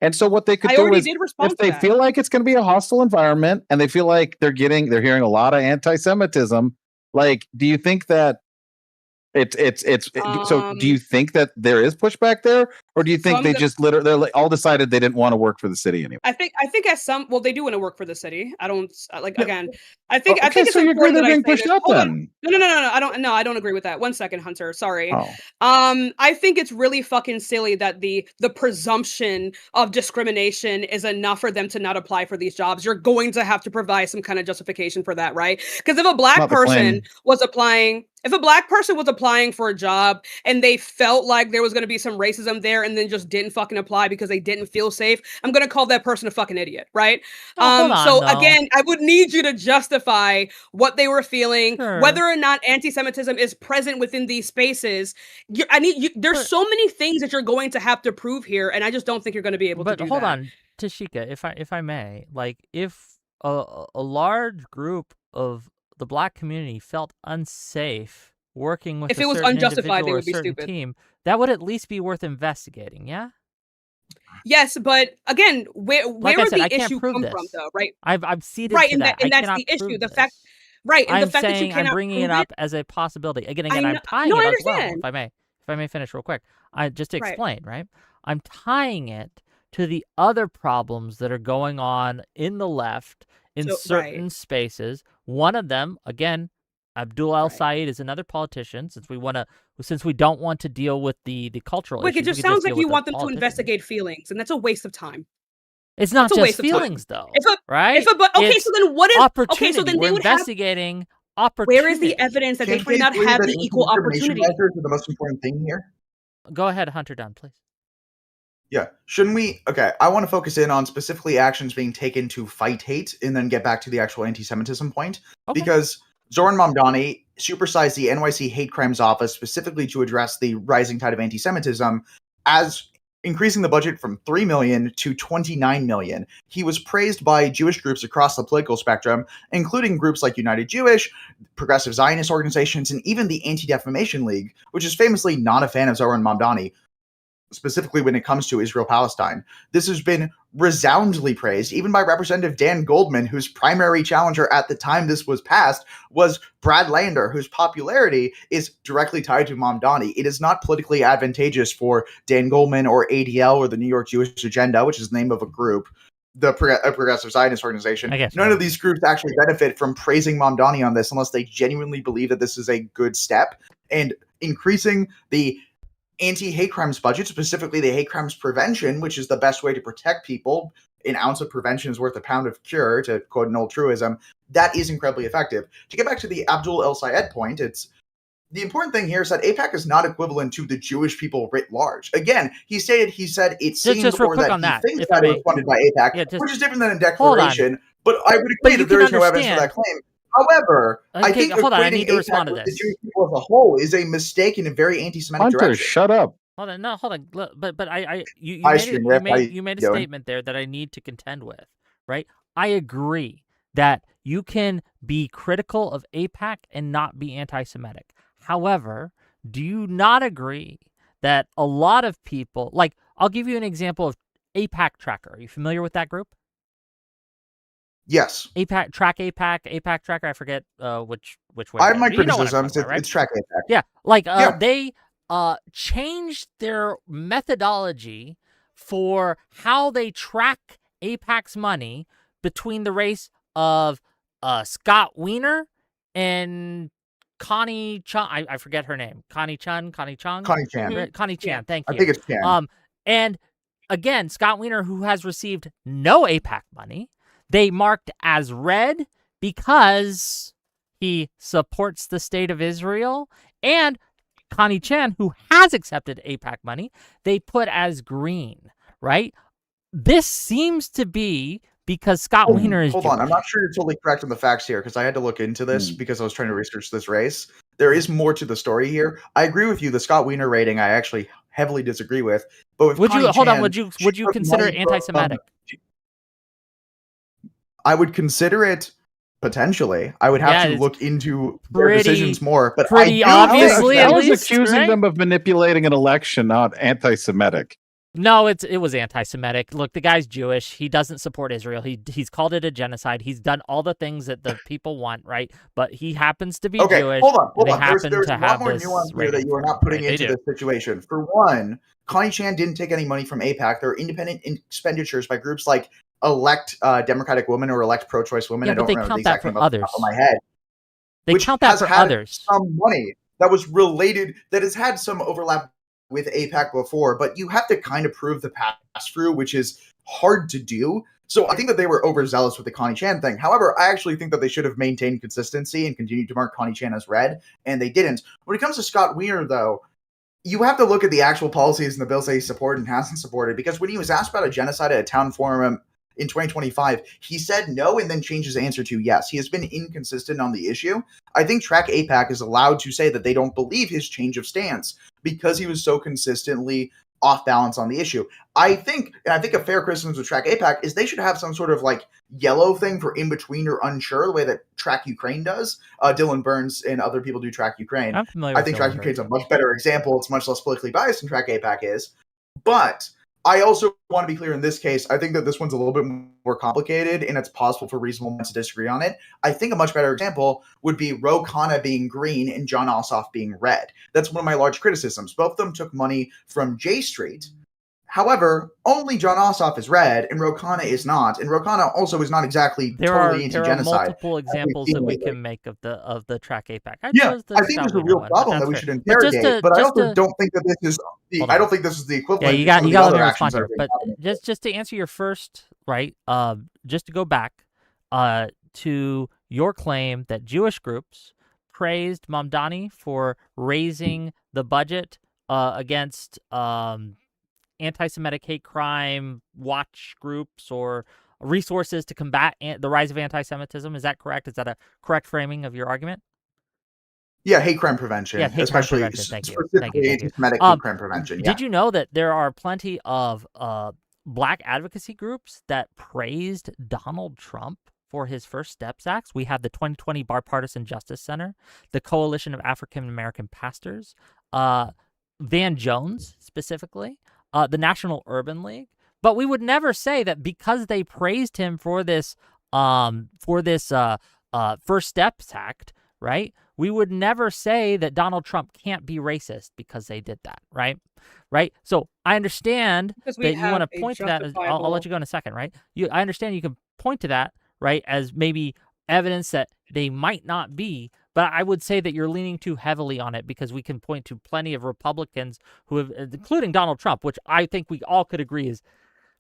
And so what they could do is if they feel like it's going to be a hostile environment and they feel like they're hearing a lot of anti-Semitism, like, do you think that so do you think that there is pushback there, or do you think they just literally all decided they didn't want to work for the city anymore?
I think they do want to work for the city. I don't again. I think it's
so
important that
being pushed up then.
No. I don't agree with that. 1 second, Hunter. Sorry. I think it's really fucking silly that the presumption of discrimination is enough for them to not apply for these jobs. You're going to have to provide some kind of justification for that, right? Because if a black person was applying for a job and they felt like there was going to be some racism there and then just didn't fucking apply because they didn't feel safe, I'm going to call that person a fucking idiot, right? Again, I would need you to justify what they were feeling, whether or not anti-Semitism is present within these spaces. There's so many things that you're going to have to prove here, and I just don't think you're going to be able to do that.
But hold on, Tashika, if I may, like if a large group of the black community felt unsafe working with
if it was unjustified, they would be stupid.
Team, that would at least be worth investigating, yeah?
Yes, but again, where would the issue come from, though, right?
I've ceded
right,
to that.
And that's the issue. The fact, right, and the fact that you cannot
I'm bringing it up as a possibility. Again, I'm tying it as well, if I may. if I may finish real quick, I just explain, right? I'm tying it to the other problems that are going on in the left in certain spaces. One of them, again, Abdul El-Sayed is another politician. Since we don't want to deal with the cultural issues,
it just sounds like you want them to investigate feelings, and that's a waste of time.
It's not just feelings, though, right?
Okay, so then what is
opportunity?
Okay, so then
we're
they would
investigating opportunity.
Where is the evidence that they did not have the equal opportunity?
Are the most important thing here.
Go ahead, Hunter Dunn, please.
Yeah, shouldn't we? Okay, I want to focus in on specifically actions being taken to fight hate, and then get back to the actual anti-Semitism point, because Zoran Mamdani supersized the NYC Hate Crimes Office specifically to address the rising tide of anti-Semitism, as increasing the budget from $3 million to $29 million. He was praised by Jewish groups across the political spectrum, including groups like United Jewish, progressive Zionist organizations, and even the Anti-Defamation League, which is famously not a fan of Zoran Mamdani, specifically when it comes to Israel-Palestine. This has been resoundingly praised, even by Representative Dan Goldman, whose primary challenger at the time this was passed was Brad Lander, whose popularity is directly tied to Mamdani. It is not politically advantageous for Dan Goldman or ADL or the New York Jewish Agenda, which is the name of a group, the Progressive Zionist organization. None of these groups actually benefit from praising Mamdani on this unless they genuinely believe that this is a good step. And increasing the anti-hate crimes budget, specifically the hate crimes prevention, which is the best way to protect people. An ounce of prevention is worth a pound of cure, to quote an old truism. That is incredibly effective. To get back to the Abdul El-Sayed point, the important thing here is that AIPAC is not equivalent to the Jewish people writ large. Again, he said it seems
just
or that he thinks that it was funded by AIPAC, which is different than a declaration. But I would agree that there is no evidence for that claim. However, I think
I need to respond to
this. The Jewish people as a whole is a mistake in a very anti-Semitic direction.
Shut up.
Hold on. But you made a statement there that I need to contend with, right? I agree that you can be critical of AIPAC and not be anti-Semitic. However, do you not agree that a lot of people, like, I'll give you an example of AIPAC Tracker. Are you familiar with that group?
Yes.
AIPAC Tracker. I forget which way.
I have my criticisms. It's Track AIPAC.
Yeah, they changed their methodology for how they track AIPAC's money between the race of Scott Wiener and Connie Chung. I forget her name. Connie Chan.
Connie Chan.
Thank you.
I think it's Chan.
And again, Scott Wiener, who has received no AIPAC money, they marked as red because he supports the state of Israel. And Connie Chan, who has accepted AIPAC money, they put as green, right? This seems to be because Scott Wiener is
Hold on, I'm not sure you're totally correct on the facts here, because I had to look into this because I was trying to research this race. There is more to the story here. I agree with you. The Scott Wiener rating, I actually heavily disagree with. But with
would you consider it anti-Semitic?
I would consider it potentially. I would have to look into their decisions more. But
obviously,
I was accusing them of manipulating an election, not anti-Semitic.
No, it was anti-Semitic. Look, the guy's Jewish. He doesn't support Israel. He's called it a genocide. He's done all the things that the people want, right? But he happens to be Jewish.
Hold on. There's
a
lot more nuance here that you are not putting into this situation. For one, Connie Chan didn't take any money from AIPAC. There are independent expenditures by groups like Elect Democratic Women or Elect Pro-Choice Women.
Yeah,
I don't
they
remember
count
the exact
that
name
for
off the
others.
top of my head.
They count that for others.
Some money that was related, that has had some overlap with AIPAC before, but you have to kind of prove the pass-through, which is hard to do. So I think that they were overzealous with the Connie Chan thing. However, I actually think that they should have maintained consistency and continued to mark Connie Chan as red, and they didn't. When it comes to Scott Wiener, though, you have to look at the actual policies and the bills that he supported and hasn't supported, because when he was asked about a genocide at a town forum in 2025, he said no and then changed his answer to yes. He has been inconsistent on the issue. I think Track AIPAC is allowed to say that they don't believe his change of stance because he was so consistently off balance on the issue. I think a fair criticism with Track AIPAC is they should have some sort of like yellow thing for in between or unsure, the way that Track Ukraine does. Dylan Burns and other people do Track Ukraine.
I'm familiar
I think Track Ukraine's a much better example. It's much less politically biased than Track AIPAC is. But I also want to be clear in this case. I think that this one's a little bit more complicated, and it's possible for reasonable minds to disagree on it. I think a much better example would be Ro Khanna being green and Jon Ossoff being red. That's one of my large criticisms. Both of them took money from J Street. However, only Jon Ossoff is red, and Ro Khanna is not. And Ro Khanna also is not exactly totally
there
anti-genocide.
There are multiple examples that we can make of the track APAC.
I think there's a real problem that we should interrogate. But I also don't think that this is the. I don't think this is the equivalent.
Yeah, you got to let me respond here. But just to answer your first, right? Just to go back, to your claim that Jewish groups praised Mamdani for raising the budget against anti-Semitic hate crime watch groups or resources to combat the rise of anti-Semitism. Is that correct? Is that a correct framing of your argument?
Yeah, hate crime prevention.
Yeah, hate crime prevention. Thank you.
Anti-Semitic hate crime prevention. Yeah.
Did you know that there are plenty of Black advocacy groups that praised Donald Trump for his First Steps Acts? We have the 2020 Bipartisan Justice Center, the Coalition of African American Pastors, Van Jones specifically, the National Urban League. But we would never say that because they praised him for this First Steps Act, right? We would never say that Donald Trump can't be racist because they did that, right? Right? So I understand that you want to point to that. I'll let you go in a second, right? I understand you can point to that, right, as maybe evidence that they might not be, but I would say that you're leaning too heavily on it because we can point to plenty of Republicans who have, including Donald Trump, which I think we all could agree is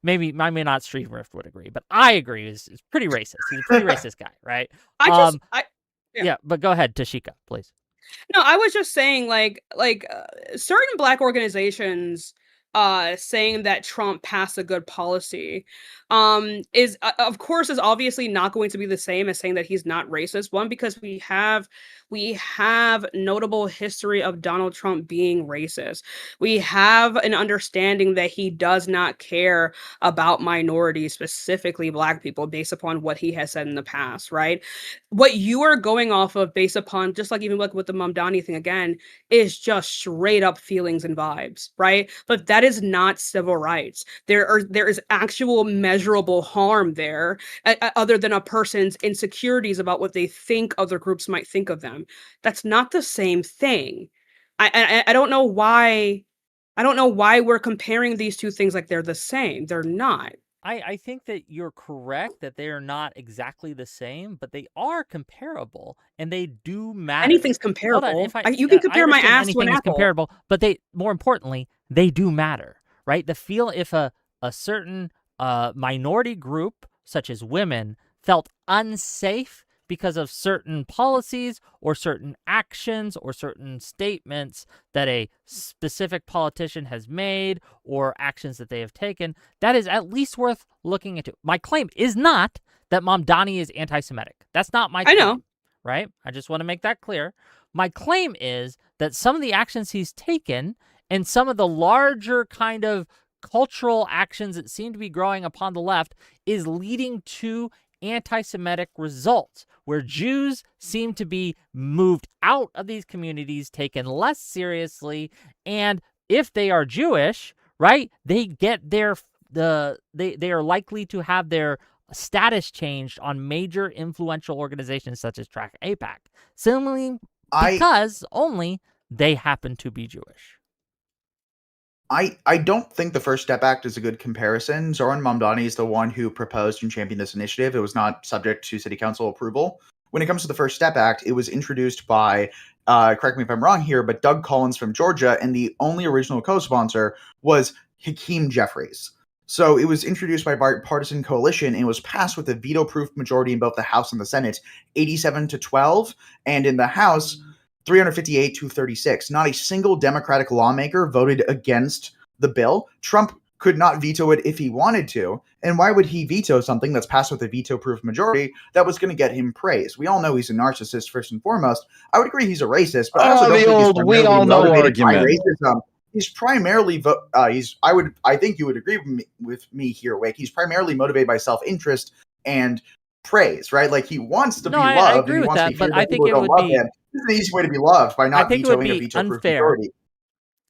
maybe not Street Rift would agree, but I agree is pretty racist. He's a pretty racist guy, right? Yeah, but go ahead, Tashika, please.
No, I was just saying, certain Black organizations saying that Trump passed a good policy is obviously not going to be the same as saying that he's not racist. One, because we have notable history of Donald Trump being racist. We have an understanding that he does not care about minorities, specifically Black people, based upon what he has said in the past, right? What you are going off of based upon, just like even like with the Mamdani thing again, is just straight up feelings and vibes, right? But that is not civil rights. There is actual measurable harm there, other than a person's insecurities about what they think other groups might think of them. That's not the same thing. I don't know why. I don't know why we're comparing these two things like they're the same. They're not.
I think that you're correct that they are not exactly the same, but they are comparable and they do matter.
Anything's comparable. You can compare my ass to an apple.
Comparable, but more importantly, they do matter, right? If a certain minority group, such as women, felt unsafe because of certain policies or certain actions or certain statements that a specific politician has made or actions that they have taken, that is at least worth looking into. My claim is not that Mamdani is anti-Semitic. That's not my claim. I know. Right? I just want to make that clear. My claim is that some of the actions he's taken and some of the larger kind of cultural actions that seem to be growing upon the left is leading to anti-Semitic results, where Jews seem to be moved out of these communities, taken less seriously, and if they are Jewish, right, they get they are likely to have their status changed on major influential organizations such as Track APAC, simply because only they happen to be Jewish.
I don't think the First Step Act is a good comparison. Zoran Mamdani is the one who proposed and championed this initiative. It was not subject to city council approval. When it comes to the First Step Act, it was introduced by, correct me if I'm wrong here, but Doug Collins from Georgia, and the only original co-sponsor was Hakeem Jeffries. So it was introduced by bipartisan coalition and was passed with a veto-proof majority in both the House and the Senate, 87-12, and in the House, 358-36. Not a single Democratic lawmaker voted against the bill. Trump could not veto it if he wanted to. And why would he veto something that's passed with a veto-proof majority that was going to get him praise? We all know he's a narcissist first and foremost. I would agree he's a racist, but I also don't think he's
we all know argument.
Racism. He's primarily I think you would agree with me here, Wick. He's primarily motivated by self-interest and praise, right? Like he wants to be loved.
I agree with that, but I think it would be
this is an easy way to be loved by not vetoing a veto-proof majority.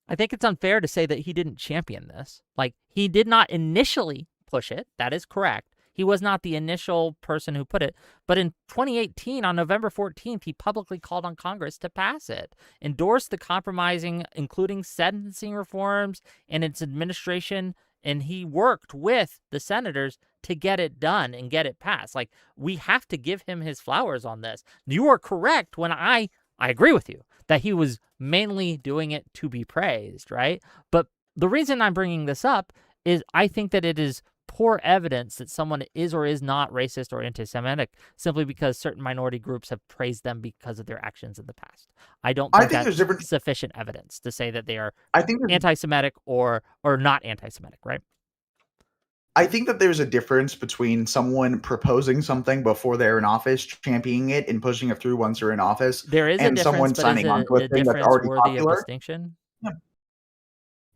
I think it's unfair to say that he didn't champion this. Like, he did not initially push it. That is correct. He was not the initial person who put it. But in 2018, on November 14th, he publicly called on Congress to pass it, endorsed the compromising, including sentencing reforms and its administration, and he worked with the senators to get it done and get it passed. Like, we have to give him his flowers on this. You are correct when I agree with you that he was mainly doing it to be praised, right? But the reason I'm bringing this up is I think that it is poor evidence that someone is or is not racist or anti-Semitic simply because certain minority groups have praised them because of their actions in the past. I don't think that's sufficient evidence to say that they are anti-Semitic or not anti-Semitic, right?
I think that there's a difference between someone proposing something before they're in office, championing it, and pushing it through once they're in office,
there is
and
a
someone signing on to a thing that's already popular.
Distinction.
Yeah.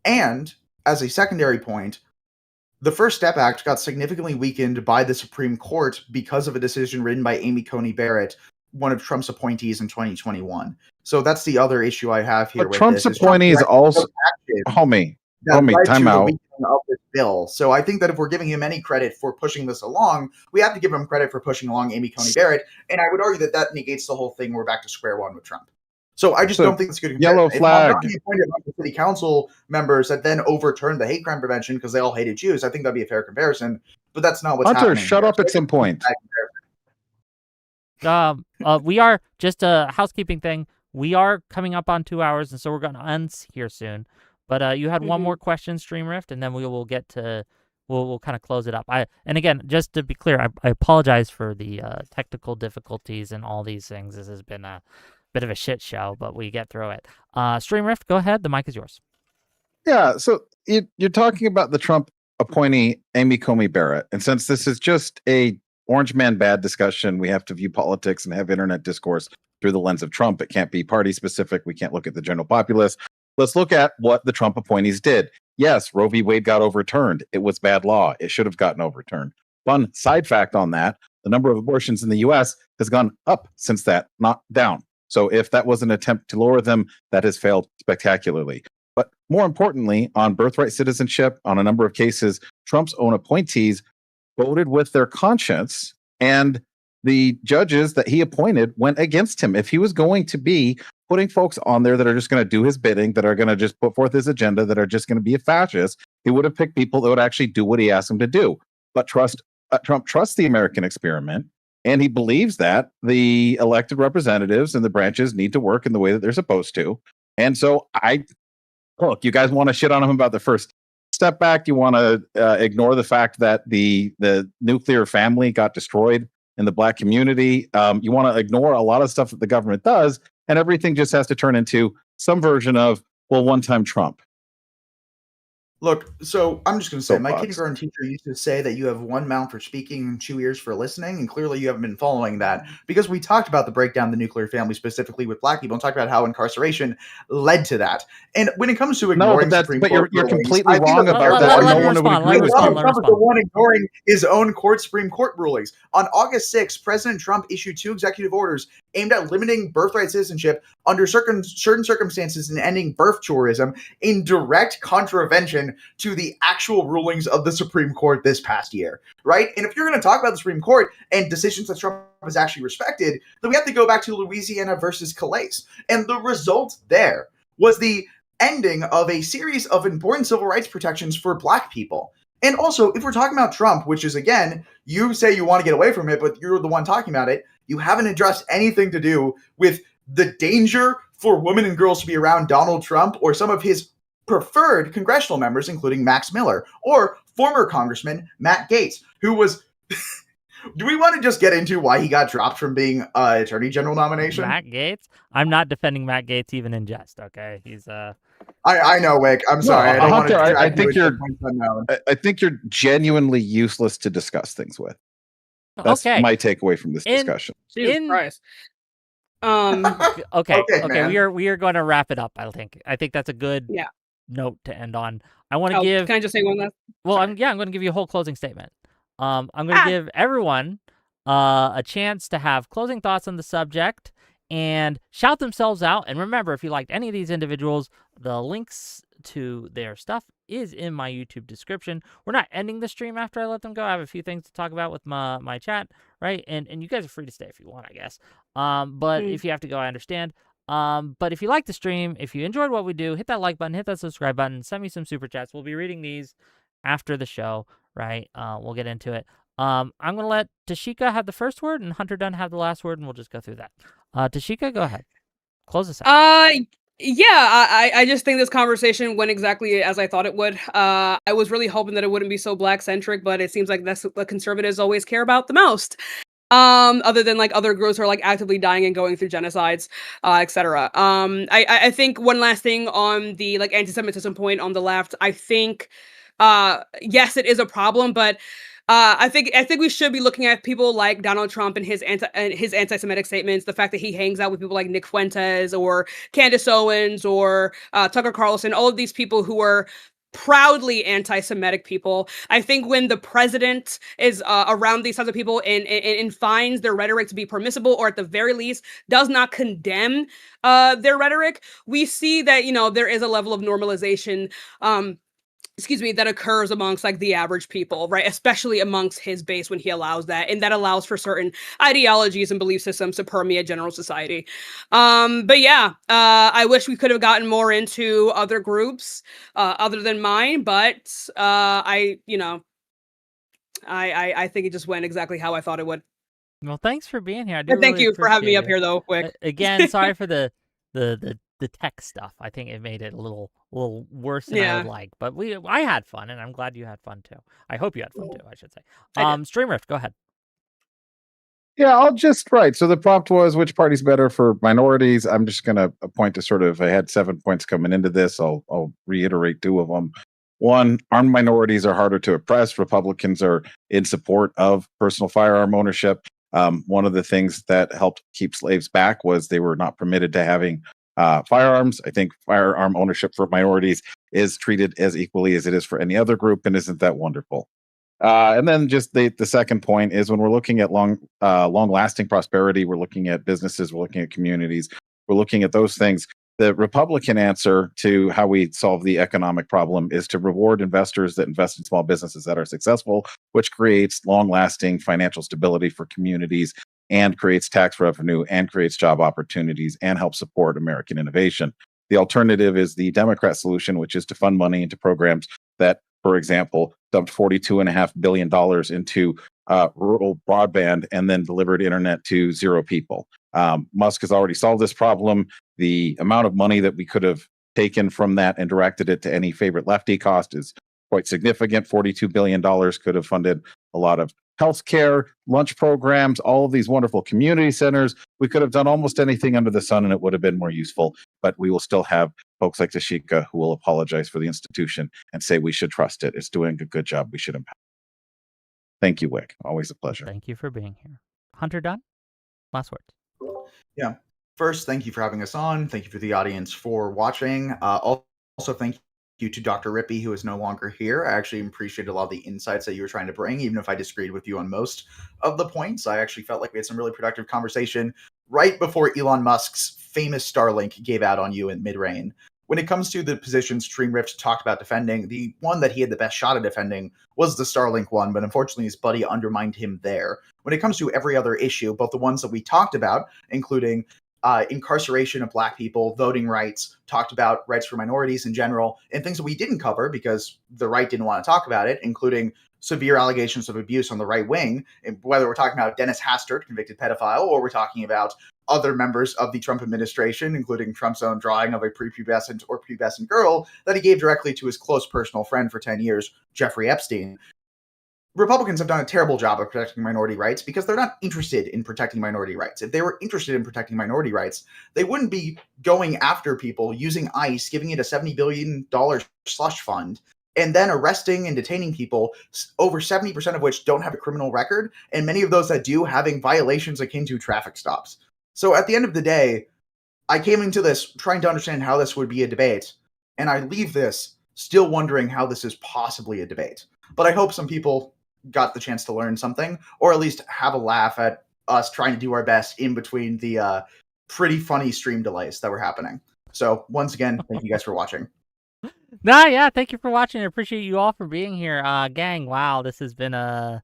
And as a secondary point, the First Step Act got significantly weakened by the Supreme Court because of a decision written by Amy Coney Barrett, one of Trump's appointees in 2021. So that's the other issue I have here.
But with Trump's appointees also, homie, time out.
Of this bill. So I think that if we're giving him any credit for pushing this along, we have to give him credit for pushing along Amy Coney Barrett. And I would argue that that negates the whole thing. We're back to square one with Trump. So I just don't think it's good.
Yellow flag.
If appointed the city council members that then overturned the hate crime prevention because they all hated Jews, I think that'd be a fair comparison. But that's not what's happening.
Hunter, shut up at some point.
We are just a housekeeping thing. We are coming up on 2 hours, and so we're going to end here soon. But you had one more question, Stream Rift, and then we will get to we'll kind of close it up. And again, just to be clear, I apologize for the technical difficulties and all these things. This has been a bit of a shit show, but we get through it. Stream Rift, go ahead. The mic is yours.
Yeah. So you're talking about the Trump appointee, Amy Coney Barrett, and since this is just a orange man bad discussion, we have to view politics and have internet discourse through the lens of Trump. It can't be party specific. We can't look at the general populace. Let's look at what the Trump appointees did. Yes, Roe v. Wade got overturned. It was bad law. It should have gotten overturned. Fun side fact on that, the number of abortions in the U.S. has gone up since that, not down. So if that was an attempt to lower them, that has failed spectacularly. But more importantly, on birthright citizenship, on a number of cases, Trump's own appointees voted with their conscience, and the judges that he appointed went against him. If he was going to be putting folks on there that are just going to do his bidding, that are going to just put forth his agenda, that are just going to be a fascist, he would have picked people that would actually do what he asked them to do. But Trump trusts the American experiment, and he believes that the elected representatives and the branches need to work in the way that they're supposed to. And so look, you guys want to shit on him about the First Step Act. You want to ignore the fact that the nuclear family got destroyed in the Black community. You want to ignore a lot of stuff that the government does, and everything just has to turn into some version of, well, one-time Trump.
Look, so I'm just going to say, my kindergarten teacher used to say that you have one mouth for speaking and 2 ears for listening, and clearly you haven't been following that, because we talked about the breakdown of the nuclear family specifically with Black people, and talked about how incarceration led to that. And when it comes to ignoring Supreme Court
you're completely wrong about that. No one would agree with you.
Trump is the one ignoring his own Supreme Court rulings. On August 6th, President Trump issued 2 executive orders aimed at limiting birthright citizenship under certain circumstances and ending birth tourism, in direct contravention to the actual rulings of the Supreme Court this past year, right? And if you're going to talk about the Supreme Court and decisions that Trump has actually respected, then we have to go back to Louisiana versus Calais. And the result there was the ending of a series of important civil rights protections for Black people. And also, if we're talking about Trump, which is, again, you say you want to get away from it, but you're the one talking about it, you haven't addressed anything to do with the danger for women and girls to be around Donald Trump or some of his preferred congressional members, including Max Miller, or former Congressman Matt Gaetz, who was... Do we want to just get into why he got dropped from being Attorney General nomination?
Matt Gaetz? I'm not defending Matt Gaetz even in jest, okay? He's...
I know, Wick. I'm sorry.
Hunter, I think you're genuinely useless to discuss things with. That's my takeaway from this discussion.
Jesus Christ.
Okay. We are going to wrap it up. I think that's a good note to end on. I want to give.
Can I just say one last?
Well, I'm going to give you a whole closing statement. I'm going to give everyone a chance to have closing thoughts on the subject, and shout themselves out. And remember, if you liked any of these individuals, the links to their stuff is in my YouTube description. We're not ending the stream after I let them go. I have a few things to talk about with my chat, right? And you guys are free to stay if you want, I guess. But if you have to go, I understand. But if you like the stream, if you enjoyed what we do, hit that like button, hit that subscribe button, send me some super chats. We'll be reading these after the show, right? We'll get into it. I'm going to let Tashika have the first word and Hunter Dunn have the last word, and we'll just go through that. Tashika, go ahead. Close us out.
Yeah, I just think this conversation went exactly as I thought it would. I was really hoping that it wouldn't be so black-centric, but it seems like that's what conservatives always care about the most. Other than like other groups who are like actively dying and going through genocides, etc. I think one last thing on the like anti-Semitism point on the left. I think, yes, it is a problem, but I think we should be looking at people like Donald Trump and his anti-Semitic statements. The fact that he hangs out with people like Nick Fuentes or Candace Owens or Tucker Carlson, all of these people who are proudly anti-Semitic people. I think when the president is around these types of people and finds their rhetoric to be permissible, or at the very least does not condemn their rhetoric, we see that, you know, there is a level of normalization that occurs amongst like the average people, right? Especially amongst his base when he allows that. And that allows for certain ideologies and belief systems to permeate general society. But yeah, I wish we could have gotten more into other groups other than mine, but I think it just went exactly how I thought it would.
Well, thanks for being here. I do
and thank
really
you for having me up
it.
here though, Wick.
Again, sorry for the tech stuff. I think it made it a little worse than I would like. But I had fun, and I'm glad you had fun too. I hope you had fun too, I should say. Streamrift, go ahead.
Yeah, I'll just So the prompt was which party's better for minorities. I'm just going to point to sort of, I had 7 points coming into this. I'll reiterate 2 of them. 1, armed minorities are harder to oppress. Republicans are in support of personal firearm ownership. One of the things that helped keep slaves back was they were not permitted to having firearms. I think firearm ownership for minorities is treated as equally as it is for any other group, and isn't that wonderful? And then just the second point is when we're looking at long-lasting prosperity, we're looking at businesses, we're looking at communities, we're looking at those things. The Republican answer to how we solve the economic problem is to reward investors that invest in small businesses that are successful, which creates long-lasting financial stability for communities and creates tax revenue and creates job opportunities and helps support American innovation. The alternative is the Democrat solution, which is to fund money into programs that, for example, dumped $42.5 billion into rural broadband and then delivered internet to 0 people. Musk has already solved this problem. The amount of money that we could have taken from that and directed it to any favorite lefty cost is quite significant. $42 billion could have funded a lot of healthcare, lunch programs, all of these wonderful community centers. We could have done almost anything under the sun and it would have been more useful, but we will still have folks like Tashika who will apologize for the institution and say we should trust it. It's doing a good job. We should empower. Thank you, Wick. Always a pleasure.
Thank you for being here. Hunter Dunn, last words.
Yeah. First, thank you for having us on. Thank you for the audience for watching. Also, thank you to Dr. Rippey, who is no longer here. I actually appreciated a lot of the insights that you were trying to bring, even if I disagreed with you on most of the points. I actually felt like we had some really productive conversation right before Elon Musk's famous Starlink gave out on you in mid-reign. When it comes to the positions Streamrift talked about defending, the one that he had the best shot at defending was the Starlink one, but unfortunately his buddy undermined him there. When it comes to every other issue, both the ones that we talked about, including incarceration of Black people, voting rights, talked about rights for minorities in general, and things that we didn't cover because the right didn't want to talk about it, including severe allegations of abuse on the right wing, and whether we're talking about Dennis Hastert, convicted pedophile, or we're talking about other members of the Trump administration, including Trump's own drawing of a prepubescent or pubescent girl that he gave directly to his close personal friend for 10 years, Jeffrey Epstein. Republicans have done a terrible job of protecting minority rights because they're not interested in protecting minority rights. If they were interested in protecting minority rights, they wouldn't be going after people using ICE, giving it a $70 billion slush fund, and then arresting and detaining people, over 70% of which don't have a criminal record, and many of those that do having violations akin to traffic stops. So at the end of the day, I came into this trying to understand how this would be a debate, and I leave this still wondering how this is possibly a debate. But I hope some people got the chance to learn something, or at least have a laugh at us trying to do our best in between the pretty funny stream delays that were happening. So once again, thank you guys for watching.
Yeah, thank you for watching. I appreciate you all for being here. Gang, wow, this has been a...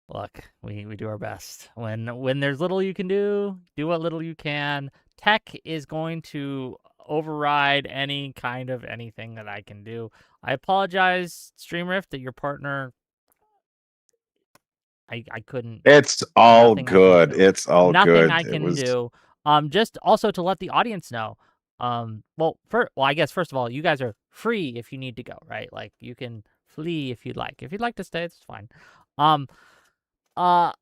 Look, we do our best. When there's little you can do what little you can. Tech is going to override any kind of anything that I can do. I apologize, StreamRift, that your partner... I couldn't...
It's all good. It's all
nothing
good.
I can do. Just also to let the audience know. Well, I guess first of all, you guys are free if you need to go, right? Like you can flee if you'd like. If you'd like to stay, it's fine. Some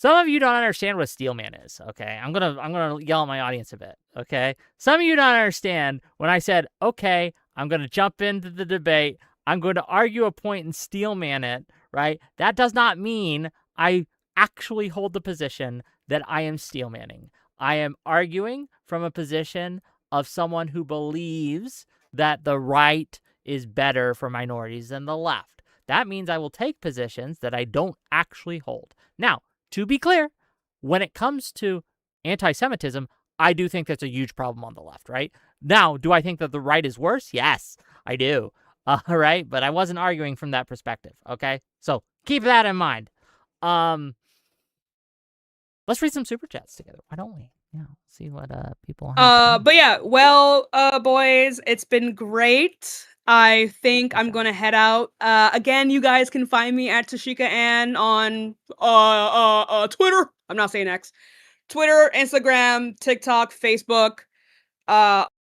of you don't understand what Steelman is, okay? I'm gonna yell at my audience a bit, okay? Some of you don't understand when I said, okay, I'm gonna jump into the debate. I'm going to argue a point and Steelman it, right? That does not mean I actually hold the position that I am Steelmanning. I am arguing from a position of someone who believes that the right is better for minorities than the left. That means I will take positions that I don't actually hold. Now, to be clear, when it comes to anti-Semitism, I do think that's a huge problem on the left, right? Now, do I think that the right is worse? Yes, I do. All right, but I wasn't arguing from that perspective, okay? So keep that in mind. Let's read some super chats together. Why don't we? Yeah, see what people have.
But yeah, well, boys, it's been great. I think I'm gonna head out. Again, you guys can find me at Tashika Ann on Twitter. I'm not saying X. Twitter, Instagram, TikTok, Facebook,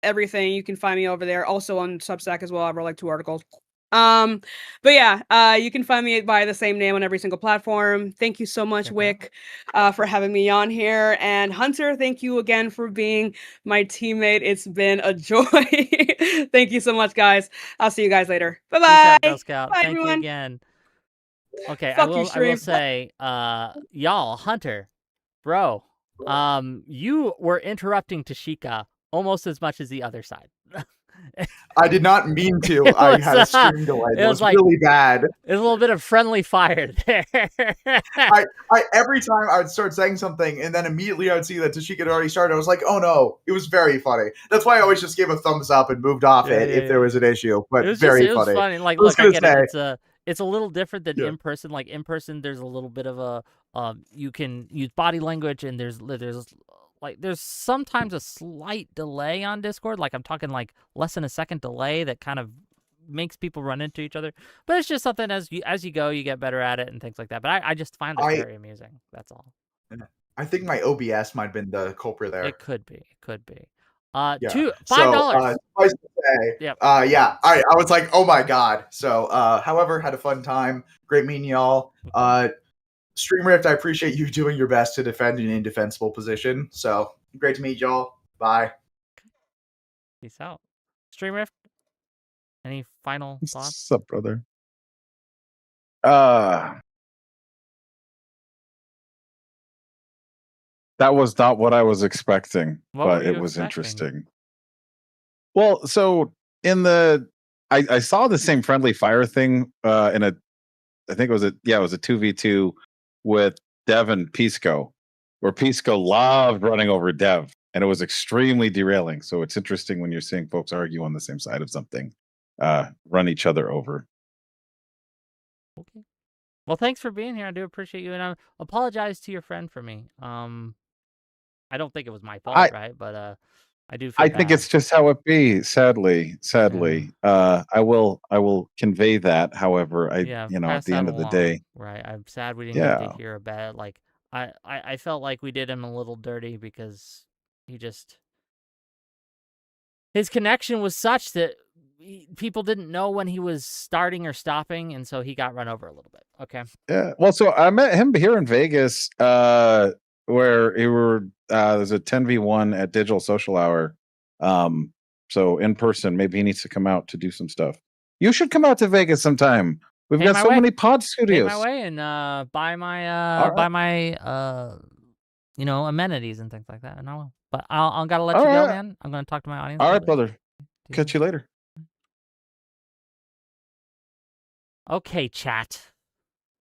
everything. You can find me over there. Also on Substack as well. I wrote like 2 articles. But yeah, you can find me by the same name on every single platform. Thank you so much, Wick, for having me on here. And Hunter, thank you again for being my teammate. It's been a joy. Thank you so much, guys. I'll see you guys later. Bye-bye.
Peace out, Girl Scout.
Bye,
Thank
everyone.
you again. Okay,
Fuck
I will say, y'all, Hunter, bro, you were interrupting Tashika almost as much as the other side.
I did not mean to. I had a stream delay. It was like, really bad.
There's a little bit of friendly fire there.
I every time I would start saying something, and then immediately I would see that Tashika had already started. I was like, oh no, it was very funny. That's why I always just gave a thumbs up and moved off if there was an issue. But it was funny.
Like, look, I get it. It's a little different than in person. Like in person, there's a little bit of a you can use body language, and there's sometimes a slight delay on Discord. Like I'm talking like less than a second delay that kind of makes people run into each other. But it's just something as you go, you get better at it and things like that. But I just find it very amusing. That's all.
I think my OBS might have been the culprit there.
It could be.
Yeah.
$5.
Yeah. I was like, oh my god. So, however, had a fun time. Great meeting y'all. StreamRift, I appreciate you doing your best to defend an indefensible position. So great to meet y'all. Bye.
Peace out. StreamRift, any final thoughts?
What's up, brother? That was not what I was expecting, but it was interesting. Well, so I saw the same friendly fire thing I think it was a 2v2 with Dev and Pisco, where Pisco loved running over Dev, and it was extremely derailing. So it's interesting when you're seeing folks argue on the same side of something, run each other over.
Okay. Well, thanks for being here. I do appreciate you, and I apologize to your friend for me. I don't think it was my fault, right? But I do. I
think it's just how it be. Sadly, I will convey that. However, at the end of the day,
right? I'm sad we didn't get to hear about it. Like I felt like we did him a little dirty because his connection was such that people didn't know when he was starting or stopping, and so he got run over a little bit. Okay.
Yeah. Well, so I met him here in Vegas, where there's a 10v1 at Digital Social Hour. So in person, maybe he needs to come out to do some stuff. You should come out to Vegas sometime. We've got so many pod studios.
Pay my way and buy my amenities and things like that. And I will. But I'm gotta let you go, man. I'm gonna talk to my audience.
All right, brother. Catch you later.
Okay, chat.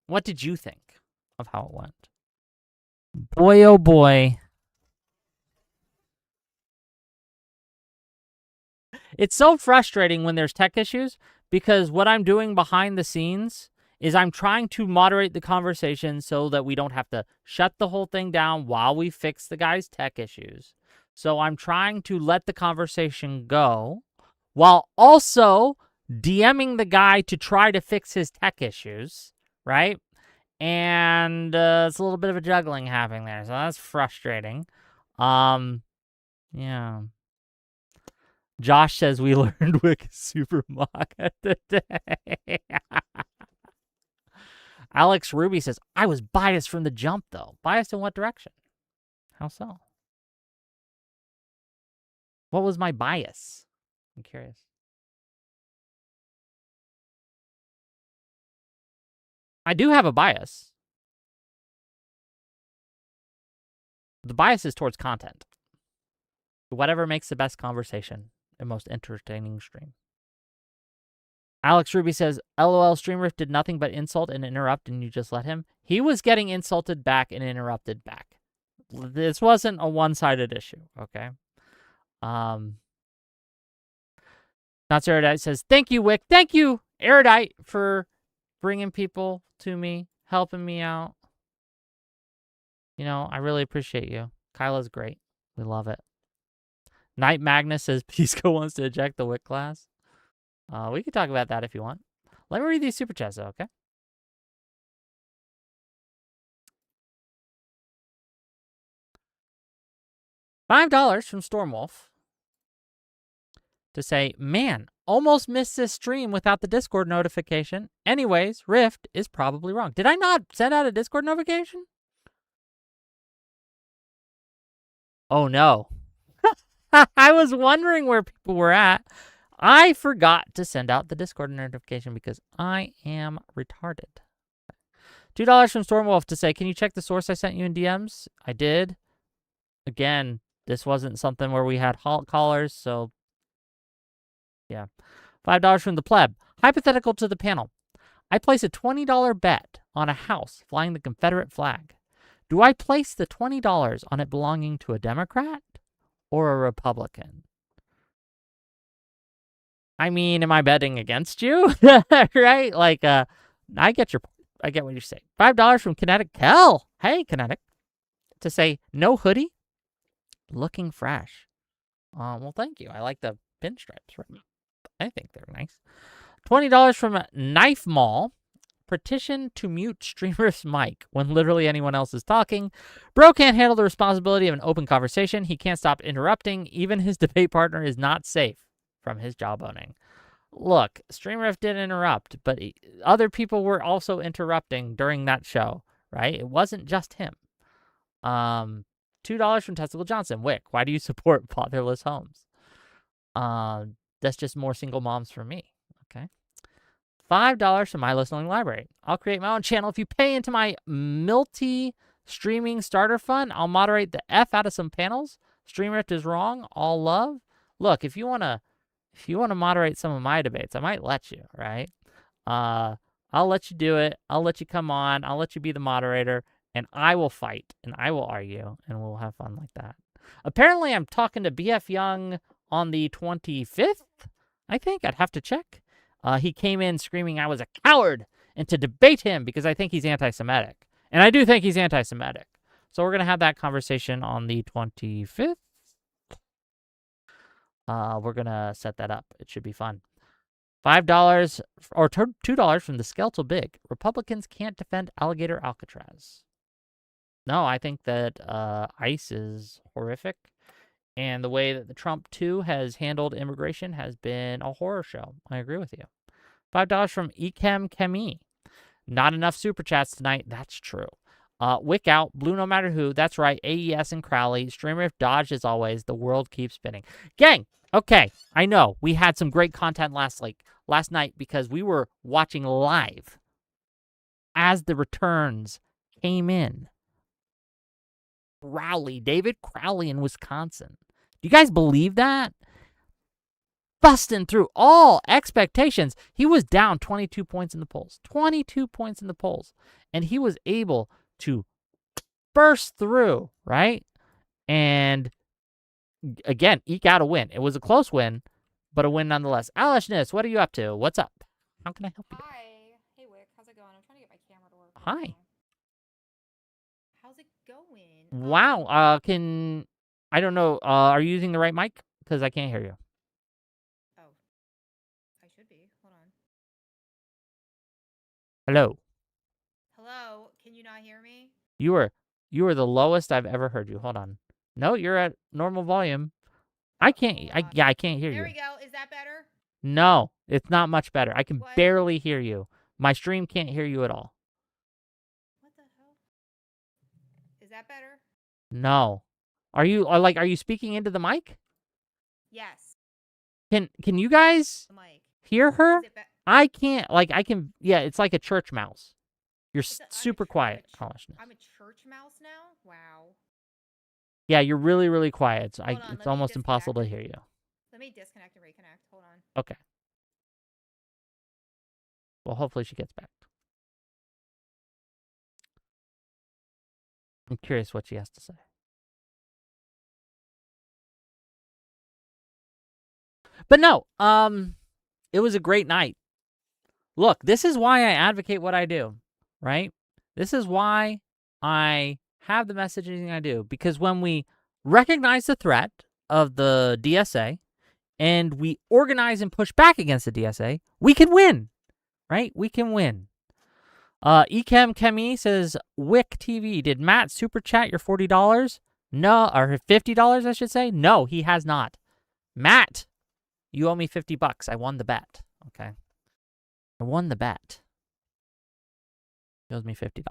What did you think of how it went? Boy, oh boy. It's so frustrating when there's tech issues because what I'm doing behind the scenes is I'm trying to moderate the conversation so that we don't have to shut the whole thing down while we fix the guy's tech issues. So I'm trying to let the conversation go while also DMing the guy to try to fix his tech issues, right? And it's a little bit of a juggling happening there, so that's frustrating. Yeah. Josh says we learned Wick is super MAGA today. Alex Ruby says, I was biased from the jump, though. Biased in what direction? How so? What was my bias? I'm curious. I do have a bias. The bias is towards content. Whatever makes the best conversation and most entertaining stream. Alex Ruby says, LOL, Streamriff did nothing but insult and interrupt, and you just let him. He was getting insulted back and interrupted back. This wasn't a one-sided issue, okay? Not Erudite says, thank you, Wick. Thank you, Erudite, for bringing people to me, helping me out. You know, I really appreciate you. Kyla's great. We love it. Night Magnus says, Pisco wants to eject the Wick class. We could talk about that if you want. Let me read these super chats, though, okay? $5 from Stormwolf to say, man, almost missed this stream without the Discord notification. Anyways, Rift is probably wrong. Did I not send out a Discord notification? Oh, no. I was wondering where people were at. I forgot to send out the Discord notification because I am retarded. $2 from Stormwolf to say, can you check the source I sent you in DMs? I did. Again, this wasn't something where we had callers, so yeah. $5 from the pleb. Hypothetical to the panel. I place a $20 bet on a house flying the Confederate flag. Do I place the $20 on it belonging to a Democrat or a Republican? I mean, am I betting against you? Right? Like, I get what you're saying. $5 from Kinetic Kel. Hey, Kinetic. To say, no hoodie, looking fresh. Well, thank you. I like the pinstripes. Right? I think they're nice. $20 from Knife Mall. Petition to mute Streamriff's mic when literally anyone else is talking. Bro can't handle the responsibility of an open conversation. He can't stop interrupting. Even his debate partner is not safe from his jawboning. Look, Streamriff did interrupt, but other people were also interrupting during that show, right? It wasn't just him. $2 from Testicle Johnson. Wick, why do you support fatherless homes? That's just more single moms for me. Okay. $5 from My Listening Library. I'll create my own channel. If you pay into my Milty streaming starter fund, I'll moderate the F out of some panels. Streamriff is wrong. All love. Look, if you want to moderate some of my debates, I might let you, right? I'll let you do it. I'll let you come on. I'll let you be the moderator, and I will fight, and I will argue, and we'll have fun like that. Apparently, I'm talking to BF Young on the 25th, I think. I'd have to check. He came in screaming I was a coward and to debate him because I think he's anti-Semitic. And I do think he's anti-Semitic. So we're going to have that conversation on the 25th. We're going to set that up. It should be fun. $5 or $2 from the Skeletal Big. Republicans can't defend Alligator Alcatraz. No, I think that ICE is horrific. And the way that the Trump 2 has handled immigration has been a horror show. I agree with you. $5 from Ekem Kemi. Not enough super chats tonight. That's true. Wick out. Blue no matter who. That's right. AES and Crowley. Streamriff dodged as always. The world keeps spinning. Gang, okay. I know we had some great content last night because we were watching live as the returns came in. David Crowley in Wisconsin. Do you guys believe that? Busting through all expectations. He was down 22 points in the polls. 22 points in the polls. And he was able to burst through, right? And again, eke out a win. It was a close win, but a win nonetheless. Alishness, what are you up to? What's up? How can I help you?
Hi. Hey, Wick. How's it going? I'm trying to get my camera to work.
Hi.
How's it going?
Wow. I don't know. Are you using the right mic? Because I can't hear you.
Oh. I should be. Hold on.
Hello.
Hello. Can you not hear me?
You are the lowest I've ever heard you. Hold on. No, you're at normal volume. I can't hear you.
There we go. Is that better?
No, it's not much better. I can barely hear you. My stream can't hear you at all.
What the hell? Is that better?
No. Are you speaking into the mic?
Yes.
Can you guys hear her? I can't. Yeah, it's like a church mouse. You're super quiet.
I'm a church mouse now? Wow.
Yeah, you're really, really quiet. So it's almost impossible to hear you.
Let me disconnect and reconnect. Hold on.
Okay. Well, hopefully she gets back. I'm curious what she has to say. But no, it was a great night. Look, this is why I advocate what I do, right? This is why I have the messaging I do. Because when we recognize the threat of the DSA and we organize and push back against the DSA, we can win, right? We can win. Ekem Kemi says, Wick TV, did Matt super chat your $40? No, or $50, I should say. No, he has not. Matt, you owe me $50. I won the bet. Okay. I won the bet. He owes me $50.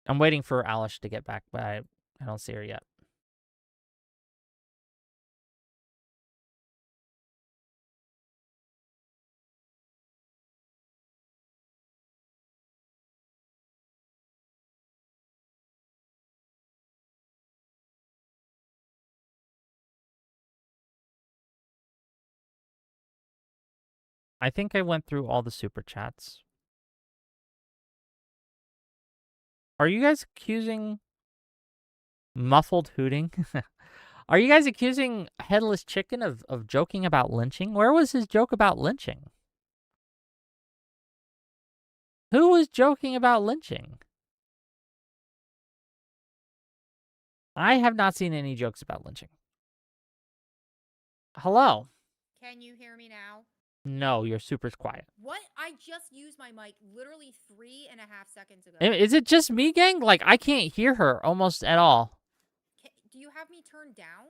I'm waiting for Alice to get back, but I don't see her yet. I think I went through all the super chats. Are you guys accusing muffled hooting? Are you guys accusing Headless Chicken of joking about lynching? Where was his joke about lynching? Who was joking about lynching? I have not seen any jokes about lynching. Hello?
Can you hear me now?
No, you're super quiet.
What? I just used my mic literally 3.5 seconds ago.
Is it just me, gang? Like, I can't hear her almost at all.
Do you have me turned down?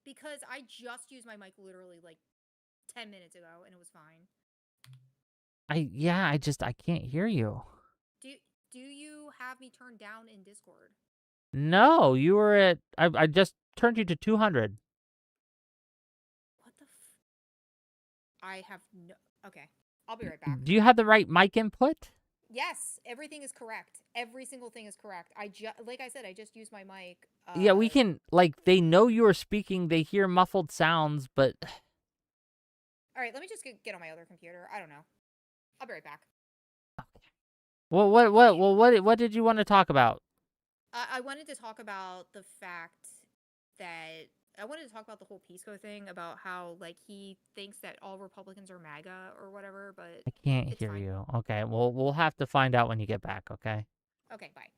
Because I just used my mic literally like 10 minutes ago and it was fine.
I can't hear you.
Do you have me turned down in Discord?
No, you were at... I just turned you to 200.
What the I have no... Okay, I'll be right back.
Do you have the right mic input?
Yes, everything is correct. Every single thing is correct. Like I said, I just used my mic.
Yeah, we can... Like, they know you are speaking. They hear muffled sounds, but...
All right, let me just get on my other computer. I don't know. I'll be right back.
Okay. Well, what did you want to talk about?
I wanted to talk about the fact that I wanted to talk about the whole Pisco thing, about how like he thinks that all Republicans are MAGA or whatever, but
I can't hear you. Okay, well, we'll have to find out when you get back, okay?
Okay, bye.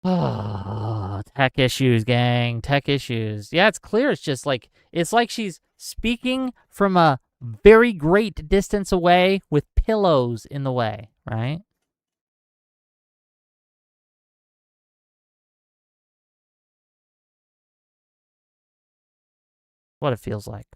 Oh, tech issues, gang. Tech issues. Yeah, it's clear. It's like she's speaking from a very great distance away with pillows in the way, right? What it feels like.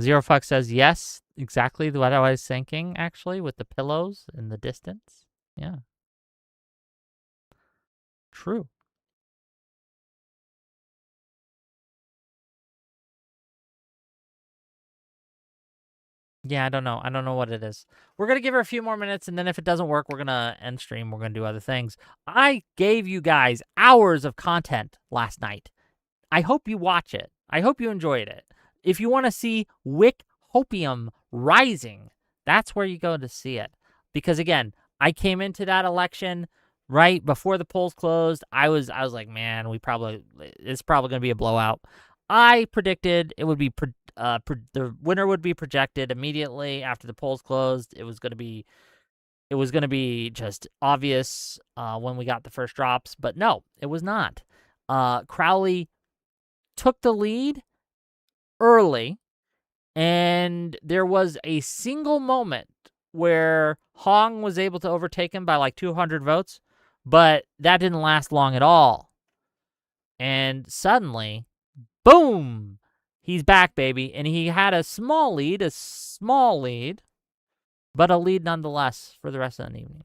Zero Fuck says, yes, exactly what I was thinking, actually, with the pillows in the distance. Yeah. True. Yeah, I don't know. I don't know what it is. We're going to give her a few more minutes, and then if it doesn't work, we're going to end stream. We're going to do other things. I gave you guys hours of content last night. I hope you watch it. I hope you enjoyed it. if you want to see Wick hopium rising, that's where you go to see it. Because again, I came into that election right before the polls closed. I was like, man, it's probably going to be a blowout. I predicted it would be the winner would be projected immediately after the polls closed. It was going to be just obvious when we got the first drops, but no, it was not. Crowley took the lead early, and there was a single moment where Hong was able to overtake him by like 200 votes, but that didn't last long at all. And suddenly, boom, he's back, baby. And he had a small lead, but a lead nonetheless for the rest of the evening.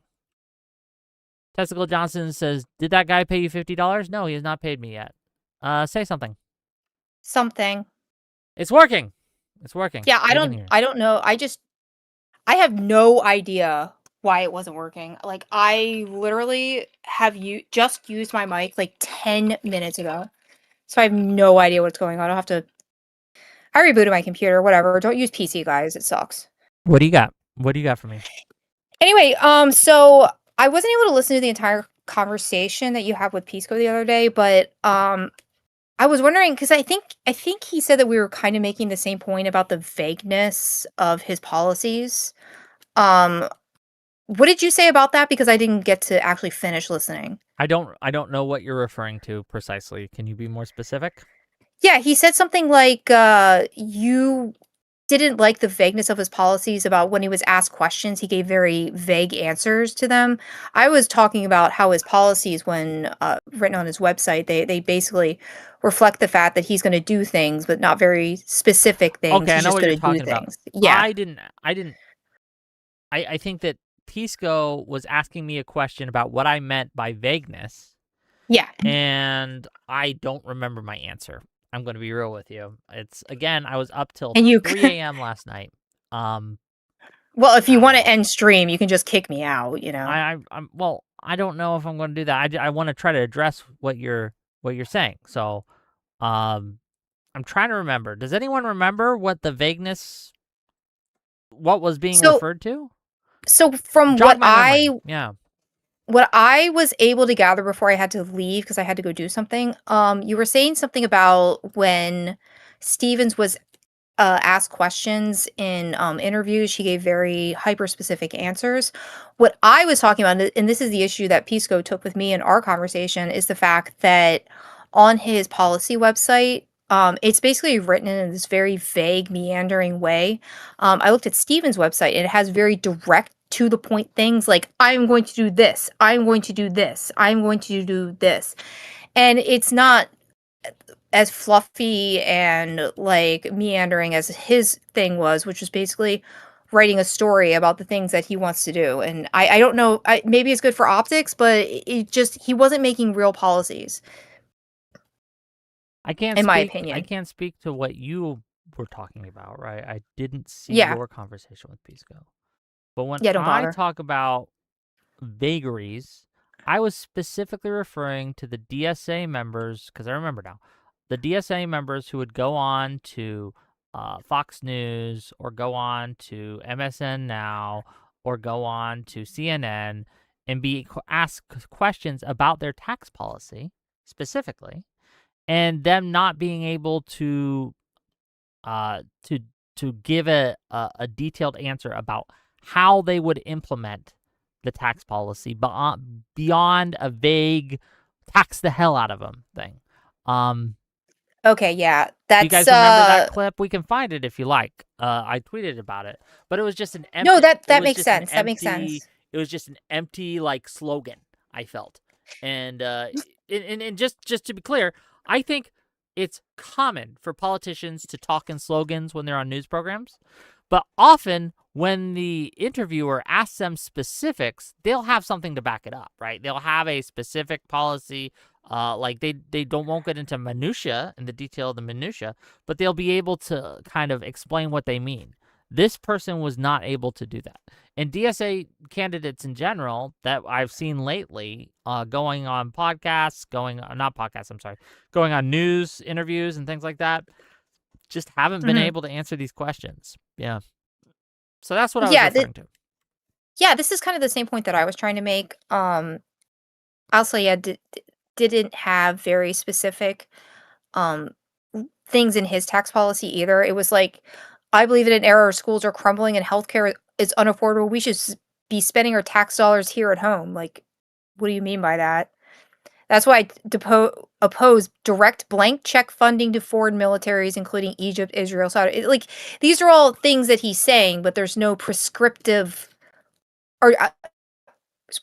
Testicle Johnson says, did that guy pay you $50? No, he has not paid me yet. Say something.
Something.
It's working. It's working.
Yeah, I don't know. I have no idea why it wasn't working. Like, I literally have just used my mic like 10 minutes ago. So I have no idea what's going on. I rebooted my computer, whatever. Don't use PC, guys. It sucks.
What do you got? What do you got for me?
Anyway, so I wasn't able to listen to the entire conversation that you had with Pisco the other day, but I was wondering, because I think he said that we were kind of making the same point about the vagueness of his policies. What did you say about that? Because I didn't get to actually finish listening.
I don't know what you're referring to precisely. Can you be more specific?
Yeah, he said something like you didn't like the vagueness of his policies about when he was asked questions, he gave very vague answers to them. I was talking about how his policies, when written on his website, they basically reflect the fact that he's going to do things, but not very specific things.
Okay,
he's
I know
just
what you're
gonna do
talking about.
things. Yeah.
I think that Pisco was asking me a question about what I meant by vagueness.
Yeah.
And I don't remember my answer. I'm going to be real with you. It's, again, I was up till
And you
3 a.m. last night.
Well, if you want to end stream, you can just kick me out, you know.
Well, I don't know if I'm going to do that. I want to try to address what you're saying. So, I'm trying to remember. Does anyone remember what the vagueness, what was being referred to?
So from
Jog
what
my memory. Yeah.
what I was able to gather before I had to leave because I had to go do something, you were saying something about when Stevens was asked questions in interviews, she gave very hyper-specific answers. What I was talking about, and this is the issue that Pisco took with me in our conversation, is the fact that on his policy website, it's basically written in this very vague, meandering way. I looked at Stevens' website, and it has very direct, to the point things like, I'm going to do this, I'm going to do this, I'm going to do this. And it's not as fluffy and like meandering as his thing was, which was basically writing a story about the things that he wants to do. And I don't know, maybe it's good for optics, but he wasn't making real policies.
In my opinion. I can't speak to what you were talking about, right? I didn't see your conversation with Pisco. But when I talk about vagaries, I was specifically referring to the DSA members, because I remember now, the DSA members who would go on to Fox News or go on to MSN Now or go on to CNN and be asked questions about their tax policy specifically, and them not being able to give a detailed answer about how they would implement the tax policy beyond a vague tax the hell out of them thing.
Okay, yeah.
Do you guys remember that clip? We can find it if you like. I tweeted about it, but it was just an empty...
No, that makes sense. That makes sense.
It was just an empty, like, slogan, I felt. And just to be clear, I think it's common for politicians to talk in slogans when they're on news programs, but often when the interviewer asks them specifics, they'll have something to back it up, right? They'll have a specific policy, like they won't get into minutia and the detail of the minutia, but they'll be able to kind of explain what they mean. This person was not able to do that. And DSA candidates in general that I've seen lately, going on podcasts, going on news interviews and things like that, just haven't been able to answer these questions. Yeah. So that's what I was referring to.
Yeah, this is kind of the same point that I was trying to make. Also, didn't have very specific things in his tax policy either. It was like, I believe in an era where schools are crumbling and healthcare is unaffordable. We should be spending our tax dollars here at home. Like, what do you mean by that? That's why I oppose direct blank check funding to foreign militaries, including Egypt, Israel, Saudi. Like, these are all things that he's saying, but there's no prescriptive or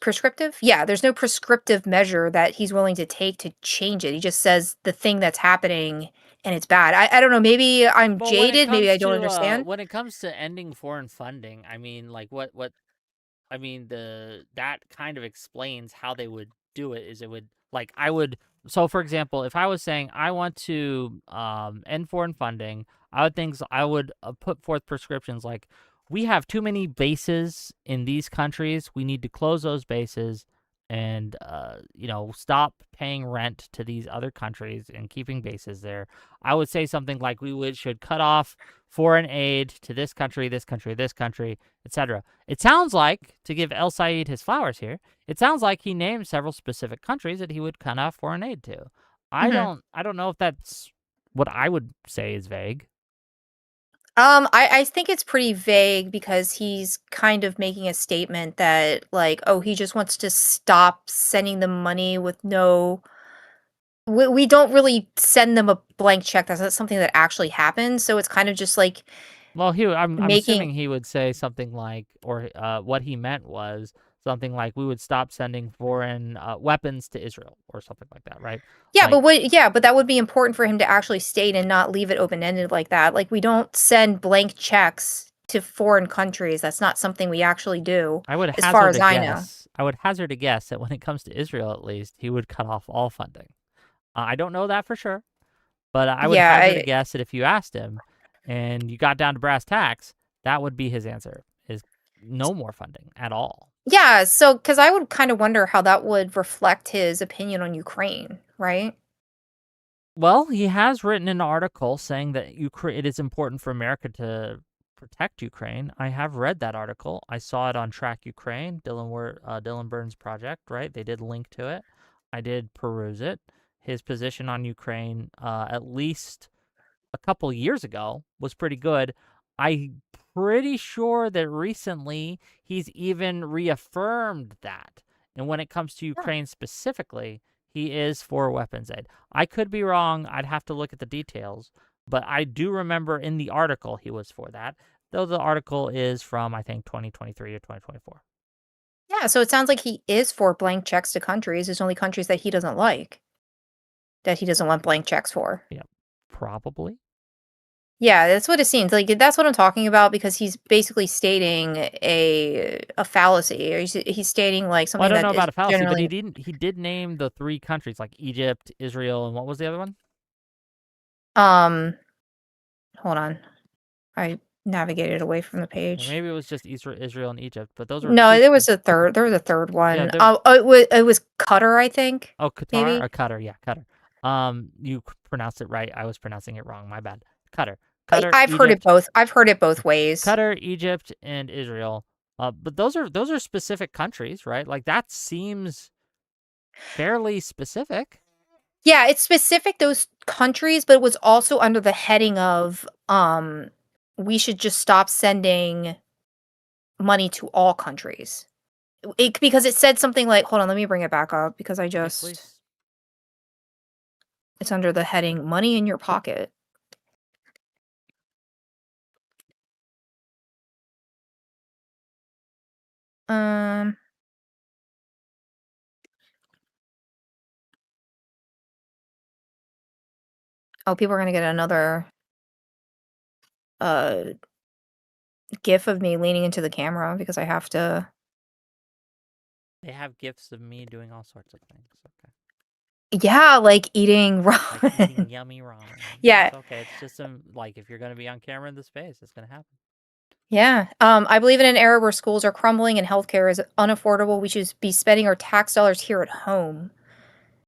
prescriptive? Yeah, there's no prescriptive measure that he's willing to take to change it. He just says the thing that's happening and it's bad. I don't know. Maybe I'm jaded. Maybe I don't understand.
When it comes to ending foreign funding, I mean, like that kind of explains how they would do it. Is it would like I would. So, for example, if I was saying I want to end foreign funding, I would put forth prescriptions like, we have too many bases in these countries. We need to close those bases and, stop paying rent to these other countries and keeping bases there. I would say something like should cut off foreign aid to this country, etc. It sounds like, to give El Said his flowers here, it sounds like he named several specific countries that he would cut off foreign aid to. I don't know if that's what I would say is vague.
I think it's pretty vague because he's kind of making a statement that, like, oh, he just wants to stop sending them money with no. We don't really send them a blank check. That's not something that actually happens. So it's kind of just like.
Well, I'm assuming he would say something like, or what he meant was something like, we would stop sending foreign weapons to Israel or something like that, right?
Yeah, but that would be important for him to actually state and not leave it open-ended like that. Like, we don't send blank checks to foreign countries. That's not something we actually do.
I would
as far as I know.
I would hazard a guess that when it comes to Israel, at least, he would cut off all funding. I don't know that for sure, but I would hazard a guess that if you asked him and you got down to brass tacks, that would be his answer, is no more funding at all.
Yeah, so because I would kind of wonder how that would reflect his opinion on Ukraine, right?
Well, he has written an article saying that it is important for America to protect Ukraine. I have read that article. I saw it on Track Ukraine, Dylan Burns' project, right? They did link to it. I did peruse it. His position on Ukraine, at least a couple years ago, was pretty good. I'm pretty sure that recently he's even reaffirmed that. And when it comes to Ukraine specifically, he is for weapons aid. I could be wrong. I'd have to look at the details. But I do remember in the article he was for that, though the article is from, I think, 2023 or 2024.
Yeah, so it sounds like he is for blank checks to countries. There's only countries that he doesn't like, that he doesn't want blank checks for.
Yeah, probably.
Yeah, that's what it seems like. That's what I'm talking about, because he's basically stating a fallacy. Or he's stating like something.
Well, I don't know about a fallacy, but he did name the 3 countries, like Egypt, Israel, and what was the other one?
Hold on, I navigated away from the page.
Or maybe it was just Israel and Egypt, but those were
there was a third. There was a third one.
Yeah,
it was Qatar, I think.
Oh, Qatar
maybe?
or Qatar? Yeah, Qatar. You pronounced it right. I was pronouncing it wrong. My bad. Qatar.
I've heard it both. I've heard it both ways.
Qatar, Egypt, and Israel. But those are specific countries, right? Like, that seems fairly specific.
Yeah, it's specific, those countries, but it was also under the heading of we should just stop sending money to all countries. Because it said something like, hold on, let me bring it back up because I just it's under the heading money in your pocket. Oh, people are gonna get another gif of me leaning into the camera because I have to.
They have gifs of me doing all sorts of things. Okay.
Yeah, like eating ramen.
Like eating yummy ramen.
Yeah.
It's okay. It's just like, if you're gonna be on camera in the space, it's gonna happen.
Yeah. I believe in an era where schools are crumbling and healthcare is unaffordable. We should be spending our tax dollars here at home.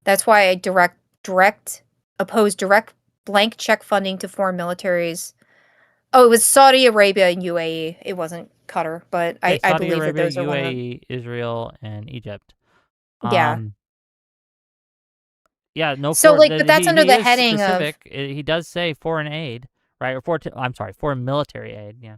That's why I oppose direct blank check funding to foreign militaries. Oh, it was Saudi Arabia and UAE. It wasn't Qatar, but I
Saudi
believe that
Arabia,
those are one of them.
UAE, Israel, and Egypt.
Yeah.
Yeah, no
So,
foreign.
but that's under
He
the
is
heading of.
specific. He does say foreign aid, right? Or I'm sorry, foreign military aid. Yeah.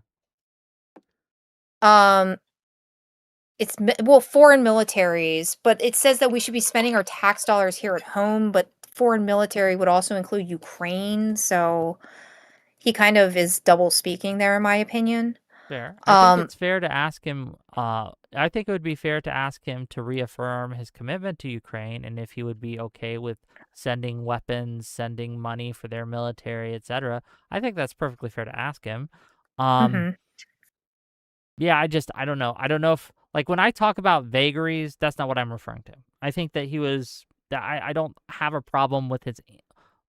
It's foreign militaries, but it says that we should be spending our tax dollars here at home. But foreign military would also include Ukraine, so he kind of is double speaking there, in my opinion.
Fair. I think it's fair to ask him. I think it would be fair to ask him to reaffirm his commitment to Ukraine, and if he would be okay with sending weapons, sending money for their military, etc. I think that's perfectly fair to ask him. Yeah, I don't know. I don't know if, like, when I talk about vagaries, that's not what I'm referring to. I think that he was. I don't have a problem with his.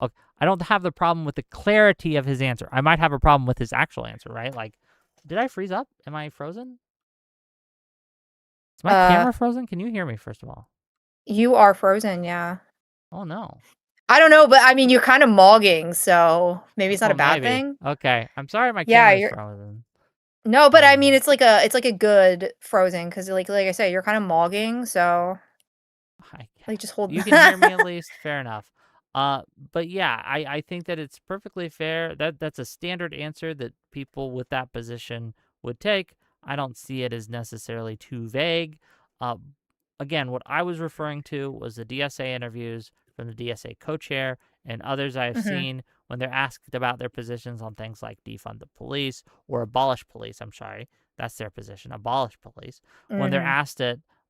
I don't have the problem with the clarity of his answer. I might have a problem with his actual answer, right? Like, did I freeze up? Am I frozen? Is my camera frozen? Can you hear me, first of all?
You are frozen, yeah.
Oh, no.
I don't know, but I mean, you're kind of mogging, so maybe it's not a bad thing.
Okay, I'm sorry my camera's frozen.
No, but I mean, it's like a good frozen, because like I say, you're kind of mogging, so like just hold.
You can hear me at least. Fair enough. But yeah, I think that it's perfectly fair. That's a standard answer that people with that position would take. I don't see it as necessarily too vague. Again, what I was referring to was the DSA interviews from the DSA co-chair and others I've seen when they're asked about their positions on things like defund the police or abolish police. I'm sorry, that's their position, abolish police. When they're asked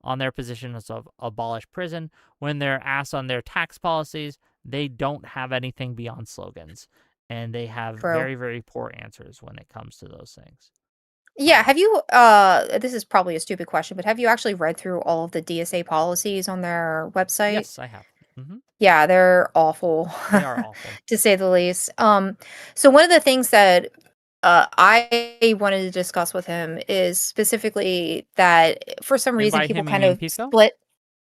on their positions of abolish prison, when they're asked on their tax policies, they don't have anything beyond slogans, and they have very, very poor answers when it comes to those things.
Yeah, have you, this is probably a stupid question, but have you actually read through all of the DSA policies on their website?
Yes, I have.
Yeah, they're awful.
They are awful.
To say the least. So one of the things that I wanted to discuss with him is specifically that for some reason people kind of split.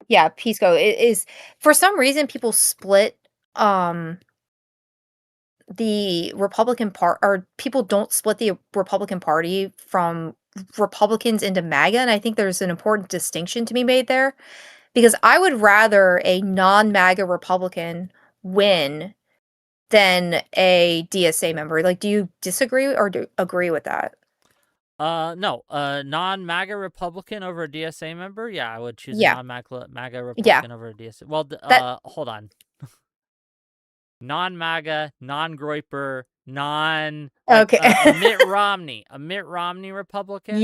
Yeah, Pisco. It is, for some reason people split the Republican part, or people don't split the Republican Party from Republicans into MAGA, and I think there's an important distinction to be made there, because I would rather a non-MAGA Republican win than a DSA member. Like, do you disagree or agree with that?
No, non-MAGA Republican over a DSA member? Yeah, I would choose a non-MAGA Republican over a DSA. Well, hold on. Non-MAGA, non-Groiper, a Mitt Romney Republican. Over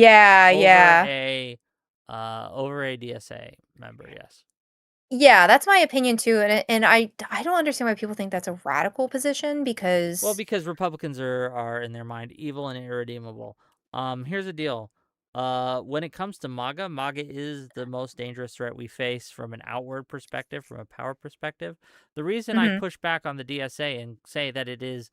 a DSA member, yes.
Yeah, that's my opinion too, and I don't understand why people think that's a radical position, because
Republicans are in their mind evil and irredeemable. Here's the deal. When it comes to MAGA, MAGA is the most dangerous threat we face from an outward perspective, from a power perspective. The reason I push back on the DSA and say that it is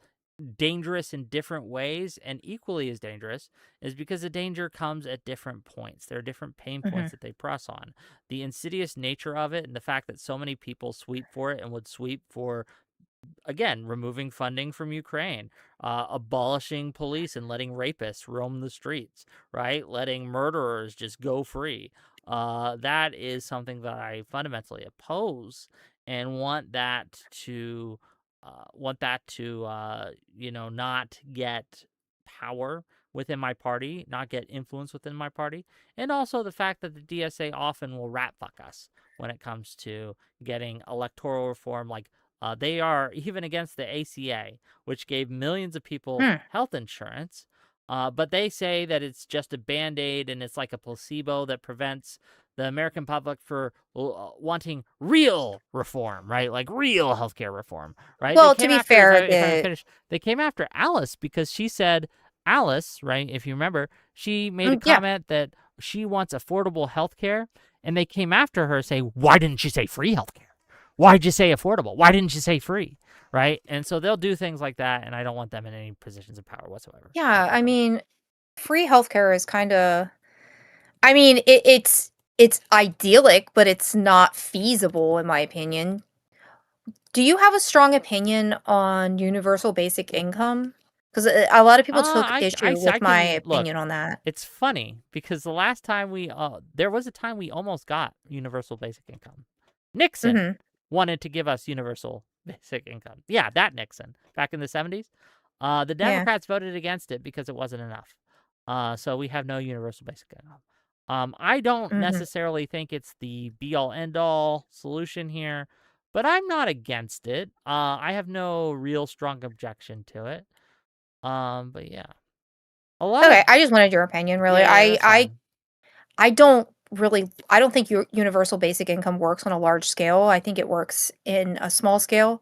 dangerous in different ways and equally as dangerous is because the danger comes at different points. There are different pain points that they press on. The insidious nature of it and the fact that so many people sweep for it and would sweep for, again, removing funding from Ukraine, abolishing police and letting rapists roam the streets, right? Letting murderers just go free. That is something that I fundamentally oppose and want that to not get power within my party, not get influence within my party, and also the fact that the DSA often will rat fuck us when it comes to getting electoral reform. Like, they are even against the ACA, which gave millions of people health insurance, but they say that it's just a Band-Aid and it's like a placebo that prevents the American public for wanting real reform, right? Like real healthcare reform, right?
Well, to be fair,
they came after Alice because she said, Alice, right, if you remember, she made a comment that she wants affordable healthcare, and they came after her saying, why didn't you say free healthcare? Why'd you say affordable? Why didn't you say free? Right? And so they'll do things like that, and I don't want them in any positions of power whatsoever.
Yeah, I mean, free healthcare is kind of, I mean, it's idyllic, but it's not feasible, in my opinion. Do you have a strong opinion on universal basic income? Because a lot of people took issue with my opinion on that.
It's funny because the last time there was a time we almost got universal basic income. Nixon wanted to give us universal basic income. Yeah, that Nixon back in the 70s. The Democrats voted against it because it wasn't enough. So we have no universal basic income. I don't necessarily think it's the be-all, end-all solution here, but I'm not against it. I have no real strong objection to it. But yeah.
I just wanted your opinion, really.
Yeah,
I don't think your universal basic income works on a large scale. I think it works in a small scale.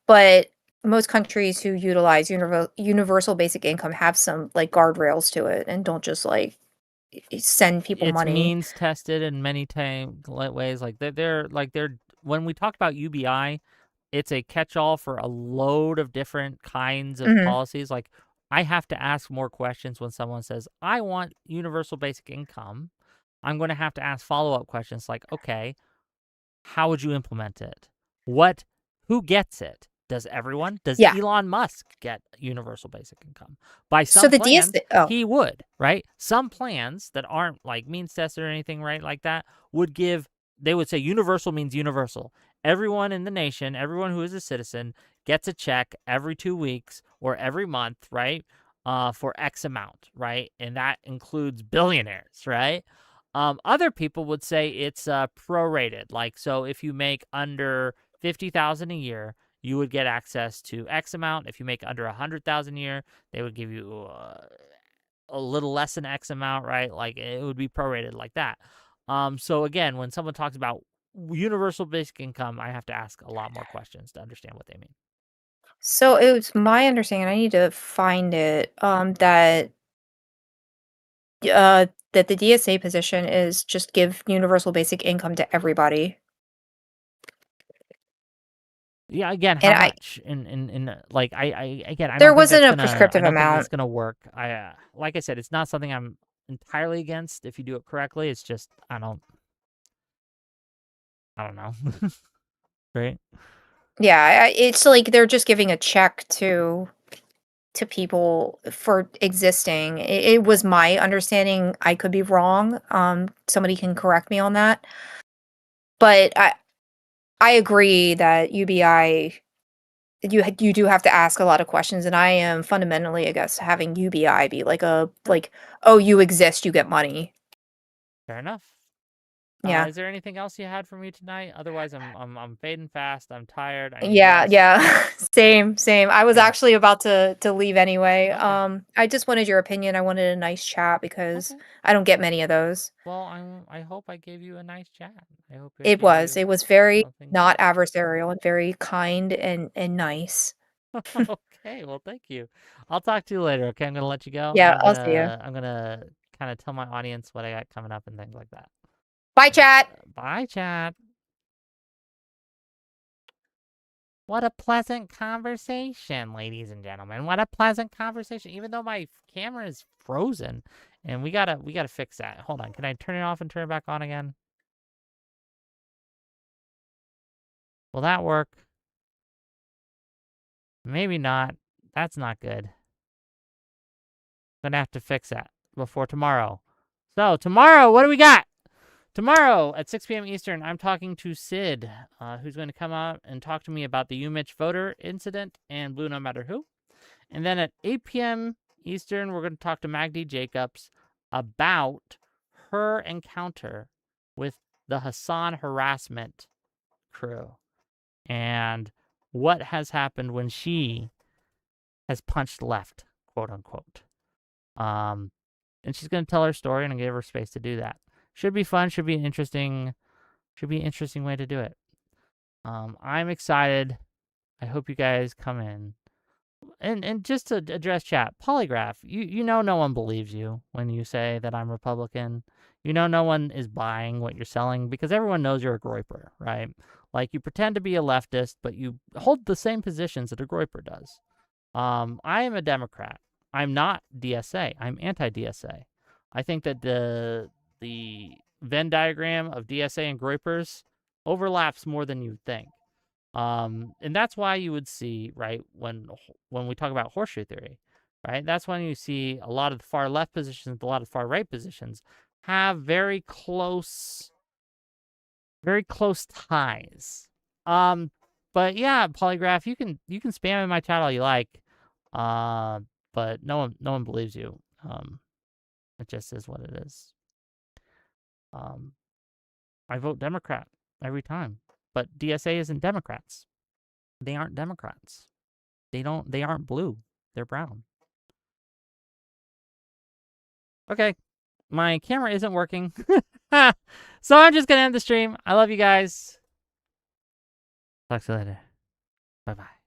But most countries who utilize universal basic income have some like guardrails to it and don't just like send people money.
It's means tested in many ways. Like they're when we talk about UBI, it's a catch-all for a load of different kinds of policies. Like I have to ask more questions when someone says, I want universal basic income. I'm going to have to ask follow-up questions like, okay, how would you implement it? Who gets it? Does everyone? Does Elon Musk get universal basic income? By some plans, he would, right? Some plans that aren't like means tested or anything, right, like that, they would say universal means universal. Everyone in the nation, everyone who is a citizen, gets a check every 2 weeks or every month, right, for X amount, right? And that includes billionaires, right? Other people would say it's prorated. Like, so if you make under $50,000 a year, you would get access to X amount. If you make under $100,000 a year, they would give you a little less than X amount, right? Like it would be prorated like that. So again, when someone talks about universal basic income, I have to ask a lot more questions to understand what they mean.
So it was my understanding, I need to find it, that the DSA position is just give universal basic income to everybody.
Yeah, again, how much? Like I
there wasn't a prescriptive amount.
I don't think it's gonna work. Like I said, it's not something I'm entirely against if you do it correctly. It's just I don't know. Right?
Yeah, it's like they're just giving a check to people for existing. It was my understanding. I could be wrong. Somebody can correct me on that. But I agree that UBI, you do have to ask a lot of questions, and I am fundamentally against having UBI be like oh, you exist, you get money.
Fair enough.
Yeah.
Is there anything else you had for me tonight? Otherwise, I'm fading fast. I'm tired.
Yeah. Same. I was actually about to leave anyway. Okay. I just wanted your opinion. I wanted a nice chat because I don't get many of those.
Well, I hope I gave you a nice chat. I hope
it was. It was very not adversarial and very kind and nice.
Okay. Well, thank you. I'll talk to you later. Okay, I'm gonna let you go.
Yeah, I'll see you.
I'm gonna kind of tell my audience what I got coming up and things like that.
Bye, chat.
Bye, chat. What a pleasant conversation, ladies and gentlemen. What a pleasant conversation. Even though my camera is frozen, and we gotta fix that. Hold on. Can I turn it off and turn it back on again? Will that work? Maybe not. That's not good. Gonna have to fix that before tomorrow. So tomorrow, what do we got? Tomorrow at 6 p.m. Eastern, I'm talking to Sid, who's going to come out and talk to me about the UMitch voter incident and Blue No Matter Who. And then at 8 p.m. Eastern, we're going to talk to Magdi Jacobs about her encounter with the Hassan harassment crew and what has happened when she has punched left, quote unquote. And she's going to tell her story and give her space to do that. Should be fun. Should be an interesting way to do it. I'm excited. I hope you guys come in. And just to address chat, Polygraph, you know no one believes you when you say that I'm Republican. You know no one is buying what you're selling because everyone knows you're a groyper, right? Like you pretend to be a leftist, but you hold the same positions that a groyper does. I am a Democrat. I'm not DSA. I'm anti-DSA. I think that the Venn diagram of DSA and groypers overlaps more than you'd think. And that's why you would see, right, when we talk about horseshoe theory, right? That's when you see a lot of the far left positions, a lot of far right positions have very close ties. But yeah, Polygraph, you can spam in my chat all you like. But no one believes you. It just is what it is. I vote Democrat every time. But DSA isn't Democrats. They aren't Democrats. They aren't blue. They're brown. Okay. My camera isn't working. So I'm just going to end the stream. I love you guys. Talk to you later. Bye-bye.